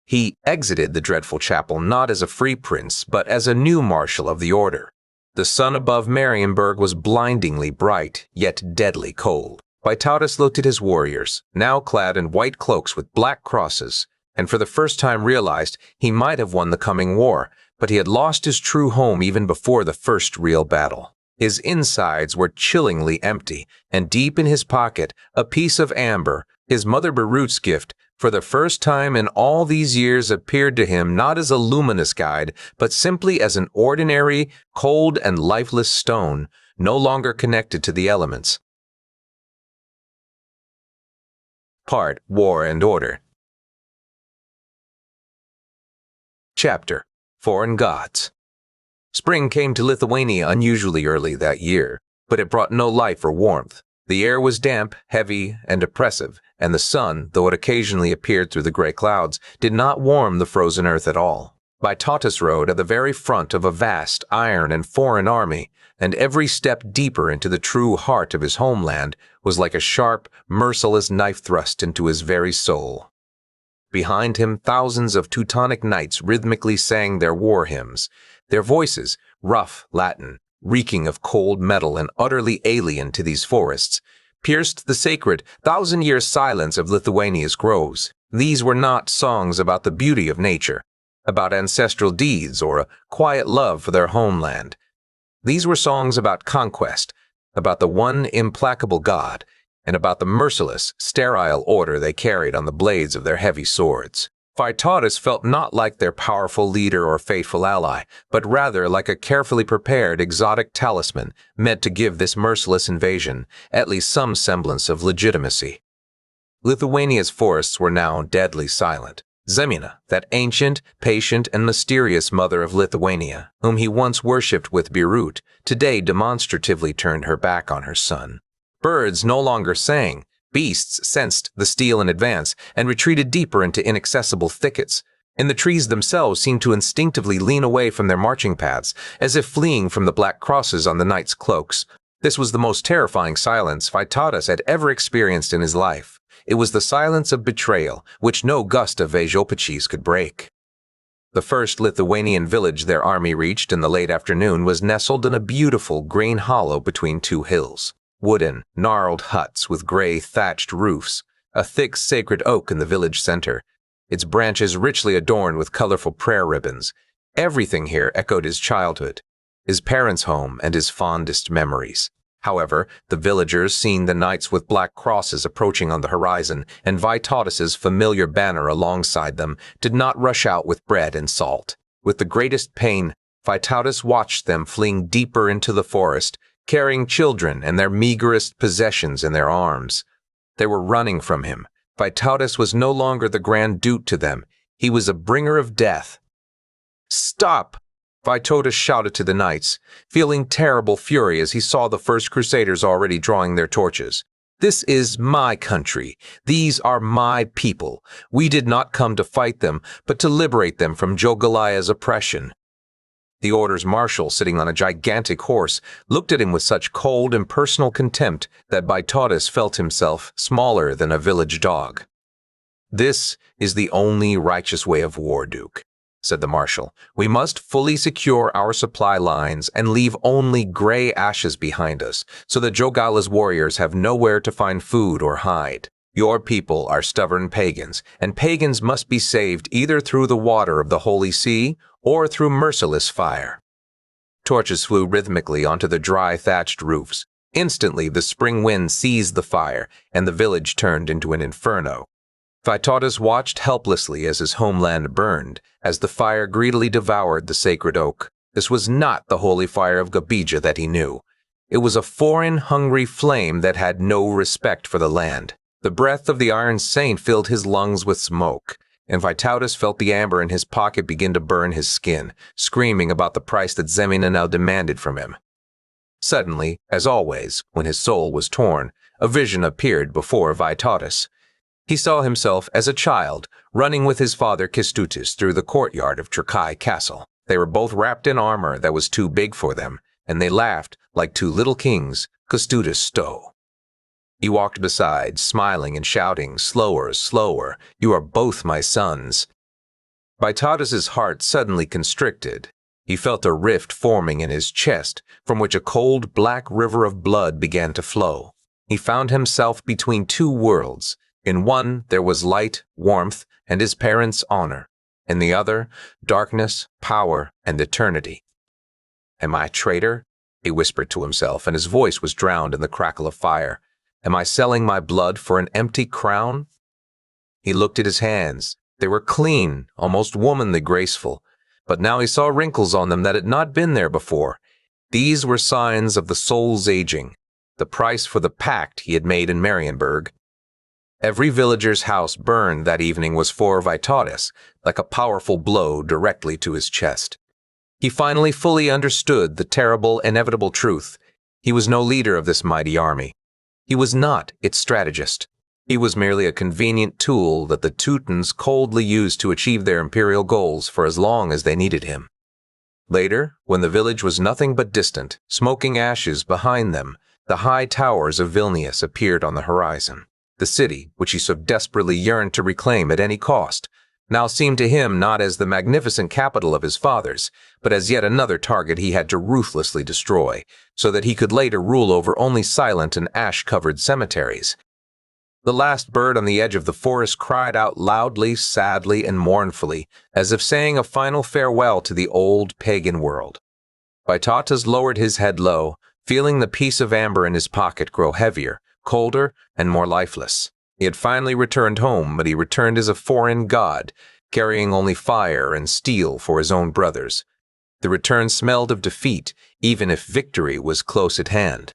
A: He exited the dreadful chapel not as a free prince, but as a new marshal of the order. The sun above Marienburg was blindingly bright, yet deadly cold. Vytautus looked at his warriors, now clad in white cloaks with black crosses, and for the first time realized he might have won the coming war, but he had lost his true home even before the first real battle. His insides were chillingly empty, and deep in his pocket, a piece of amber, his mother Berut's gift, for the first time in all these years appeared to him not as a luminous guide, but simply as an ordinary, cold and lifeless stone, no longer connected to the elements. Part War and Order. Chapter Foreign Gods. Spring came to Lithuania unusually early that year, but it brought no life or warmth. The air was damp, heavy, and oppressive, and the sun, though it occasionally appeared through the gray clouds, did not warm the frozen earth at all. Vytautus rode at the very front of a vast, iron and foreign army, and every step deeper into the true heart of his homeland was like a sharp, merciless knife thrust into his very soul. Behind him, thousands of Teutonic knights rhythmically sang their war hymns, their voices, rough Latin, reeking of cold metal and utterly alien to these forests, pierced the sacred, thousand-year silence of Lithuania's groves. These were not songs about the beauty of nature, about ancestral deeds or a quiet love for their homeland. These were songs about conquest, about the one implacable God, and about the merciless, sterile order they carried on the blades of their heavy swords. Vytautus felt not like their powerful leader or faithful ally, but rather like a carefully prepared exotic talisman meant to give this merciless invasion at least some semblance of legitimacy. Lithuania's forests were now deadly silent. Zemina, that ancient, patient, and mysterious mother of Lithuania, whom he once worshipped with Berut, today demonstratively turned her back on her son. Birds no longer sang, Beasts sensed the steel in advance and retreated deeper into inaccessible thickets, and the trees themselves seemed to instinctively lean away from their marching paths, as if fleeing from the black crosses on the knights' cloaks. This was the most terrifying silence Vytautas had ever experienced in his life. It was the silence of betrayal, which no gust of Vejopachis could break. The first Lithuanian village their army reached in the late afternoon was nestled in a beautiful green hollow between two hills. Wooden, gnarled huts with gray thatched roofs, a thick sacred oak in the village center, its branches richly adorned with colorful prayer ribbons. Everything here echoed his childhood, his parents' home, and his fondest memories. However, the villagers, seeing the knights with black crosses approaching on the horizon and Vytautas's familiar banner alongside them, did not rush out with bread and salt. With the greatest pain, Vytautas watched them fleeing deeper into the forest, carrying children and their meagerest possessions in their arms. They were running from him. Vytautas was no longer the Grand Duke to them. He was a bringer of death. "Stop!" Vytautas shouted to the knights, feeling terrible fury as he saw the first crusaders already drawing their torches. "This is my country. These are my people. We did not come to fight them, but to liberate them from Jogalaya's oppression." The order's marshal, sitting on a gigantic horse, looked at him with such cold, impersonal contempt that Vytautas felt himself smaller than a village dog. "This is the only righteous way of war, Duke," said the marshal. "We must fully secure our supply lines and leave only gray ashes behind us, so that Jogala's warriors have nowhere to find food or hide. Your people are stubborn pagans, and pagans must be saved either through the water of the Holy See or through merciless fire." Torches flew rhythmically onto the dry thatched roofs. Instantly, the spring wind seized the fire, and the village turned into an inferno. Vytautas watched helplessly as his homeland burned, as the fire greedily devoured the sacred oak. This was not the holy fire of Gabija that he knew. It was a foreign, hungry flame that had no respect for the land. The breath of the Iron Saint filled his lungs with smoke, and Vytautas felt the amber in his pocket begin to burn his skin, screaming about the price that Zemina now demanded from him. Suddenly, as always, when his soul was torn, a vision appeared before Vytautas. He saw himself as a child, running with his father Kestutis through the courtyard of Trakai Castle. They were both wrapped in armor that was too big for them, and they laughed like two little kings, Kestutis stow. He walked beside, smiling and shouting, "Slower, slower, you are both my sons." Vytautas's heart suddenly constricted. He felt a rift forming in his chest, from which a cold black river of blood began to flow. He found himself between two worlds. In one, there was light, warmth, and his parents' honor. In the other, darkness, power, and eternity. "Am I a traitor?" he whispered to himself, and his voice was drowned in the crackle of fire. "Am I selling my blood for an empty crown?" He looked at his hands. They were clean, almost womanly graceful, but now he saw wrinkles on them that had not been there before. These were signs of the soul's aging, the price for the pact he had made in Marienburg. Every villager's house burned that evening was for Vytautas, like a powerful blow directly to his chest. He finally fully understood the terrible, inevitable truth. He was no leader of this mighty army. He was not its strategist. He was merely a convenient tool that the Teutons coldly used to achieve their imperial goals for as long as they needed him. Later, when the village was nothing but distant, smoking ashes behind them, the high towers of Vilnius appeared on the horizon. The city, which he so desperately yearned to reclaim at any cost, now seemed to him not as the magnificent capital of his fathers, but as yet another target he had to ruthlessly destroy, so that he could later rule over only silent and ash-covered cemeteries. The last bird on the edge of the forest cried out loudly, sadly, and mournfully, as if saying a final farewell to the old pagan world. Vytautas lowered his head low, feeling the piece of amber in his pocket grow heavier, colder, and more lifeless. He had finally returned home, but he returned as a foreign god, carrying only fire and steel for his own brothers. The return smelled of defeat, even if victory was close at hand.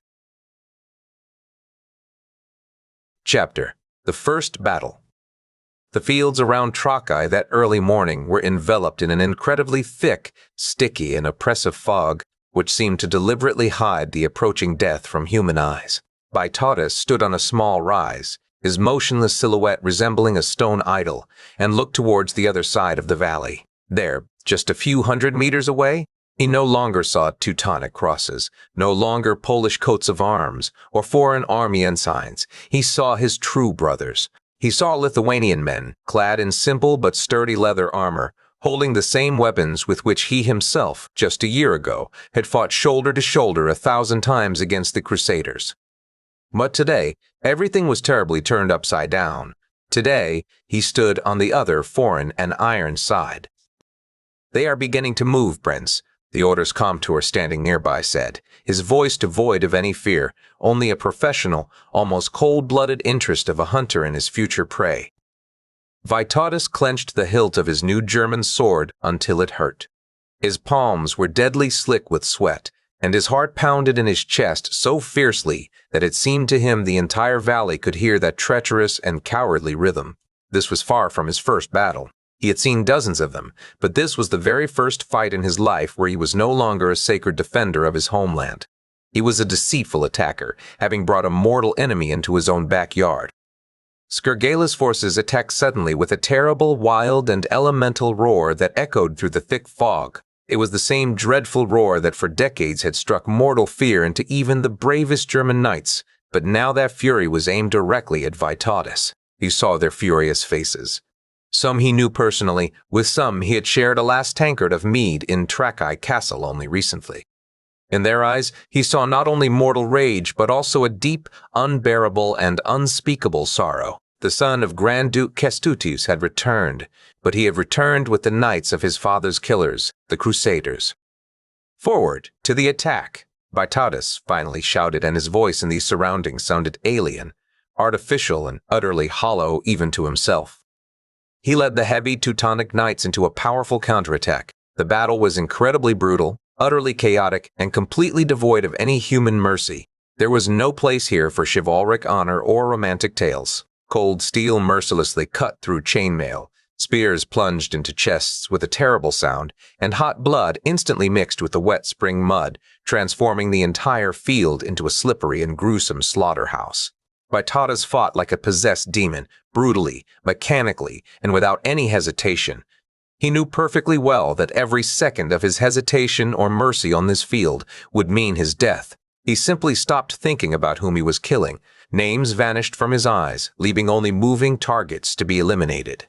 A: Chapter: The First Battle. The fields around Trakai that early morning were enveloped in an incredibly thick, sticky, and oppressive fog, which seemed to deliberately hide the approaching death from human eyes. Vytautas stood on a small rise, his motionless silhouette resembling a stone idol, and looked towards the other side of the valley. There, just a few hundred meters away, he no longer saw Teutonic crosses, no longer Polish coats of arms, or foreign army ensigns. He saw his true brothers. He saw Lithuanian men, clad in simple but sturdy leather armor, holding the same weapons with which he himself, just a year ago, had fought shoulder to shoulder 1,000 times against the Crusaders. But today, everything was terribly turned upside down. Today, he stood on the other foreign and iron side. "They are beginning to move, Prince," the Order's Comptor standing nearby said, his voice devoid of any fear, only a professional, almost cold-blooded interest of a hunter in his future prey. Vytautas clenched the hilt of his new German sword until it hurt. His palms were deadly slick with sweat, and his heart pounded in his chest so fiercely that it seemed to him the entire valley could hear that treacherous and cowardly rhythm. This was far from his first battle. He had seen dozens of them, but this was the very first fight in his life where he was no longer a sacred defender of his homeland. He was a deceitful attacker, having brought a mortal enemy into his own backyard. Skurgala's forces attacked suddenly with a terrible, wild, and elemental roar that echoed through the thick fog. It was the same dreadful roar that for decades had struck mortal fear into even the bravest German knights, but now that fury was aimed directly at Vytautas. He saw their furious faces. Some he knew personally, with some he had shared a last tankard of mead in Trakai Castle only recently. In their eyes, he saw not only mortal rage, but also a deep, unbearable, and unspeakable sorrow. The son of Grand Duke Kestutis had returned, but he had returned with the knights of his father's killers, the Crusaders. "Forward, to the attack!" Vytautas finally shouted, and his voice in these surroundings sounded alien, artificial, and utterly hollow even to himself. He led the heavy Teutonic knights into a powerful counterattack. The battle was incredibly brutal, utterly chaotic, and completely devoid of any human mercy. There was no place here for chivalric honor or romantic tales. Cold steel mercilessly cut through chainmail, spears plunged into chests with a terrible sound, and hot blood instantly mixed with the wet spring mud, transforming the entire field into a slippery and gruesome slaughterhouse. Vytautas fought like a possessed demon, brutally, mechanically, and without any hesitation. He knew perfectly well that every second of his hesitation or mercy on this field would mean his death. He simply stopped thinking about whom he was killing. Names vanished from his eyes, leaving only moving targets to be eliminated.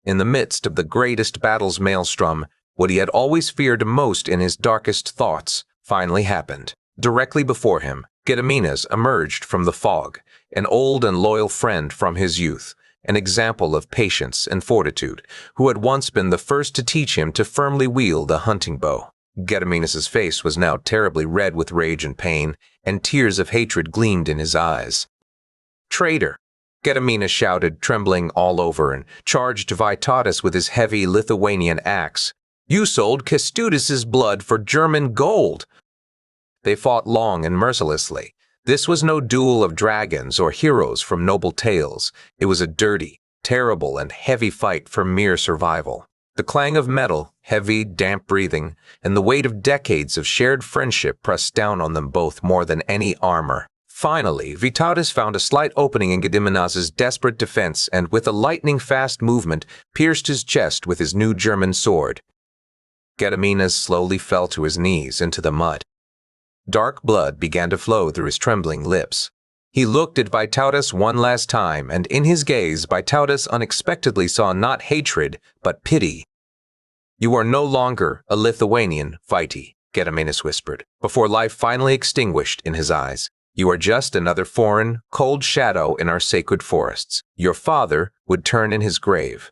A: In the midst of the greatest battle's maelstrom, what he had always feared most in his darkest thoughts finally happened. Directly before him, Gediminas emerged from the fog, an old and loyal friend from his youth, an example of patience and fortitude, who had once been the first to teach him to firmly wield a hunting bow. Gediminas' face was now terribly red with rage and pain, and tears of hatred gleamed in his eyes. "Traitor!" Gediminas shouted, trembling all over, and charged Vytautas with his heavy Lithuanian axe. "You sold Kestutis' blood for German gold!" They fought long and mercilessly. This was no duel of dragons or heroes from noble tales. It was a dirty, terrible, and heavy fight for mere survival. The clang of metal, heavy, damp breathing, and the weight of decades of shared friendship pressed down on them both more than any armor. Finally, Vytautas found a slight opening in Gediminas' desperate defense and, with a lightning-fast movement, pierced his chest with his new German sword. Gediminas slowly fell to his knees into the mud. Dark blood began to flow through his trembling lips. He looked at Vytautas one last time, and in his gaze, Vytautas unexpectedly saw not hatred, but pity. "You are no longer a Lithuanian, Vyti," Gediminas whispered, before life finally extinguished in his eyes. "You are just another foreign, cold shadow in our sacred forests. Your father would turn in his grave."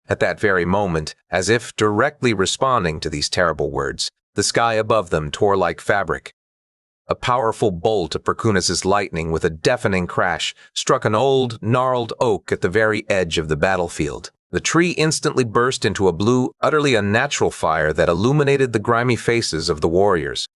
A: At that very moment, as if directly responding to these terrible words, the sky above them tore like fabric. A powerful bolt of Perkunas' lightning with a deafening crash struck an old, gnarled oak at the very edge of the battlefield. The tree instantly burst into a blue, utterly unnatural fire that illuminated the grimy faces of the warriors.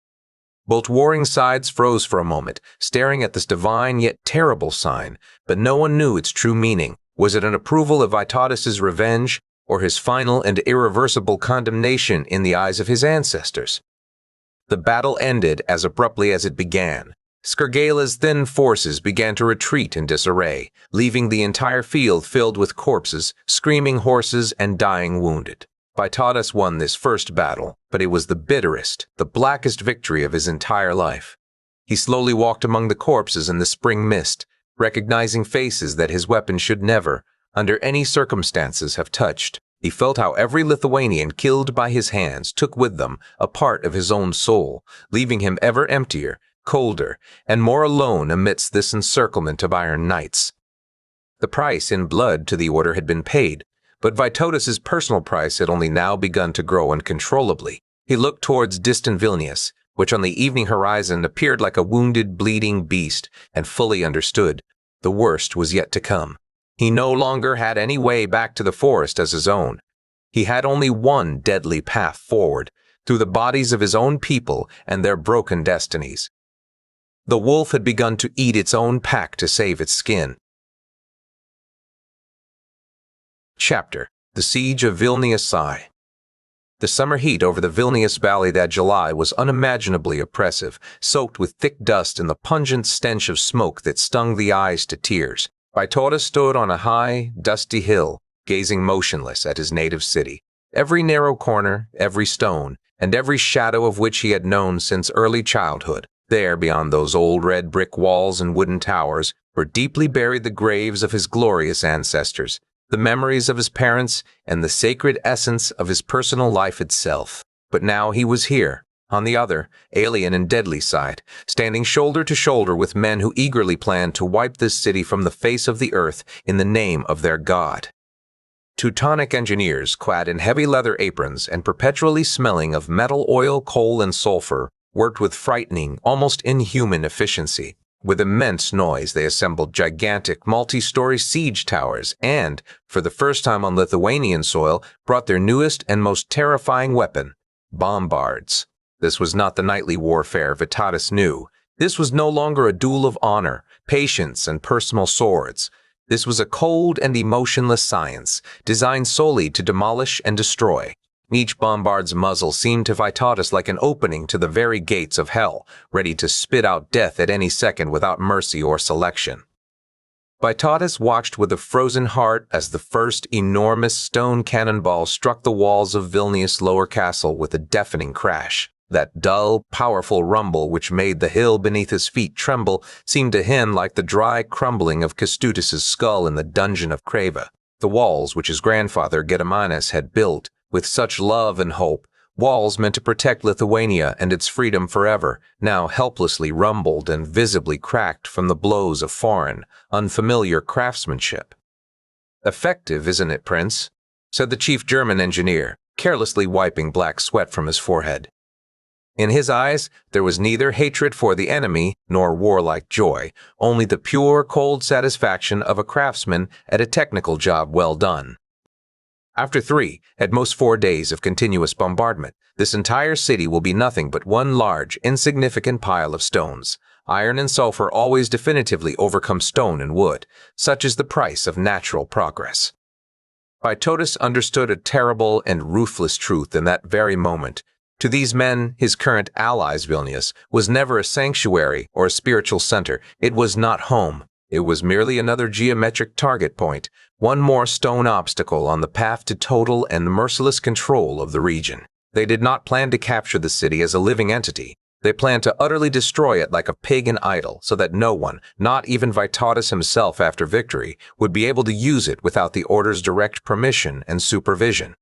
A: Both warring sides froze for a moment, staring at this divine yet terrible sign, but no one knew its true meaning. Was it an approval of Vytautas' revenge, or his final and irreversible condemnation in the eyes of his ancestors? The battle ended as abruptly as it began. Skergala's thin forces began to retreat in disarray, leaving the entire field filled with corpses, screaming horses, and dying wounded. Vytautas won this first battle, but it was the bitterest, the blackest victory of his entire life. He slowly walked among the corpses in the spring mist, recognizing faces that his weapon should never, under any circumstances, have touched. He felt how every Lithuanian killed by his hands took with them a part of his own soul, leaving him ever emptier, colder, and more alone amidst this encirclement of iron knights. The price in blood to the order had been paid, but Vytautas's personal price had only now begun to grow uncontrollably. He looked towards distant Vilnius, which on the evening horizon appeared like a wounded, bleeding beast, and fully understood. The worst was yet to come. He no longer had any way back to the forest as his own. He had only one deadly path forward, through the bodies of his own people and their broken destinies. The wolf had begun to eat its own pack to save its skin. Chapter: The Siege of Vilnius I. The summer heat over the Vilnius Valley that July was unimaginably oppressive, soaked with thick dust and the pungent stench of smoke that stung the eyes to tears. Vytautas stood on a high, dusty hill, gazing motionless at his native city. Every narrow corner, every stone, and every shadow of which he had known since early childhood, there beyond those old red brick walls and wooden towers, were deeply buried the graves of his glorious ancestors, the memories of his parents, and the sacred essence of his personal life itself. But now he was here, on the other, alien and deadly side, standing shoulder to shoulder with men who eagerly planned to wipe this city from the face of the earth in the name of their god. Teutonic engineers, clad in heavy leather aprons and perpetually smelling of metal, oil, coal, and sulfur, worked with frightening, almost inhuman efficiency. With immense noise, they assembled gigantic, multi-story siege towers and, for the first time on Lithuanian soil, brought their newest and most terrifying weapon, bombards. This was not the nightly warfare Vytautas knew. This was no longer a duel of honor, patience, and personal swords. This was a cold and emotionless science, designed solely to demolish and destroy. Each bombard's muzzle seemed to Vytautas like an opening to the very gates of hell, ready to spit out death at any second without mercy or selection. Vytautas watched with a frozen heart as the first enormous stone cannonball struck the walls of Vilnius' lower castle with a deafening crash. That dull, powerful rumble which made the hill beneath his feet tremble seemed to him like the dry crumbling of Kestutis' skull in the dungeon of Kreva. The walls which his grandfather Gediminas had built with such love and hope, walls meant to protect Lithuania and its freedom forever, now helplessly rumbled and visibly cracked from the blows of foreign, unfamiliar craftsmanship. "Effective, isn't it, Prince?" said the chief German engineer, carelessly wiping black sweat from his forehead. In his eyes, there was neither hatred for the enemy nor warlike joy, only the pure, cold satisfaction of a craftsman at a technical job well done. After 3, at most 4 days of continuous bombardment, this entire city will be nothing but one large, insignificant pile of stones. Iron and sulfur always definitively overcome stone and wood. Such is the price of natural progress. Vytautas understood a terrible and ruthless truth in that very moment. To these men, his current allies, Vilnius, was never a sanctuary or a spiritual center. It was not home. It was merely another geometric target point, one more stone obstacle on the path to total and merciless control of the region. They did not plan to capture the city as a living entity. They planned to utterly destroy it like a pagan idol, so that no one, not even Vytautas himself after victory, would be able to use it without the order's direct permission and supervision.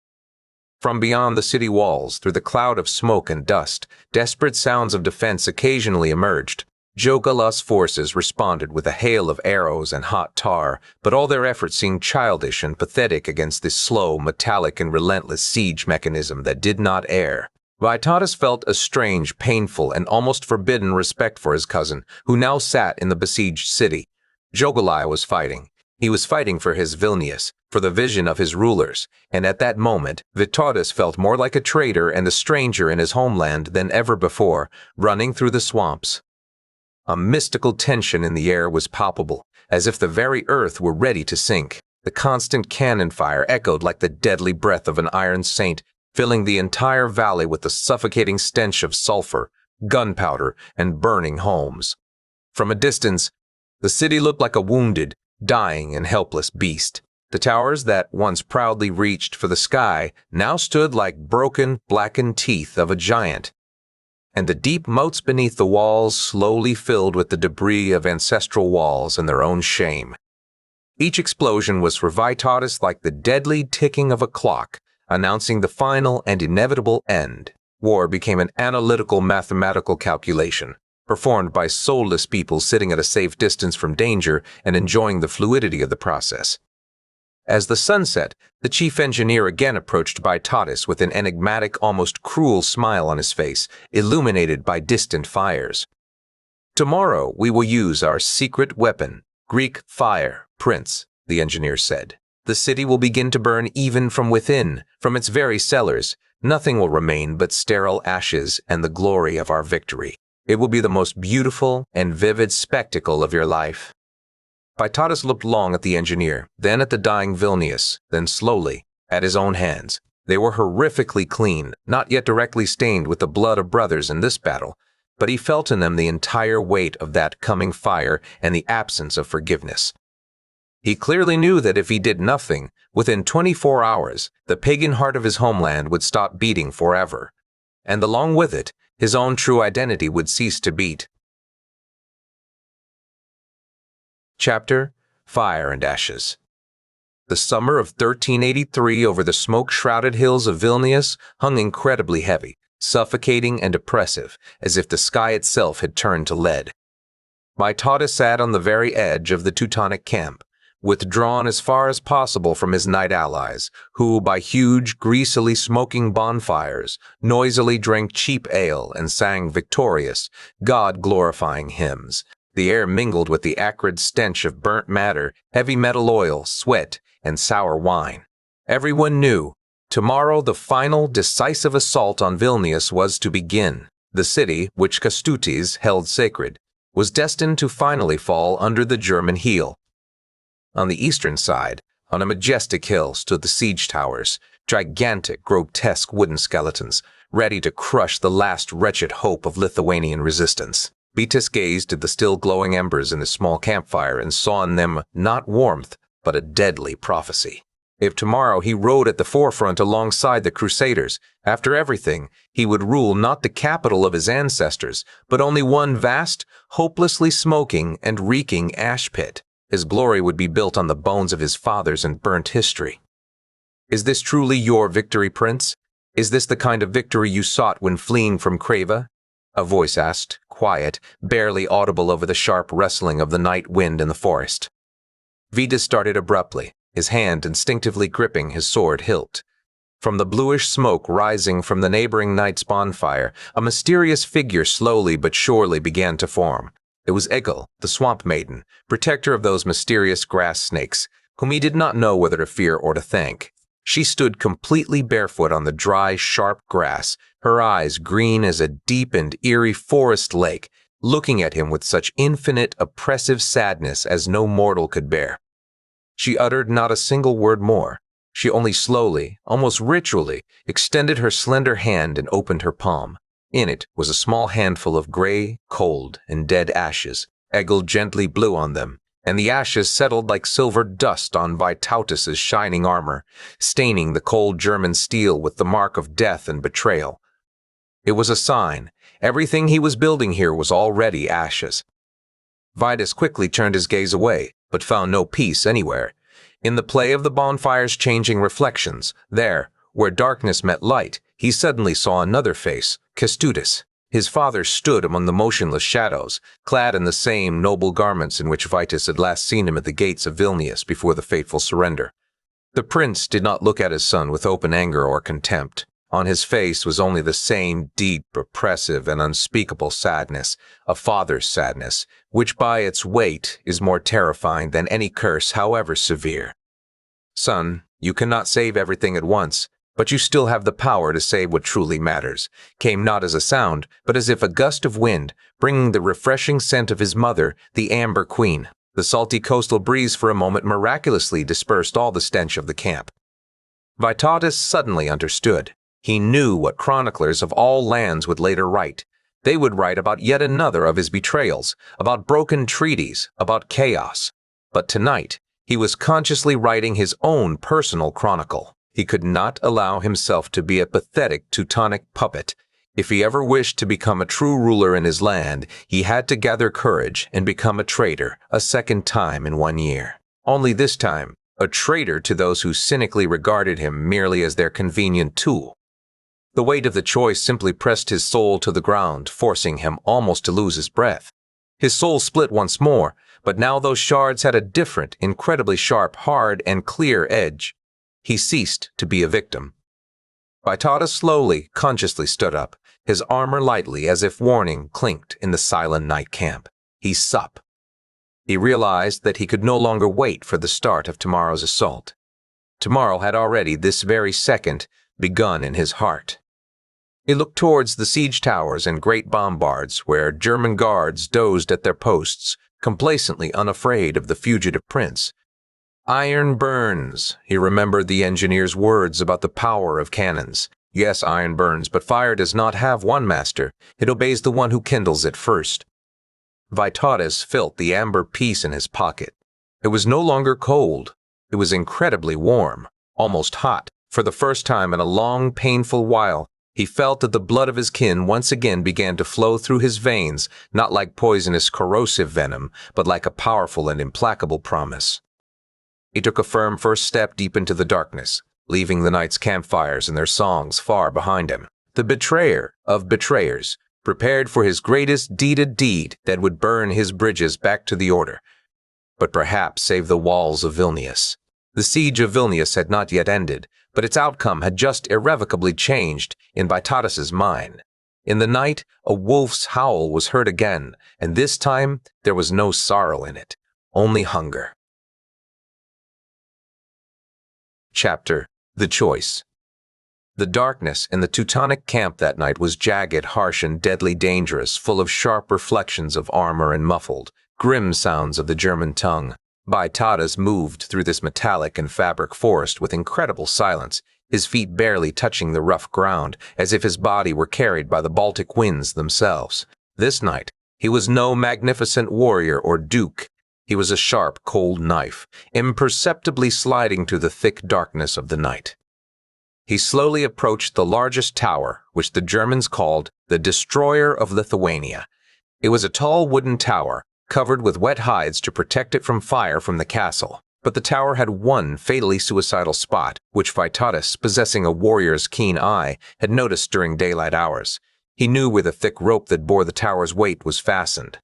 A: From beyond the city walls, through the cloud of smoke and dust, desperate sounds of defense occasionally emerged. Jogala's forces responded with a hail of arrows and hot tar, but all their efforts seemed childish and pathetic against this slow, metallic, and relentless siege mechanism that did not err. Vytautas felt a strange, painful, and almost forbidden respect for his cousin, who now sat in the besieged city. Jogala was fighting. He was fighting for his Vilnius, for the vision of his rulers, and at that moment, Vytautas felt more like a traitor and a stranger in his homeland than ever before, running through the swamps. A mystical tension in the air was palpable, as if the very earth were ready to sink. The constant cannon fire echoed like the deadly breath of an iron saint, filling the entire valley with the suffocating stench of sulfur, gunpowder, and burning homes. From a distance, the city looked like a wounded, dying, and helpless beast. The towers that once proudly reached for the sky now stood like broken, blackened teeth of a giant, and the deep moats beneath the walls slowly filled with the debris of ancestral walls and their own shame. Each explosion was for Vytautas like the deadly ticking of a clock, announcing the final and inevitable end. War became an analytical mathematical calculation, performed by soulless people sitting at a safe distance from danger and enjoying the fluidity of the process. As the sun set, the chief engineer again approached Vytautas with an enigmatic, almost cruel smile on his face, illuminated by distant fires. "Tomorrow we will use our secret weapon, Greek fire, Prince," the engineer said. "The city will begin to burn even from within, from its very cellars. Nothing will remain but sterile ashes and the glory of our victory. It will be the most beautiful and vivid spectacle of your life." Vytautas looked long at the engineer, then at the dying Vilnius, then slowly at his own hands. They were horrifically clean, not yet directly stained with the blood of brothers in this battle, but he felt in them the entire weight of that coming fire and the absence of forgiveness. He clearly knew that if he did nothing, within 24 hours, the pagan heart of his homeland would stop beating forever, and along with it, his own true identity would cease to beat. Chapter: Fire and Ashes. The summer of 1383 over the smoke-shrouded hills of Vilnius hung incredibly heavy, suffocating and oppressive, as if the sky itself had turned to lead. Vytautas sat on the very edge of the Teutonic camp, withdrawn as far as possible from his knight allies, who, by huge, greasily smoking bonfires, noisily drank cheap ale and sang victorious, God-glorifying hymns. The air mingled with the acrid stench of burnt matter, heavy metal oil, sweat, and sour wine. Everyone knew, tomorrow the final, decisive assault on Vilnius was to begin. The city, which Kestutis held sacred, was destined to finally fall under the German heel. On the eastern side, on a majestic hill, stood the siege towers, gigantic, grotesque wooden skeletons, ready to crush the last wretched hope of Lithuanian resistance. Vytas gazed at the still glowing embers in his small campfire and saw in them not warmth, but a deadly prophecy. If tomorrow he rode at the forefront alongside the Crusaders, after everything, he would rule not the capital of his ancestors, but only one vast, hopelessly smoking and reeking ashpit. His glory would be built on the bones of his fathers and burnt history. "Is this truly your victory, Prince? Is this the kind of victory you sought when fleeing from Kreva?" a voice asked, quiet, barely audible over the sharp rustling of the night wind in the forest. Vytas started abruptly, his hand instinctively gripping his sword hilt. From the bluish smoke rising from the neighboring knight's bonfire, a mysterious figure slowly but surely began to form. It was Exile, the swamp maiden, protector of those mysterious grass snakes, whom he did not know whether to fear or to thank. She stood completely barefoot on the dry, sharp grass, her eyes green as a deep and eerie forest lake, looking at him with such infinite, oppressive sadness as no mortal could bear. She uttered not a single word more. She only slowly, almost ritually, extended her slender hand and opened her palm. In it was a small handful of gray, cold, and dead ashes. Exile gently blew on them, and the ashes settled like silver dust on Vytautas's shining armor, staining the cold German steel with the mark of death and betrayal. It was a sign. Everything he was building here was already ashes. Vytas quickly turned his gaze away, but found no peace anywhere. In the play of the bonfire's changing reflections, there, where darkness met light, he suddenly saw another face, Kestutis. His father stood among the motionless shadows, clad in the same noble garments in which Vytas had last seen him at the gates of Vilnius before the fateful surrender. The prince did not look at his son with open anger or contempt. On his face was only the same deep, oppressive, and unspeakable sadness, a father's sadness, which by its weight is more terrifying than any curse, however severe. "Son, you cannot save everything at once, but you still have the power to save what truly matters," came not as a sound, but as if a gust of wind, bringing the refreshing scent of his mother, the Amber Queen. The salty coastal breeze for a moment miraculously dispersed all the stench of the camp. Vytautas suddenly understood. He knew what chroniclers of all lands would later write, They would write about yet another of his betrayals, about broken treaties, about chaos. But tonight, he was consciously writing his own personal chronicle. He could not allow himself to be a pathetic Teutonic puppet. If he ever wished to become a true ruler in his land, he had to gather courage and become a traitor a second time in 1 year. Only this time, a traitor to those who cynically regarded him merely as their convenient tool. The weight of the choice simply pressed his soul to the ground, forcing him almost to lose his breath. His soul split once more, but now those shards had a different, incredibly sharp, hard, and clear edge. He ceased to be a victim. Vytautas slowly, consciously stood up, his armor lightly as if warning clinked in the silent night camp. He supped. He realized that he could no longer wait for the start of tomorrow's assault. Tomorrow had already, this very second, begun in his heart. He looked towards the siege towers and great bombards where German guards dozed at their posts, complacently unafraid of the fugitive prince. Iron burns, he remembered the engineer's words about the power of cannons. Yes, iron burns, but fire does not have one master. It obeys the one who kindles it first. Vytautas felt the amber piece in his pocket. It was no longer cold. It was incredibly warm, almost hot. For the first time in a long, painful while, he felt that the blood of his kin once again began to flow through his veins, not like poisonous, corrosive venom, but like a powerful and implacable promise. He took a firm first step deep into the darkness, leaving the night's campfires and their songs far behind him. The betrayer of betrayers prepared for his greatest deeded deed that would burn his bridges back to the order, but perhaps save the walls of Vilnius. The siege of Vilnius had not yet ended, but its outcome had just irrevocably changed in Vytautas's mind. In the night, a wolf's howl was heard again, and this time there was no sorrow in it, only hunger. Chapter: The Choice. The darkness in the Teutonic camp that night was jagged, harsh, and deadly dangerous, full of sharp reflections of armor and muffled, grim sounds of the German tongue. Vytautas moved through this metallic and fabric forest with incredible silence, his feet barely touching the rough ground, as if his body were carried by the Baltic winds themselves. This night, he was no magnificent warrior or duke. He was a sharp, cold knife, imperceptibly sliding through the thick darkness of the night. He slowly approached the largest tower, which the Germans called the Destroyer of Lithuania. It was a tall wooden tower, covered with wet hides to protect it from fire from the castle. But the tower had one fatally suicidal spot, which Vytautas, possessing a warrior's keen eye, had noticed during daylight hours. He knew where the thick rope that bore the tower's weight was fastened.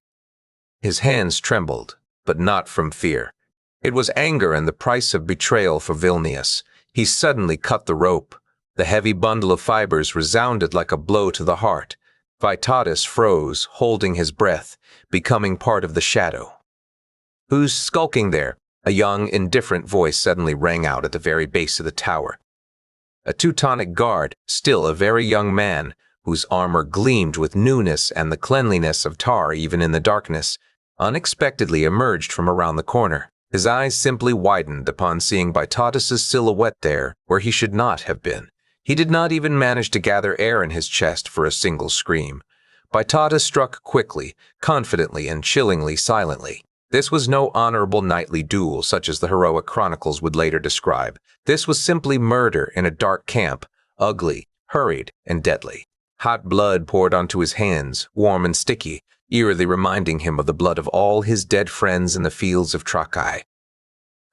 A: His hands trembled, but not from fear. It was anger and the price of betrayal for Vilnius. He suddenly cut the rope. The heavy bundle of fibers resounded like a blow to the heart. Vytautas froze, holding his breath, becoming part of the shadow. "Who's skulking there?" A young, indifferent voice suddenly rang out at the very base of the tower. A Teutonic guard, still a very young man, whose armor gleamed with newness and the cleanliness of tar even in the darkness, unexpectedly emerged from around the corner. His eyes simply widened upon seeing Vytautas's silhouette there where he should not have been. He did not even manage to gather air in his chest for a single scream. Vytautas struck quickly, confidently, and chillingly silently. This was no honorable knightly duel such as the heroic chronicles would later describe. This was simply murder in a dark camp, ugly, hurried, and deadly. Hot blood poured onto his hands, warm and sticky, eerily reminding him of the blood of all his dead friends in the fields of Trakai.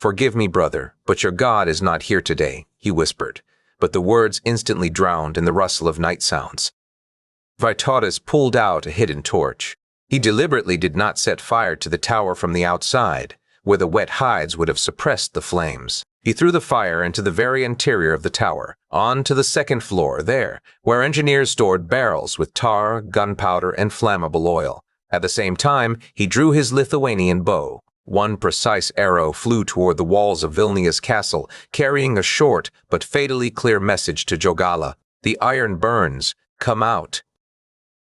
A: "Forgive me, brother, but your God is not here today," he whispered, but the words instantly drowned in the rustle of night sounds. Vytautas pulled out a hidden torch. He deliberately did not set fire to the tower from the outside, where the wet hides would have suppressed the flames. He threw the fire into the very interior of the tower, on to the second floor there, where engineers stored barrels with tar, gunpowder, and flammable oil. At the same time, he drew his Lithuanian bow. One precise arrow flew toward the walls of Vilnius castle, carrying a short but fatally clear message to Jogaila. "The iron burns. Come out."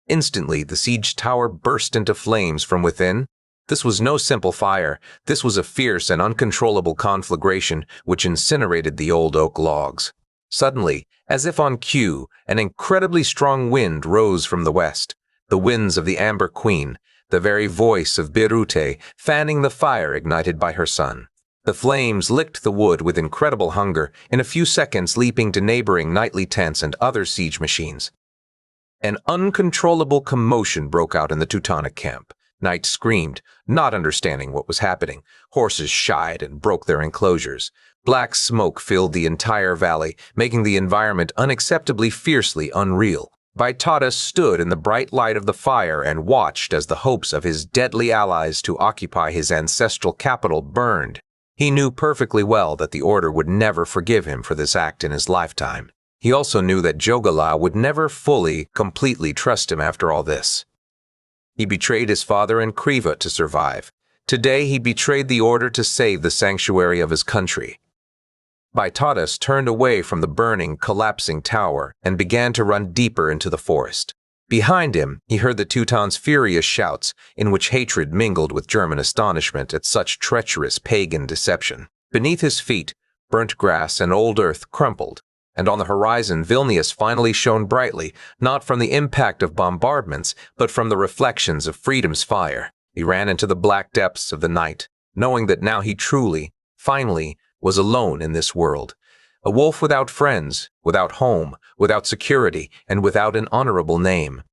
A: Instantly, the siege tower burst into flames from within. This was no simple fire. This was a fierce and uncontrollable conflagration which incinerated the old oak logs. Suddenly, as if on cue, an incredibly strong wind rose from the west. the winds of the Amber Queen, the very voice of Birute fanning the fire ignited by her son. The flames licked the wood with incredible hunger, in a few seconds leaping to neighboring knightly tents and other siege machines. An uncontrollable commotion broke out in the Teutonic camp. Knights screamed, not understanding what was happening. Horses shied and broke their enclosures. Black smoke filled the entire valley, making the environment unacceptably fiercely unreal. Vytautas stood in the bright light of the fire and watched as the hopes of his deadly allies to occupy his ancestral capital burned. He knew perfectly well that the Order would never forgive him for this act in his lifetime. He also knew that Jogala would never fully, completely trust him after all this. He betrayed his father and Kreva to survive. Today he betrayed the Order to save the sanctuary of his country. Vytautas turned away from the burning, collapsing tower and began to run deeper into the forest. Behind him, he heard the Teutons' furious shouts, in which hatred mingled with German astonishment at such treacherous pagan deception. Beneath his feet, burnt grass and old earth crumpled, and on the horizon Vilnius finally shone brightly, not from the impact of bombardments, but from the reflections of freedom's fire. He ran into the black depths of the night, knowing that now he truly, finally, was alone in this world. A wolf without friends, without home, without security, and without an honorable name.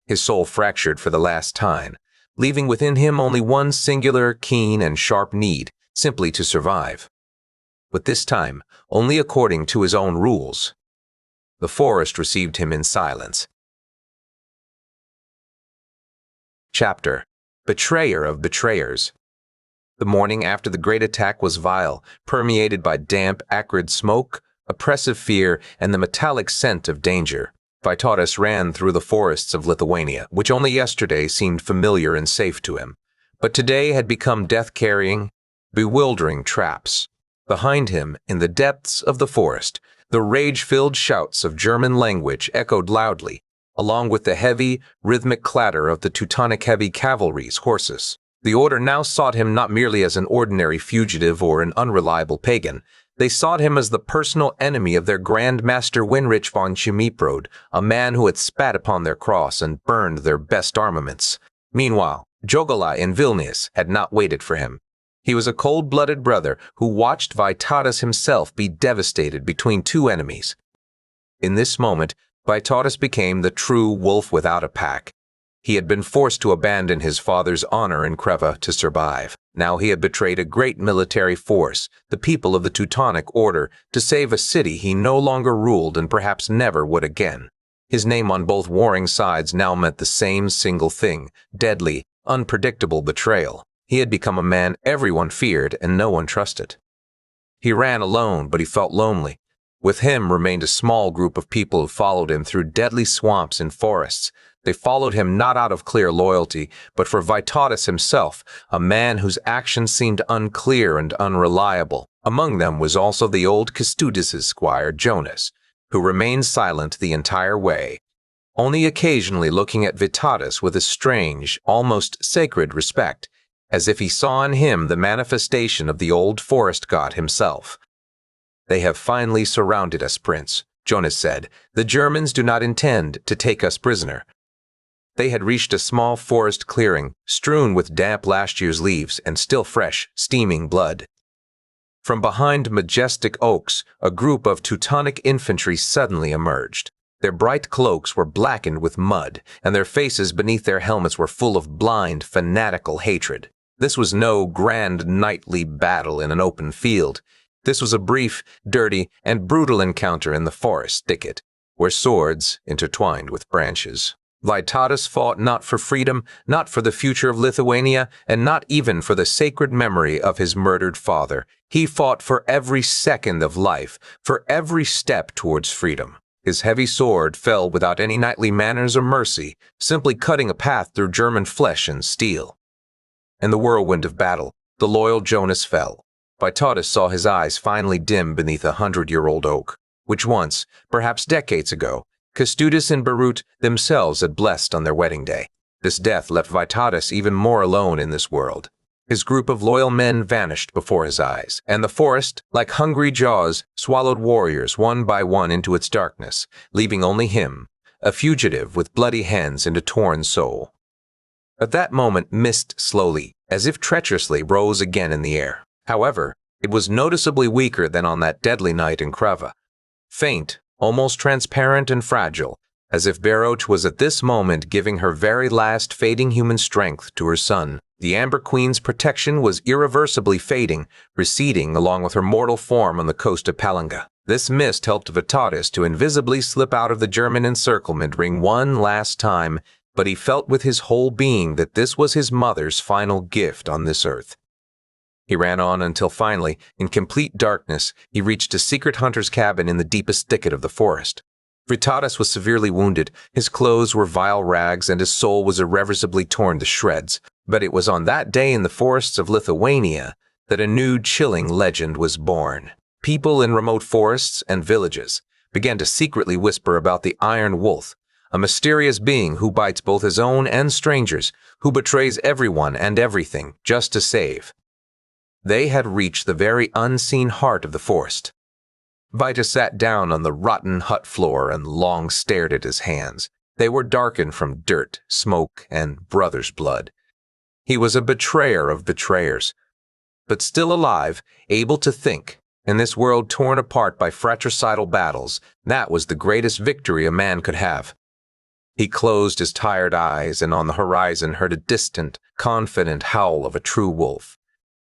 A: His soul fractured for the last time, leaving within him only one singular, keen, and sharp need, simply to survive. But this time, only according to his own rules. The forest received him in silence. Chapter: Betrayer of Betrayers. The morning after the great attack was vile, permeated by damp, acrid smoke, oppressive fear, and the metallic scent of danger. Vytautas ran through the forests of Lithuania, which only yesterday seemed familiar and safe to him, but today had become death-carrying, bewildering traps. Behind him, in the depths of the forest, the rage-filled shouts of German language echoed loudly, along with the heavy, rhythmic clatter of the Teutonic heavy cavalry's horses. The Order now sought him not merely as an ordinary fugitive or an unreliable pagan. They sought him as the personal enemy of their Grand Master Winrich von Chimiprod, a man who had spat upon their cross and burned their best armaments. Meanwhile, Jogala in Vilnius had not waited for him. He was a cold-blooded brother who watched Vytautas himself be devastated between two enemies. In this moment, Vytautas became the true wolf without a pack. He had been forced to abandon his father's honor in Kreva to survive. Now he had betrayed a great military force, the people of the Teutonic Order, to save a city he no longer ruled and perhaps never would again. His name on both warring sides now meant the same single thing: deadly, unpredictable betrayal. He had become a man everyone feared and no one trusted. He ran alone, but he felt lonely. With him remained a small group of people who followed him through deadly swamps and forests. They followed him not out of clear loyalty, but for Vytautas himself, a man whose actions seemed unclear and unreliable. Among them was also the old Kestutis' squire Jonas, who remained silent the entire way, only occasionally looking at Vytautas with a strange, almost sacred respect, as if he saw in him the manifestation of the old forest god himself. "They have finally surrounded us, Prince," Jonas said. "The Germans do not intend to take us prisoner." They had reached a small forest clearing, strewn with damp last year's leaves and still fresh, steaming blood. From behind majestic oaks, a group of Teutonic infantry suddenly emerged. Their bright cloaks were blackened with mud, and their faces beneath their helmets were full of blind, fanatical hatred. This was no grand knightly battle in an open field. This was a brief, dirty, and brutal encounter in the forest thicket, where swords intertwined with branches. Vytautas fought not for freedom, not for the future of Lithuania, and not even for the sacred memory of his murdered father. He fought for every second of life, for every step towards freedom. His heavy sword fell without any knightly manners or mercy, simply cutting a path through German flesh and steel. In the whirlwind of battle, the loyal Jonas fell. Vytautas saw his eyes finally dim beneath a 100-year-old oak, which once, perhaps decades ago, Kestutis and Birute themselves had blessed on their wedding day. This death left Vytautas even more alone in this world. His group of loyal men vanished before his eyes, and the forest, like hungry jaws, swallowed warriors one by one into its darkness, leaving only him, a fugitive with bloody hands and a torn soul. At that moment, mist slowly, as if treacherously, rose again in the air. However, it was noticeably weaker than on that deadly night in Kreva. Faint, almost transparent and fragile, as if Baroch was at this moment giving her very last fading human strength to her son. The Amber Queen's protection was irreversibly fading, receding along with her mortal form on the coast of Palanga. This mist helped Vitalis to invisibly slip out of the German encirclement ring one last time, but he felt with his whole being that this was his mother's final gift on this earth. He ran on until finally, in complete darkness, he reached a secret hunter's cabin in the deepest thicket of the forest. Vitalis was severely wounded, his clothes were vile rags, and his soul was irreversibly torn to shreds. But it was on that day in the forests of Lithuania that a new chilling legend was born. People in remote forests and villages began to secretly whisper about the Iron Wolf, a mysterious being who bites both his own and strangers, who betrays everyone and everything just to save. They had reached the very unseen heart of the forest. Vita sat down on the rotten hut floor and long stared at his hands. They were darkened from dirt, smoke, and brother's blood. He was a betrayer of betrayers, but still alive, able to think. In this world torn apart by fratricidal battles, that was the greatest victory a man could have. He closed his tired eyes and on the horizon heard a distant, confident howl of a true wolf.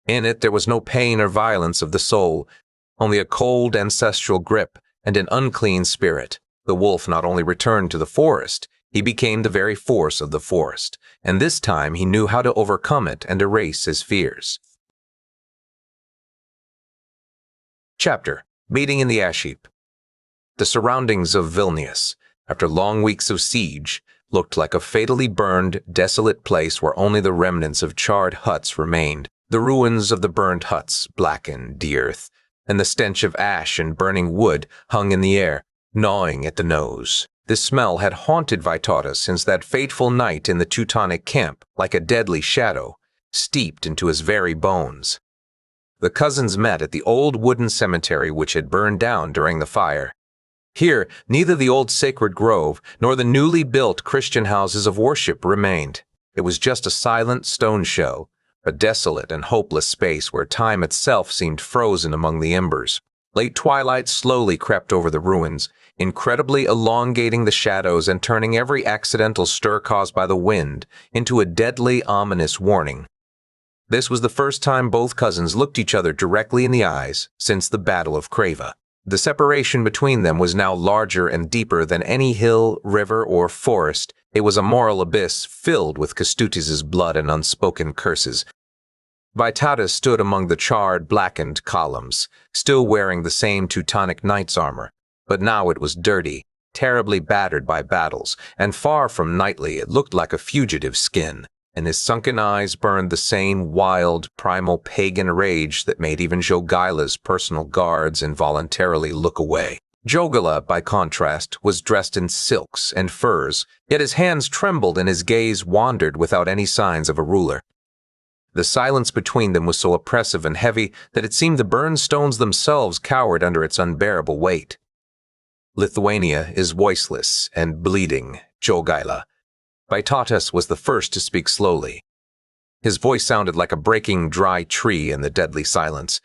A: In it there was no pain or violence of the soul, only a cold ancestral grip and an unclean spirit. The wolf not only returned to the forest, he became the very force of the forest, and this time he knew how to overcome it and erase his fears. Chapter: Meeting in the Ash Heap. The surroundings of Vilnius, after long weeks of siege, looked like a fatally burned, desolate place where only the remnants of charred huts remained. The ruins of the burned huts blackened the earth, and the stench of ash and burning wood hung in the air, gnawing at the nose. This smell had haunted Vitalis since that fateful night in the Teutonic camp, like a deadly shadow, steeped into his very bones. The cousins met at the old wooden cemetery which had burned down during the fire. Here, neither the old sacred grove nor the newly built Christian houses of worship remained. It was just a silent stone show, a desolate and hopeless space where time itself seemed frozen among the embers. Late twilight slowly crept over the ruins, incredibly elongating the shadows and turning every accidental stir caused by the wind into a deadly, ominous warning. This was the first time both cousins looked each other directly in the eyes since the Battle of Kreva. The separation between them was now larger and deeper than any hill, river, or forest. It was a moral abyss filled with Kestutis' blood and unspoken curses. Vitalis stood among the charred, blackened columns, still wearing the same Teutonic knight's armor, but now it was dirty, terribly battered by battles, and far from knightly. It looked like a fugitive's skin, and his sunken eyes burned the same wild, primal pagan rage that made even Jogaila's personal guards involuntarily look away. Jogala, by contrast, was dressed in silks and furs, yet his hands trembled and his gaze wandered without any signs of a ruler. The silence between them was so oppressive and heavy that it seemed the burned stones themselves cowered under its unbearable weight. Lithuania is voiceless and bleeding, Jogaila. Vitalis was the first to speak slowly. His voice sounded like a breaking dry tree in the deadly silence.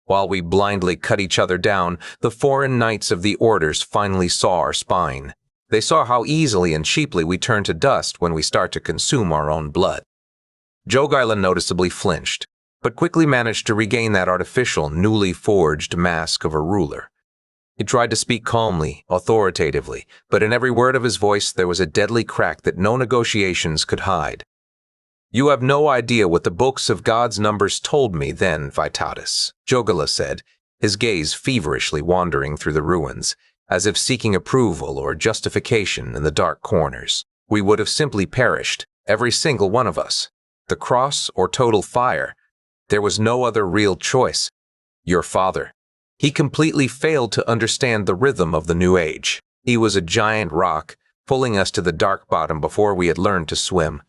A: While we blindly cut each other down, the foreign knights of the orders finally saw our spine. They saw how easily and cheaply we turn to dust when we start to consume our own blood. Jogaila noticeably flinched, but quickly managed to regain that artificial, newly forged mask of a ruler. He tried to speak calmly, authoritatively, but in every word of his voice there was a deadly crack that no negotiations could hide. "You have no idea what the books of God's numbers told me then, Vitalis," Jogala said, his gaze feverishly wandering through the ruins, as if seeking approval or justification in the dark corners. "We would have simply perished, every single one of us. The cross or total fire. There was no other real choice. Your father. He completely failed to understand the rhythm of the new age. He was a giant rock, pulling us to the dark bottom before we had learned to swim."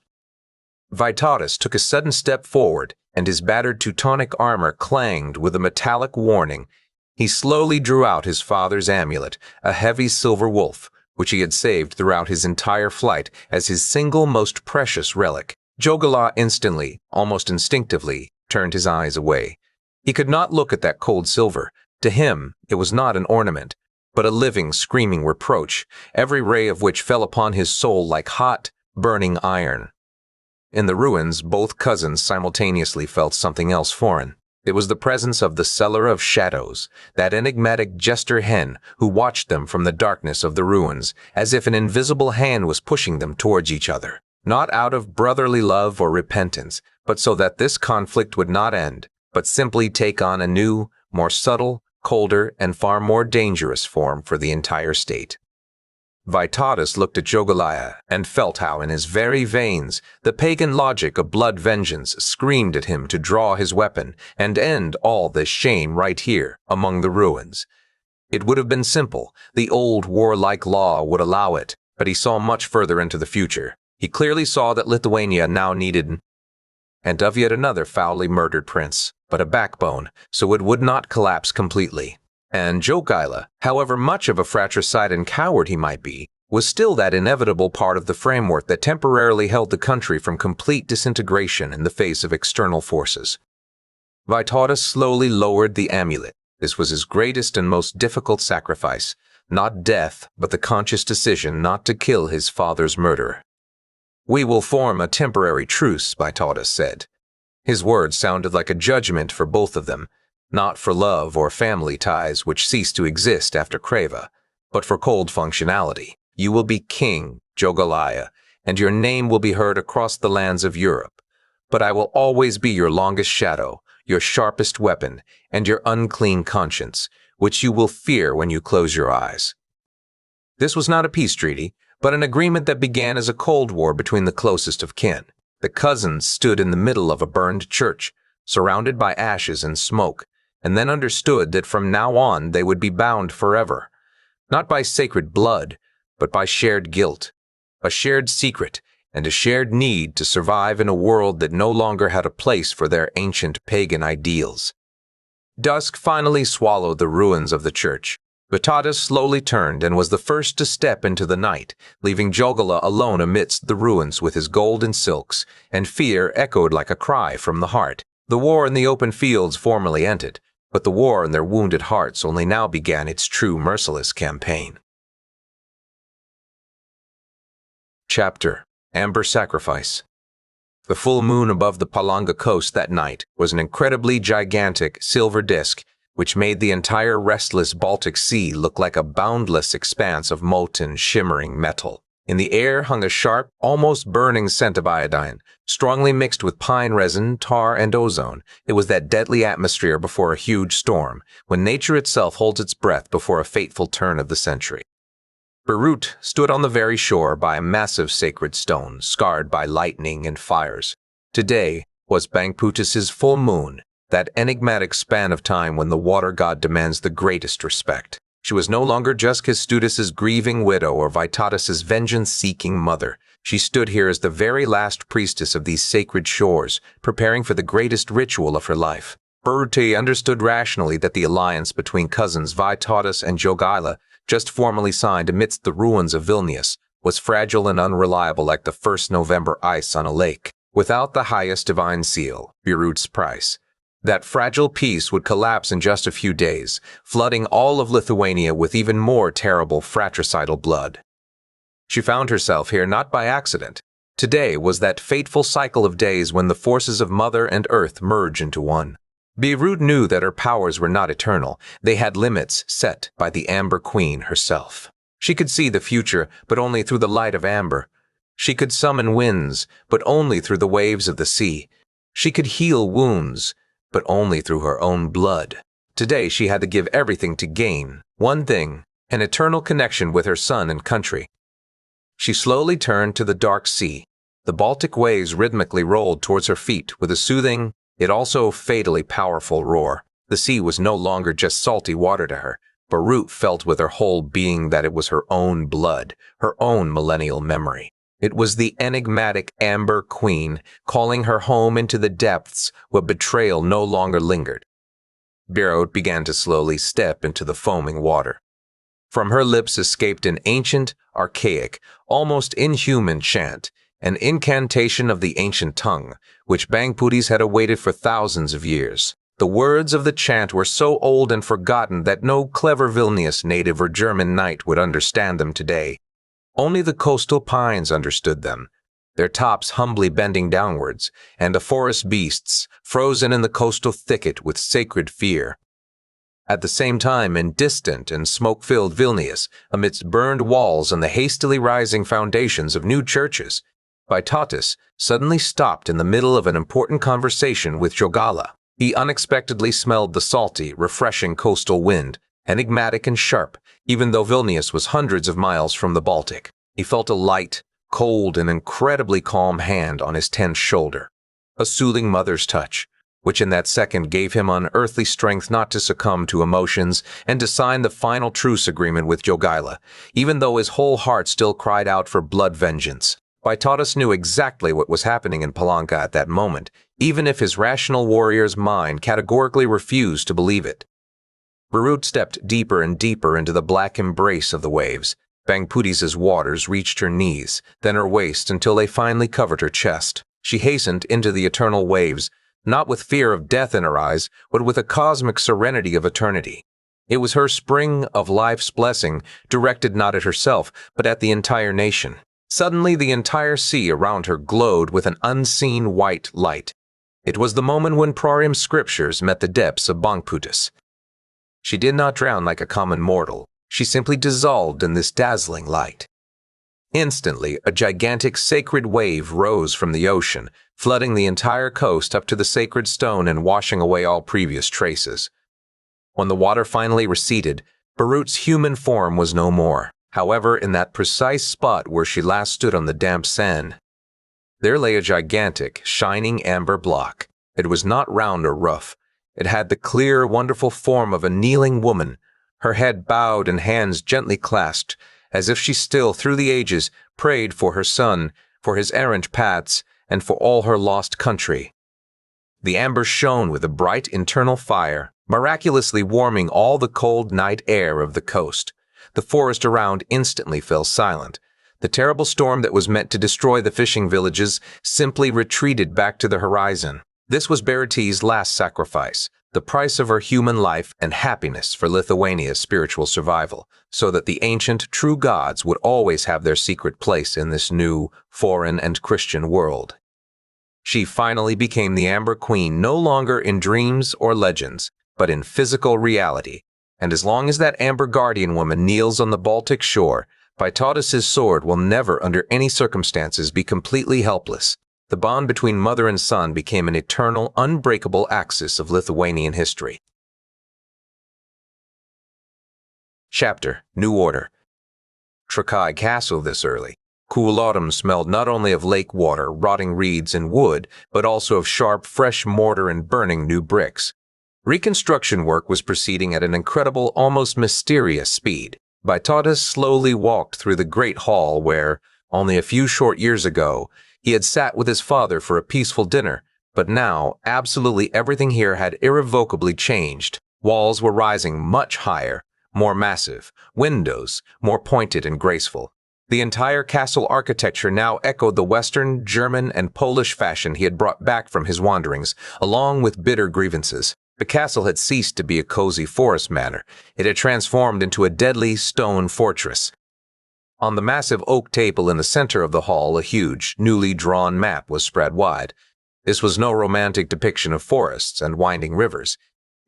A: Vitalis took a sudden step forward, and his battered Teutonic armor clanged with a metallic warning. He slowly drew out his father's amulet, a heavy silver wolf, which he had saved throughout his entire flight as his single most precious relic. Jogala instantly, almost instinctively, turned his eyes away. He could not look at that cold silver. To him, it was not an ornament, but a living, screaming reproach, every ray of which fell upon his soul like hot, burning iron. In the ruins, both cousins simultaneously felt something else foreign. It was the presence of the Seller of Shadows, that enigmatic jester hen who watched them from the darkness of the ruins, as if an invisible hand was pushing them towards each other, not out of brotherly love or repentance, but so that this conflict would not end, but simply take on a new, more subtle, colder, and far more dangerous form for the entire state. Vytautas looked at Jogaila and felt how in his very veins the pagan logic of blood vengeance screamed at him to draw his weapon and end all this shame right here among the ruins. It would have been simple, the old warlike law would allow it, but he saw much further into the future. He clearly saw that Lithuania now needed and of yet another foully murdered prince, but a backbone, so it would not collapse completely. And Jogaila, however much of a fratricide and coward he might be, was still that inevitable part of the framework that temporarily held the country from complete disintegration in the face of external forces. Vytautas slowly lowered the amulet. This was his greatest and most difficult sacrifice, not death, but the conscious decision not to kill his father's murderer. "We will form a temporary truce," Vytautas said. His words sounded like a judgment for both of them, not for love or family ties which ceased to exist after Kreva, but for cold functionality. "You will be king, Jogaila, and your name will be heard across the lands of Europe. But I will always be your longest shadow, your sharpest weapon, and your unclean conscience, which you will fear when you close your eyes." This was not a peace treaty, but an agreement that began as a cold war between the closest of kin. The cousins stood in the middle of a burned church, surrounded by ashes and smoke, and then understood that from now on they would be bound forever, not by sacred blood, but by shared guilt, a shared secret, and a shared need to survive in a world that no longer had a place for their ancient pagan ideals. Dusk finally swallowed the ruins of the church. Vytautas slowly turned and was the first to step into the night, leaving Jogaila alone amidst the ruins with his gold and silks, and fear echoed like a cry from the heart. The war in the open fields formally ended, but the war in their wounded hearts only now began its true merciless campaign. Chapter: Amber Sacrifice. The full moon above the Palanga coast that night was an incredibly gigantic silver disk which made the entire restless Baltic Sea look like a boundless expanse of molten, shimmering metal. In the air hung a sharp, almost burning scent of iodine, strongly mixed with pine resin, tar, and ozone. It was that deadly atmosphere before a huge storm, when nature itself holds its breath before a fateful turn of the century. Beirut stood on the very shore by a massive sacred stone, scarred by lightning and fires. Today was Bangputis's full moon, that enigmatic span of time when the water god demands the greatest respect. She was no longer just Kestutis's grieving widow or Vytautas's vengeance-seeking mother. She stood here as the very last priestess of these sacred shores, preparing for the greatest ritual of her life. Beirut understood rationally that the alliance between cousins Vytautas and Jogaila, just formally signed amidst the ruins of Vilnius, was fragile and unreliable like the first November ice on a lake. Without the highest divine seal, Beirut's price, that fragile peace would collapse in just a few days, flooding all of Lithuania with even more terrible fratricidal blood. She found herself here not by accident. Today was that fateful cycle of days when the forces of Mother and Earth merge into one. Beirut knew that her powers were not eternal. They had limits set by the Amber Queen herself. She could see the future, but only through the light of amber. She could summon winds, but only through the waves of the sea. She could heal wounds, but only through her own blood. Today she had to give everything to gain one thing, an eternal connection with her son and country. She slowly turned to the dark sea. The Baltic waves rhythmically rolled towards her feet with a soothing, yet also fatally powerful roar. The sea was no longer just salty water to her. Beirut felt with her whole being that it was her own blood, her own millennial memory. It was the enigmatic Amber Queen calling her home into the depths where betrayal no longer lingered. Beirut began to slowly step into the foaming water. From her lips escaped an ancient, archaic, almost inhuman chant, an incantation of the ancient tongue, which Bangputis had awaited for thousands of years. The words of the chant were so old and forgotten that no clever Vilnius native or German knight would understand them today. Only the coastal pines understood them, their tops humbly bending downwards, and the forest beasts frozen in the coastal thicket with sacred fear. At the same time, in distant and smoke-filled Vilnius, amidst burned walls and the hastily rising foundations of new churches, Vytautas suddenly stopped in the middle of an important conversation with Jogaila. He unexpectedly smelled the salty, refreshing coastal wind, enigmatic and sharp, even though Vilnius was hundreds of miles from the Baltic. He felt a light, cold, and incredibly calm hand on his tense shoulder, a soothing mother's touch, which in that second gave him unearthly strength not to succumb to emotions and to sign the final truce agreement with Jogaila, even though his whole heart still cried out for blood vengeance. Vytautas knew exactly what was happening in Palanca at that moment, even if his rational warrior's mind categorically refused to believe it. Barut stepped deeper and deeper into the black embrace of the waves. Bangputis's waters reached her knees, then her waist until they finally covered her chest. She hastened into the eternal waves, not with fear of death in her eyes, but with a cosmic serenity of eternity. It was her spring of life's blessing, directed not at herself, but at the entire nation. Suddenly, the entire sea around her glowed with an unseen white light. It was the moment when Prarim's scriptures met the depths of Bangputis. She did not drown like a common mortal. She simply dissolved in this dazzling light. Instantly, a gigantic sacred wave rose from the ocean, flooding the entire coast up to the sacred stone and washing away all previous traces. When the water finally receded, Barut's human form was no more. However, in that precise spot where she last stood on the damp sand, there lay a gigantic, shining amber block. It was not round or rough. It had the clear, wonderful form of a kneeling woman, her head bowed and hands gently clasped, as if she still, through the ages, prayed for her son, for his errant paths, and for all her lost country. The amber shone with a bright internal fire, miraculously warming all the cold night air of the coast. The forest around instantly fell silent. The terrible storm that was meant to destroy the fishing villages simply retreated back to the horizon. This was Barati's last sacrifice, the price of her human life and happiness for Lithuania's spiritual survival, so that the ancient, true gods would always have their secret place in this new, foreign, and Christian world. She finally became the Amber Queen, no longer in dreams or legends, but in physical reality. And as long as that Amber Guardian woman kneels on the Baltic shore, Vytautas' sword will never under any circumstances be completely helpless. The bond between mother and son became an eternal, unbreakable axis of Lithuanian history. Chapter: New Order. Trakai Castle this early. Cool autumn smelled not only of lake water, rotting reeds, and wood, but also of sharp, fresh mortar and burning new bricks. Reconstruction work was proceeding at an incredible, almost mysterious speed. Vytautas slowly walked through the great hall where, only a few short years ago, he had sat with his father for a peaceful dinner, but now absolutely everything here had irrevocably changed. Walls were rising much higher, more massive, windows more pointed and graceful. The entire castle architecture now echoed the Western, German, and Polish fashion he had brought back from his wanderings, along with bitter grievances. The castle had ceased to be a cozy forest manor. It had transformed into a deadly stone fortress. On the massive oak table in the center of the hall, a huge, newly drawn map was spread wide. This was no romantic depiction of forests and winding rivers.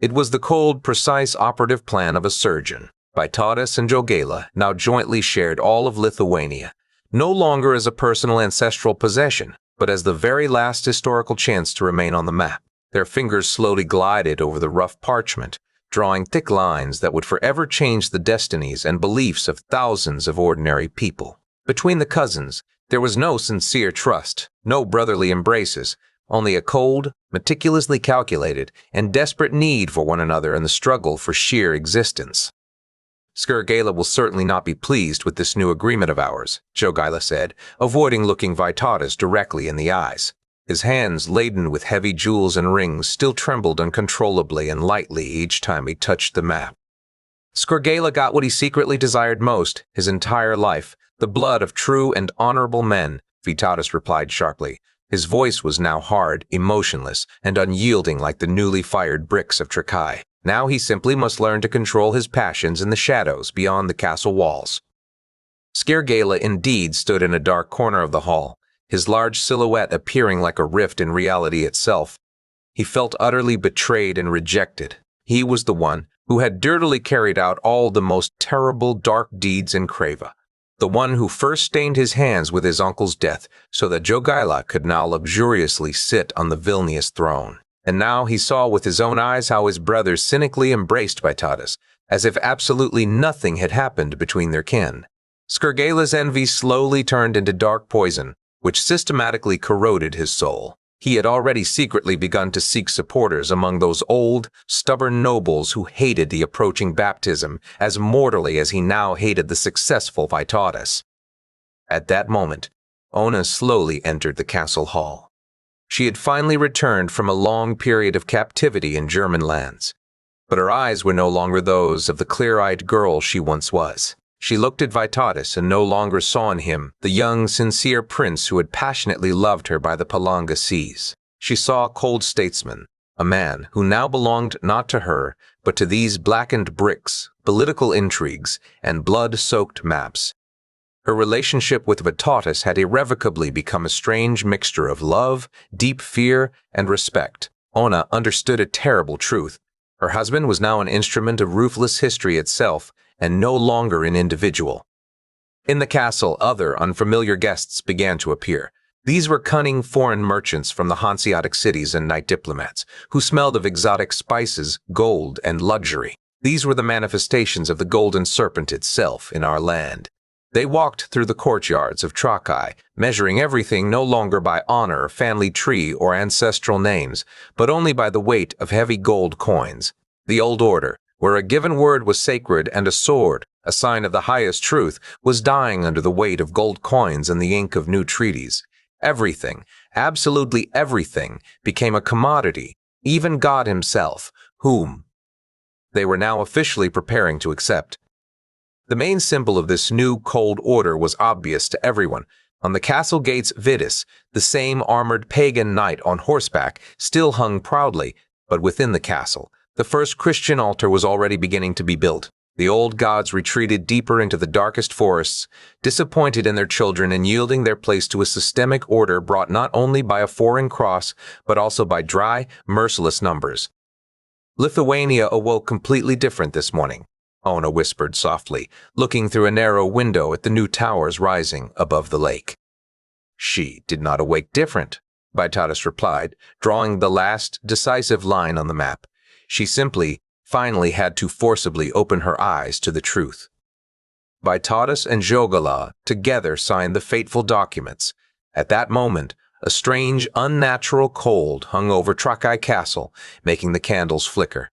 A: It was the cold, precise operative plan of a surgeon. Vytautas and Jogaila now jointly shared all of Lithuania, no longer as a personal ancestral possession, but as the very last historical chance to remain on the map. Their fingers slowly glided over the rough parchment, drawing thick lines that would forever change the destinies and beliefs of thousands of ordinary people. Between the cousins, there was no sincere trust, no brotherly embraces, only a cold, meticulously calculated, and desperate need for one another in the struggle for sheer existence. Skirgaila will certainly not be pleased with this new agreement of ours, Jogaila said, avoiding looking Vytautas directly in the eyes. His hands, laden with heavy jewels and rings, still trembled uncontrollably and lightly each time he touched the map. Skurgela got what he secretly desired most, his entire life, the blood of true and honorable men, Vytautas replied sharply. His voice was now hard, emotionless, and unyielding like the newly fired bricks of Trakai. Now he simply must learn to control his passions in the shadows beyond the castle walls. Skurgela indeed stood in a dark corner of the hall, his large silhouette appearing like a rift in reality itself. He felt utterly betrayed and rejected. He was the one who had dirtily carried out all the most terrible dark deeds in Kreva, the one who first stained his hands with his uncle's death so that Jogaila could now luxuriously sit on the Vilnius throne. And now he saw with his own eyes how his brother cynically embraced Vytautas, as if absolutely nothing had happened between their kin. Skurgela's envy slowly turned into dark poison, which systematically corroded his soul. He had already secretly begun to seek supporters among those old, stubborn nobles who hated the approaching baptism as mortally as he now hated the successful Vytautas. At that moment, Ona slowly entered the castle hall. She had finally returned from a long period of captivity in German lands, but her eyes were no longer those of the clear-eyed girl she once was. She looked at Vytautas and no longer saw in him the young, sincere prince who had passionately loved her by the Palanga seas. She saw a cold statesman, a man who now belonged not to her, but to these blackened bricks, political intrigues, and blood-soaked maps. Her relationship with Vytautas had irrevocably become a strange mixture of love, deep fear, and respect. Ona understood a terrible truth. Her husband was now an instrument of ruthless history itself, and no longer an individual. In the castle, other unfamiliar guests began to appear. These were cunning foreign merchants from the Hanseatic cities and knight diplomats, who smelled of exotic spices, gold, and luxury. These were the manifestations of the golden serpent itself in our land. They walked through the courtyards of Trakai, measuring everything no longer by honor, family tree, or ancestral names, but only by the weight of heavy gold coins. The old order, where a given word was sacred and a sword, a sign of the highest truth, was dying under the weight of gold coins and the ink of new treaties. Everything, absolutely everything, became a commodity, even God himself, whom they were now officially preparing to accept. The main symbol of this new cold order was obvious to everyone. On the castle gates Vitus, the same armored pagan knight on horseback still hung proudly, but within the castle, the first Christian altar was already beginning to be built. The old gods retreated deeper into the darkest forests, disappointed in their children and yielding their place to a systemic order brought not only by a foreign cross, but also by dry, merciless numbers. Lithuania awoke completely different this morning, Ona whispered softly, looking through a narrow window at the new towers rising above the lake. She did not awake different, Vytautas replied, drawing the last decisive line on the map. She simply, finally had to forcibly open her eyes to the truth. Vytautas and Jogaila together signed the fateful documents. At that moment, a strange, unnatural cold hung over Trakai Castle, making the candles flicker.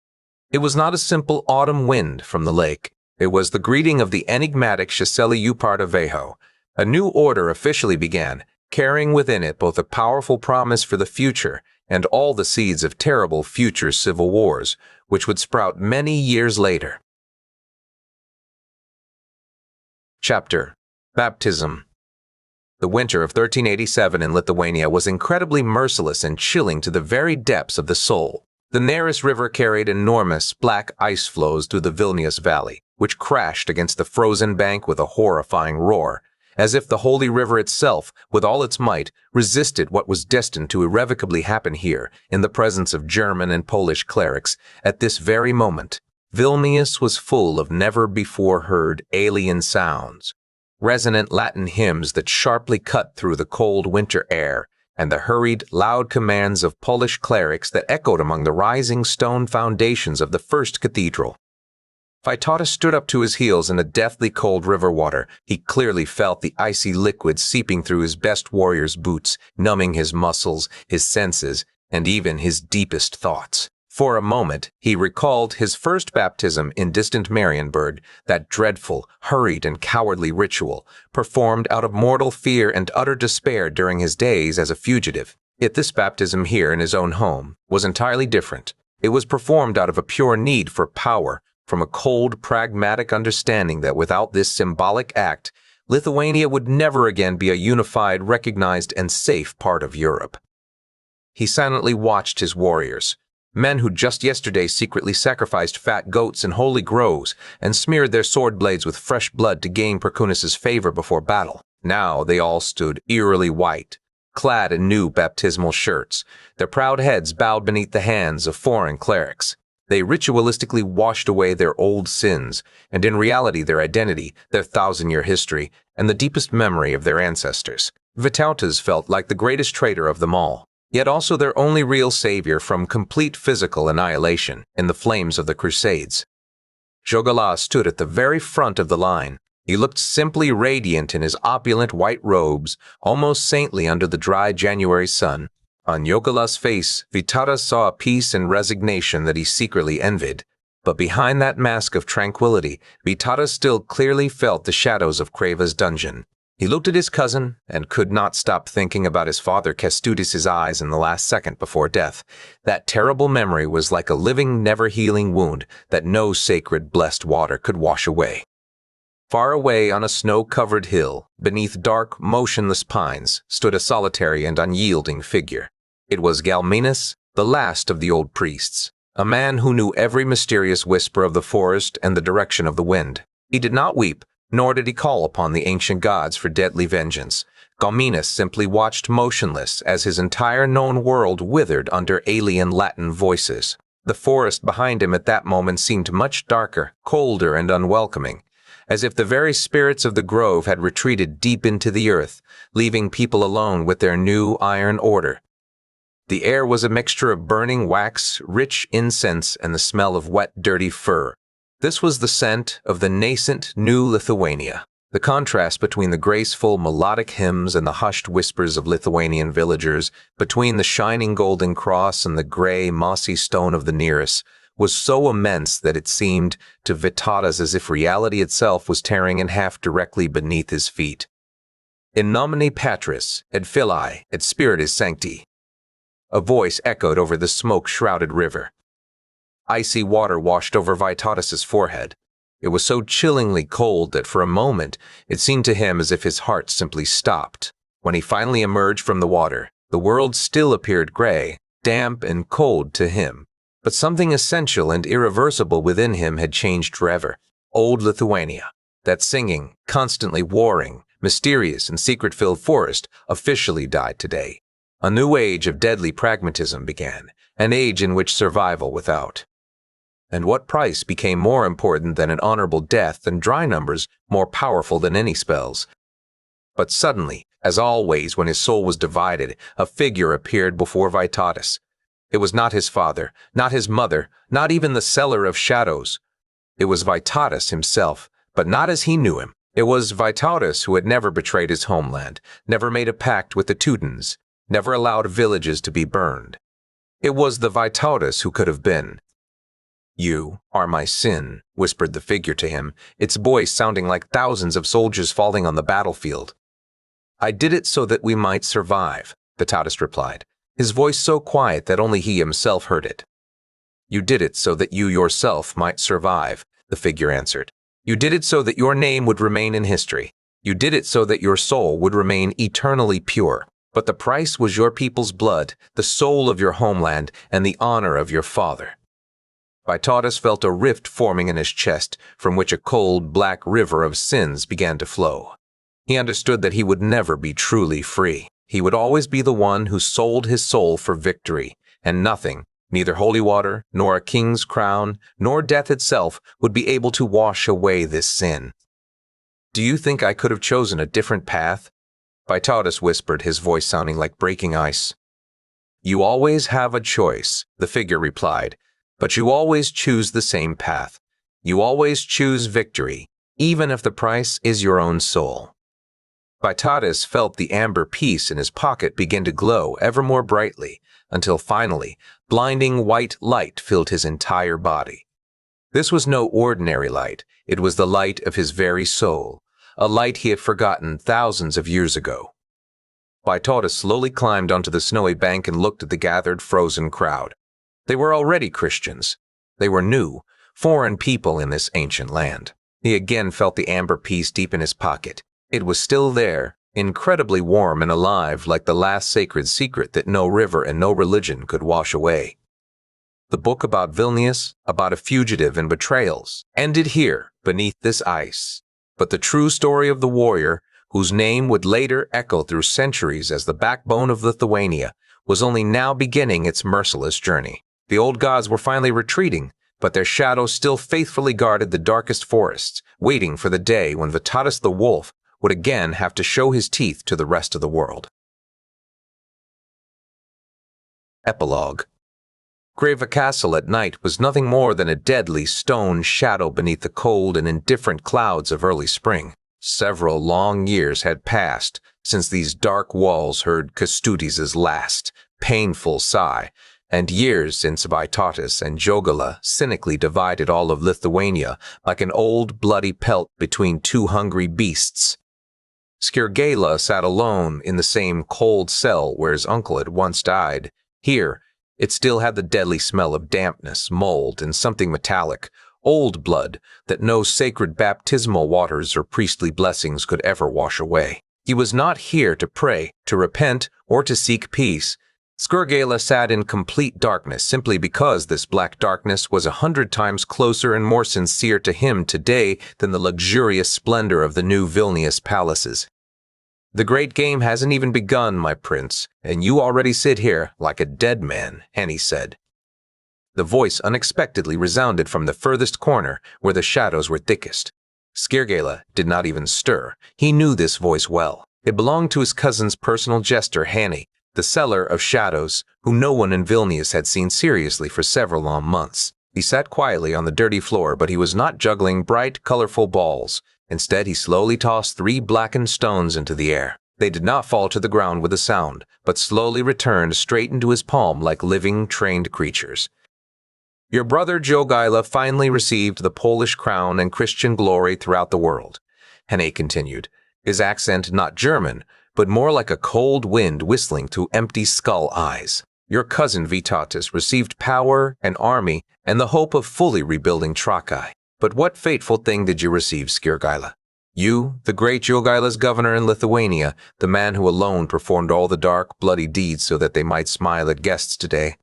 A: It was not a simple autumn wind from the lake. It was the greeting of the enigmatic Shaseli Upartaveho. A new order officially began, carrying within it both a powerful promise for the future and all the seeds of terrible future civil wars, which would sprout many years later. Chapter: Baptism. The winter of 1387 in Lithuania was incredibly merciless and chilling to the very depths of the soul. The Neris River carried enormous black ice floes through the Vilnius Valley, which crashed against the frozen bank with a horrifying roar, as if the holy river itself, with all its might, resisted what was destined to irrevocably happen here in the presence of German and Polish clerics at this very moment. Vilnius was full of never-before-heard alien sounds, resonant Latin hymns that sharply cut through the cold winter air, and the hurried, loud commands of Polish clerics that echoed among the rising stone foundations of the first cathedral. Vytautas stood up to his heels in the deathly cold river water. He clearly felt the icy liquid seeping through his best warrior's boots, numbing his muscles, his senses, and even his deepest thoughts. For a moment, he recalled his first baptism in distant Marienburg, that dreadful, hurried, and cowardly ritual, performed out of mortal fear and utter despair during his days as a fugitive. Yet this baptism here in his own home was entirely different. It was performed out of a pure need for power, from a cold, pragmatic understanding that without this symbolic act, Lithuania would never again be a unified, recognized, and safe part of Europe. He silently watched his warriors, men who just yesterday secretly sacrificed fat goats in holy groves and smeared their sword blades with fresh blood to gain Perkunis's favor before battle. Now they all stood eerily white, clad in new baptismal shirts, their proud heads bowed beneath the hands of foreign clerics. They ritualistically washed away their old sins, and in reality their identity, their thousand-year history, and the deepest memory of their ancestors. Vytautas felt like the greatest traitor of them all, yet also their only real savior from complete physical annihilation in the flames of the Crusades. Jogala stood at the very front of the line. He looked simply radiant in his opulent white robes, almost saintly under the dry January sun. On Jogala's face, Vytautas saw a peace and resignation that he secretly envied. But behind that mask of tranquility, Vytautas still clearly felt the shadows of Kreva's dungeon. He looked at his cousin and could not stop thinking about his father Kestutis' eyes in the last second before death. That terrible memory was like a living, never-healing wound that no sacred, blessed water could wash away. Far away on a snow-covered hill, beneath dark, motionless pines, stood a solitary and unyielding figure. It was Galminus, the last of the old priests, a man who knew every mysterious whisper of the forest and the direction of the wind. He did not weep, nor did he call upon the ancient gods for deadly vengeance. Galminus simply watched motionless as his entire known world withered under alien Latin voices. The forest behind him at that moment seemed much darker, colder, and unwelcoming, as if the very spirits of the grove had retreated deep into the earth, leaving people alone with their new iron order. The air was a mixture of burning wax, rich incense, and the smell of wet, dirty fur. This was the scent of the nascent new Lithuania. The contrast between the graceful, melodic hymns and the hushed whispers of Lithuanian villagers, between the shining golden cross and the gray, mossy stone of the nearest, was so immense that it seemed to Vytautas as if reality itself was tearing in half directly beneath his feet. In nomine Patris, et Filii, et Spiritus Sancti, a voice echoed over the smoke-shrouded river. Icy water washed over Vytautas' forehead. It was so chillingly cold that for a moment it seemed to him as if his heart simply stopped. When he finally emerged from the water, the world still appeared gray, damp, and cold to him. But something essential and irreversible within him had changed forever. Old Lithuania, that singing, constantly warring, mysterious and secret-filled forest, officially died today. A new age of deadly pragmatism began, an age in which survival without. And what price became more important than an honorable death and dry numbers more powerful than any spells? But suddenly, as always when his soul was divided, a figure appeared before Vytautas. It was not his father, not his mother, not even the seller of shadows. It was Vytautas himself, but not as he knew him. It was Vytautas who had never betrayed his homeland, never made a pact with the Teutons, never allowed villages to be burned. It was the Vytautas who could have been. "You are my sin," whispered the figure to him, its voice sounding like thousands of soldiers falling on the battlefield. "I did it so that we might survive," Vytautas replied, his voice so quiet that only he himself heard it. "You did it so that you yourself might survive," the figure answered. "You did it so that your name would remain in history. You did it so that your soul would remain eternally pure. But the price was your people's blood, the soul of your homeland, and the honor of your father." Vytautas felt a rift forming in his chest, from which a cold, black river of sins began to flow. He understood that he would never be truly free. He would always be the one who sold his soul for victory, and nothing, neither holy water, nor a king's crown, nor death itself, would be able to wash away this sin. "Do you think I could have chosen a different path?" Vytautas whispered, his voice sounding like breaking ice. "You always have a choice," the figure replied, "but you always choose the same path. You always choose victory, even if the price is your own soul." Vytautas felt the amber piece in his pocket begin to glow ever more brightly, until finally, blinding white light filled his entire body. This was no ordinary light, it was the light of his very soul, a light he had forgotten thousands of years ago. Vytautas slowly climbed onto the snowy bank and looked at the gathered, frozen crowd. They were already Christians. They were new, foreign people in this ancient land. He again felt the amber piece deep in his pocket. It was still there, incredibly warm and alive, like the last sacred secret that no river and no religion could wash away. The book about Vilnius, about a fugitive and betrayals, ended here, beneath this ice. But the true story of the warrior, whose name would later echo through centuries as the backbone of Lithuania, was only now beginning its merciless journey. The old gods were finally retreating, but their shadows still faithfully guarded the darkest forests, waiting for the day when Vitalis the wolf would again have to show his teeth to the rest of the world. Epilogue. Kreva Castle at night was nothing more than a deadly stone shadow beneath the cold and indifferent clouds of early spring. Several long years had passed since these dark walls heard Kestutis' last, painful sigh, and years since Vitalis and Jogala cynically divided all of Lithuania like an old bloody pelt between two hungry beasts. Skirgala sat alone in the same cold cell where his uncle had once died. Here, it still had the deadly smell of dampness, mold, and something metallic, old blood that no sacred baptismal waters or priestly blessings could ever wash away. He was not here to pray, to repent, or to seek peace. Skirgala sat in complete darkness simply because this black darkness was 100 times closer and more sincere to him today than the luxurious splendor of the new Vilnius palaces. The great game hasn't even begun, my prince, and you already sit here like a dead man, Henny said. The voice unexpectedly resounded from the furthest corner where the shadows were thickest. Skirgala did not even stir. He knew this voice well. It belonged to his cousin's personal jester, Henny, the seller of shadows, whom no one in Vilnius had seen seriously for several long months. He sat quietly on the dirty floor, but he was not juggling bright, colorful balls. Instead, he slowly tossed 3 blackened stones into the air. They did not fall to the ground with a sound, but slowly returned straight into his palm like living, trained creatures. Your brother Jogala finally received the Polish crown and Christian glory throughout the world, Henny continued, his accent not German, but more like a cold wind whistling through empty skull eyes. Your cousin Vitalis received power, an army, and the hope of fully rebuilding Trakai. But what fateful thing did you receive, Skirgala? You, the great Jogala's governor in Lithuania, the man who alone performed all the dark, bloody deeds so that they might smile at guests today.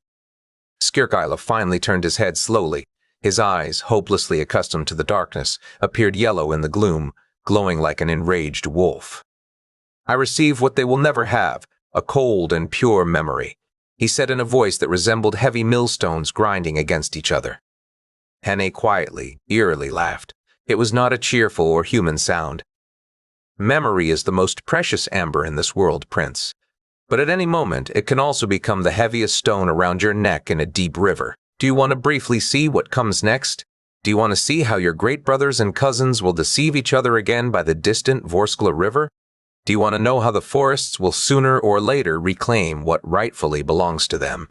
A: Skirgala finally turned his head slowly. His eyes, hopelessly accustomed to the darkness, appeared yellow in the gloom, glowing like an enraged wolf. I receive what they will never have, a cold and pure memory, he said in a voice that resembled heavy millstones grinding against each other. Henny quietly, eerily laughed. It was not a cheerful or human sound. Memory is the most precious amber in this world, Prince. But at any moment, it can also become the heaviest stone around your neck in a deep river. Do you want to briefly see what comes next? Do you want to see how your great brothers and cousins will deceive each other again by the distant Vorskla River? Do you want to know how the forests will sooner or later reclaim what rightfully belongs to them?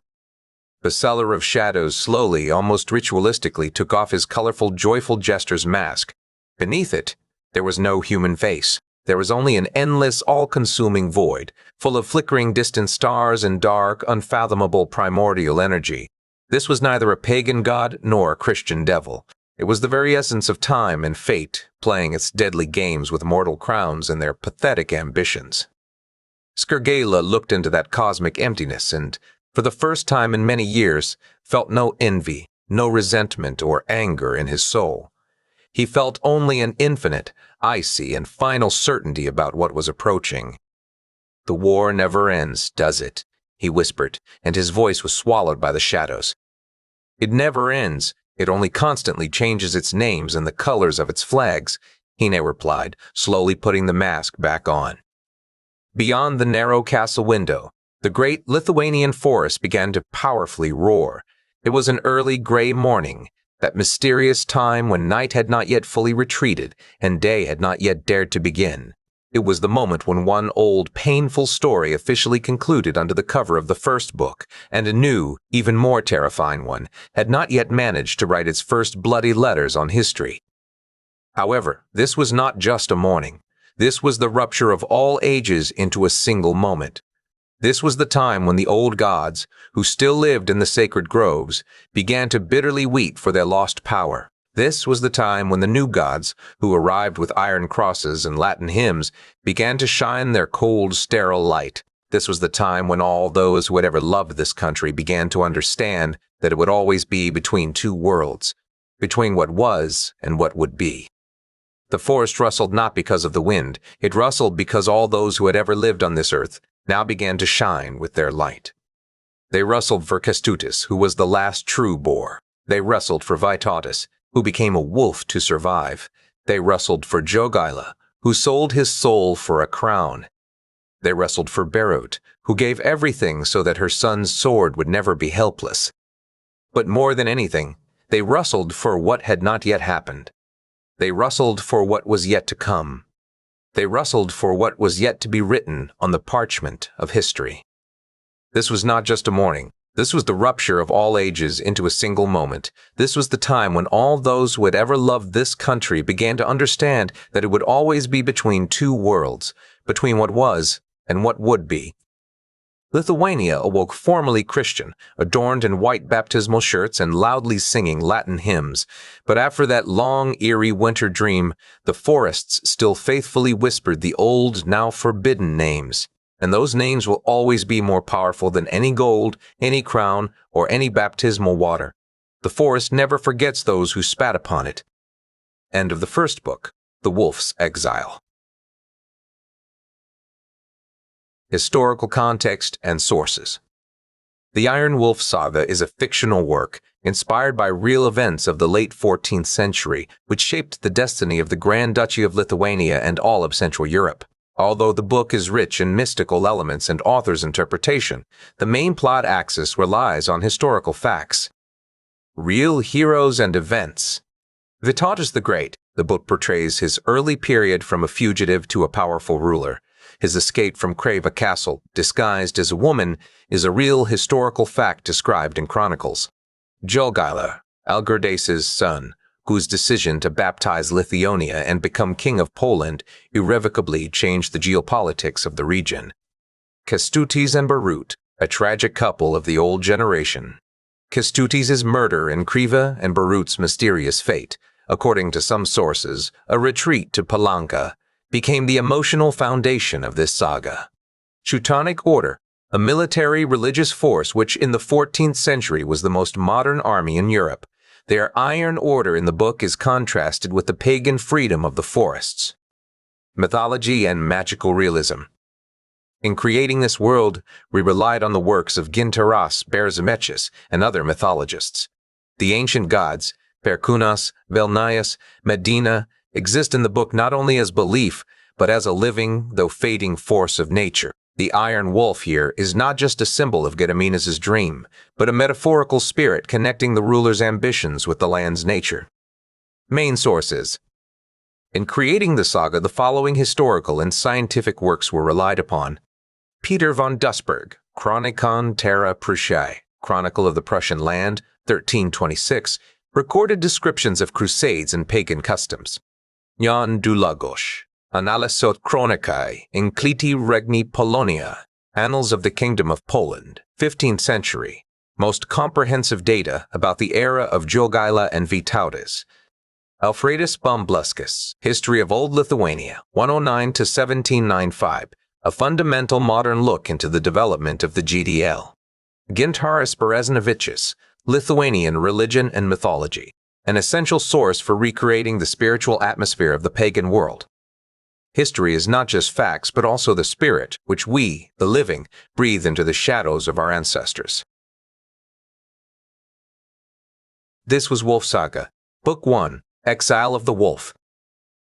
A: The seller of shadows slowly, almost ritualistically, took off his colorful, joyful jester's mask. Beneath it, there was no human face. There was only an endless, all-consuming void, full of flickering distant stars and dark, unfathomable primordial energy. This was neither a pagan god nor a Christian devil. It was the very essence of time and fate, playing its deadly games with mortal crowns and their pathetic ambitions. Skirgala looked into that cosmic emptiness and, for the first time in many years, felt no envy, no resentment or anger in his soul. He felt only an infinite, icy, and final certainty about what was approaching. The war never ends, does it? He whispered, and his voice was swallowed by the shadows. It never ends. It only constantly changes its names and the colors of its flags, Hine replied, slowly putting the mask back on. Beyond the narrow castle window, the great Lithuanian forest began to powerfully roar. It was an early gray morning, that mysterious time when night had not yet fully retreated and day had not yet dared to begin. It was the moment when one old, painful story officially concluded under the cover of the first book, and a new, even more terrifying one had not yet managed to write its first bloody letters on history. However, this was not just a morning. This was the rupture of all ages into a single moment. This was the time when the old gods, who still lived in the sacred groves, began to bitterly weep for their lost power. This was the time when the new gods, who arrived with iron crosses and Latin hymns, began to shine their cold, sterile light. This was the time when all those who had ever loved this country began to understand that it would always be between two worlds, between what was and what would be. The forest rustled not because of the wind, it rustled because all those who had ever lived on this earth now began to shine with their light. They rustled for Kestutis, who was the last true boar. They wrestled for Vytautas, who became a wolf to survive. They wrestled for Jogaila, who sold his soul for a crown. They wrestled for Berut, who gave everything so that her son's sword would never be helpless. But more than anything, they wrestled for what had not yet happened. They wrestled for what was yet to come. They wrestled for what was yet to be written on the parchment of history. This was not just a mourning. This was the rupture of all ages into a single moment. This was the time when all those who had ever loved this country began to understand that it would always be between two worlds, between what was and what would be. Lithuania awoke formally Christian, adorned in white baptismal shirts and loudly singing Latin hymns. But after that long, eerie winter dream, the forests still faithfully whispered the old, now forbidden names. And those names will always be more powerful than any gold, any crown, or any baptismal water. The forest never forgets those who spat upon it. End of the first book, The Wolf's Exile. Historical context and sources. The Iron Wolf Saga is a fictional work inspired by real events of the late 14th century, which shaped the destiny of the Grand Duchy of Lithuania and all of Central Europe. Although the book is rich in mystical elements and author's interpretation, the main plot axis relies on historical facts. Real heroes and events. Vytautas the Great, the book portrays his early period from a fugitive to a powerful ruler. His escape from Kreva castle, disguised as a woman, is a real historical fact described in chronicles. Jogaila, Algirdas's son, whose decision to baptize Lithuania and become king of Poland irrevocably changed the geopolitics of the region. Kestutis and Berut, a tragic couple of the old generation. Kestutis' murder in Kreva and Berut's mysterious fate, according to some sources, a retreat to Palanka, became the emotional foundation of this saga. Teutonic Order, a military religious force which in the 14th century was the most modern army in Europe. Their iron order in the book is contrasted with the pagan freedom of the forests. Mythology and magical realism. In creating this world, we relied on the works of Gintaras Berzameches and other mythologists. The ancient gods, Perkunas, Vilnius, Medina, exist in the book not only as belief, but as a living, though fading force of nature. The Iron Wolf here is not just a symbol of Gediminas' dream, but a metaphorical spirit connecting the ruler's ambitions with the land's nature. Main sources. In creating the saga, the following historical and scientific works were relied upon. Peter von Duisberg, Chronikon Terra Prussiae, Chronicle of the Prussian Land, 1326, recorded descriptions of crusades and pagan customs. Jan Dulagos, Analysot Chronicae Incliti Regni Polonia, Annals of the Kingdom of Poland, 15th century, most comprehensive data about the era of Jogaila and Vytautas. Alfredus Bombluscus, History of Old Lithuania, 109 to 1795, a fundamental modern look into the development of the GDL. Gintaras Bereznovichus, Lithuanian Religion and Mythology, an essential source for recreating the spiritual atmosphere of the pagan world. History is not just facts, but also the spirit, which we, the living, breathe into the shadows of our ancestors. This was Wolf Saga, Book 1, Exile of the Wolf.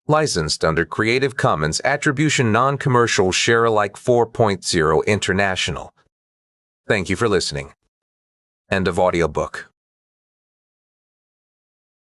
A: Licensed under Creative Commons Attribution Non-Commercial Share-alike 4.0 International. Thank you for listening. End of audiobook.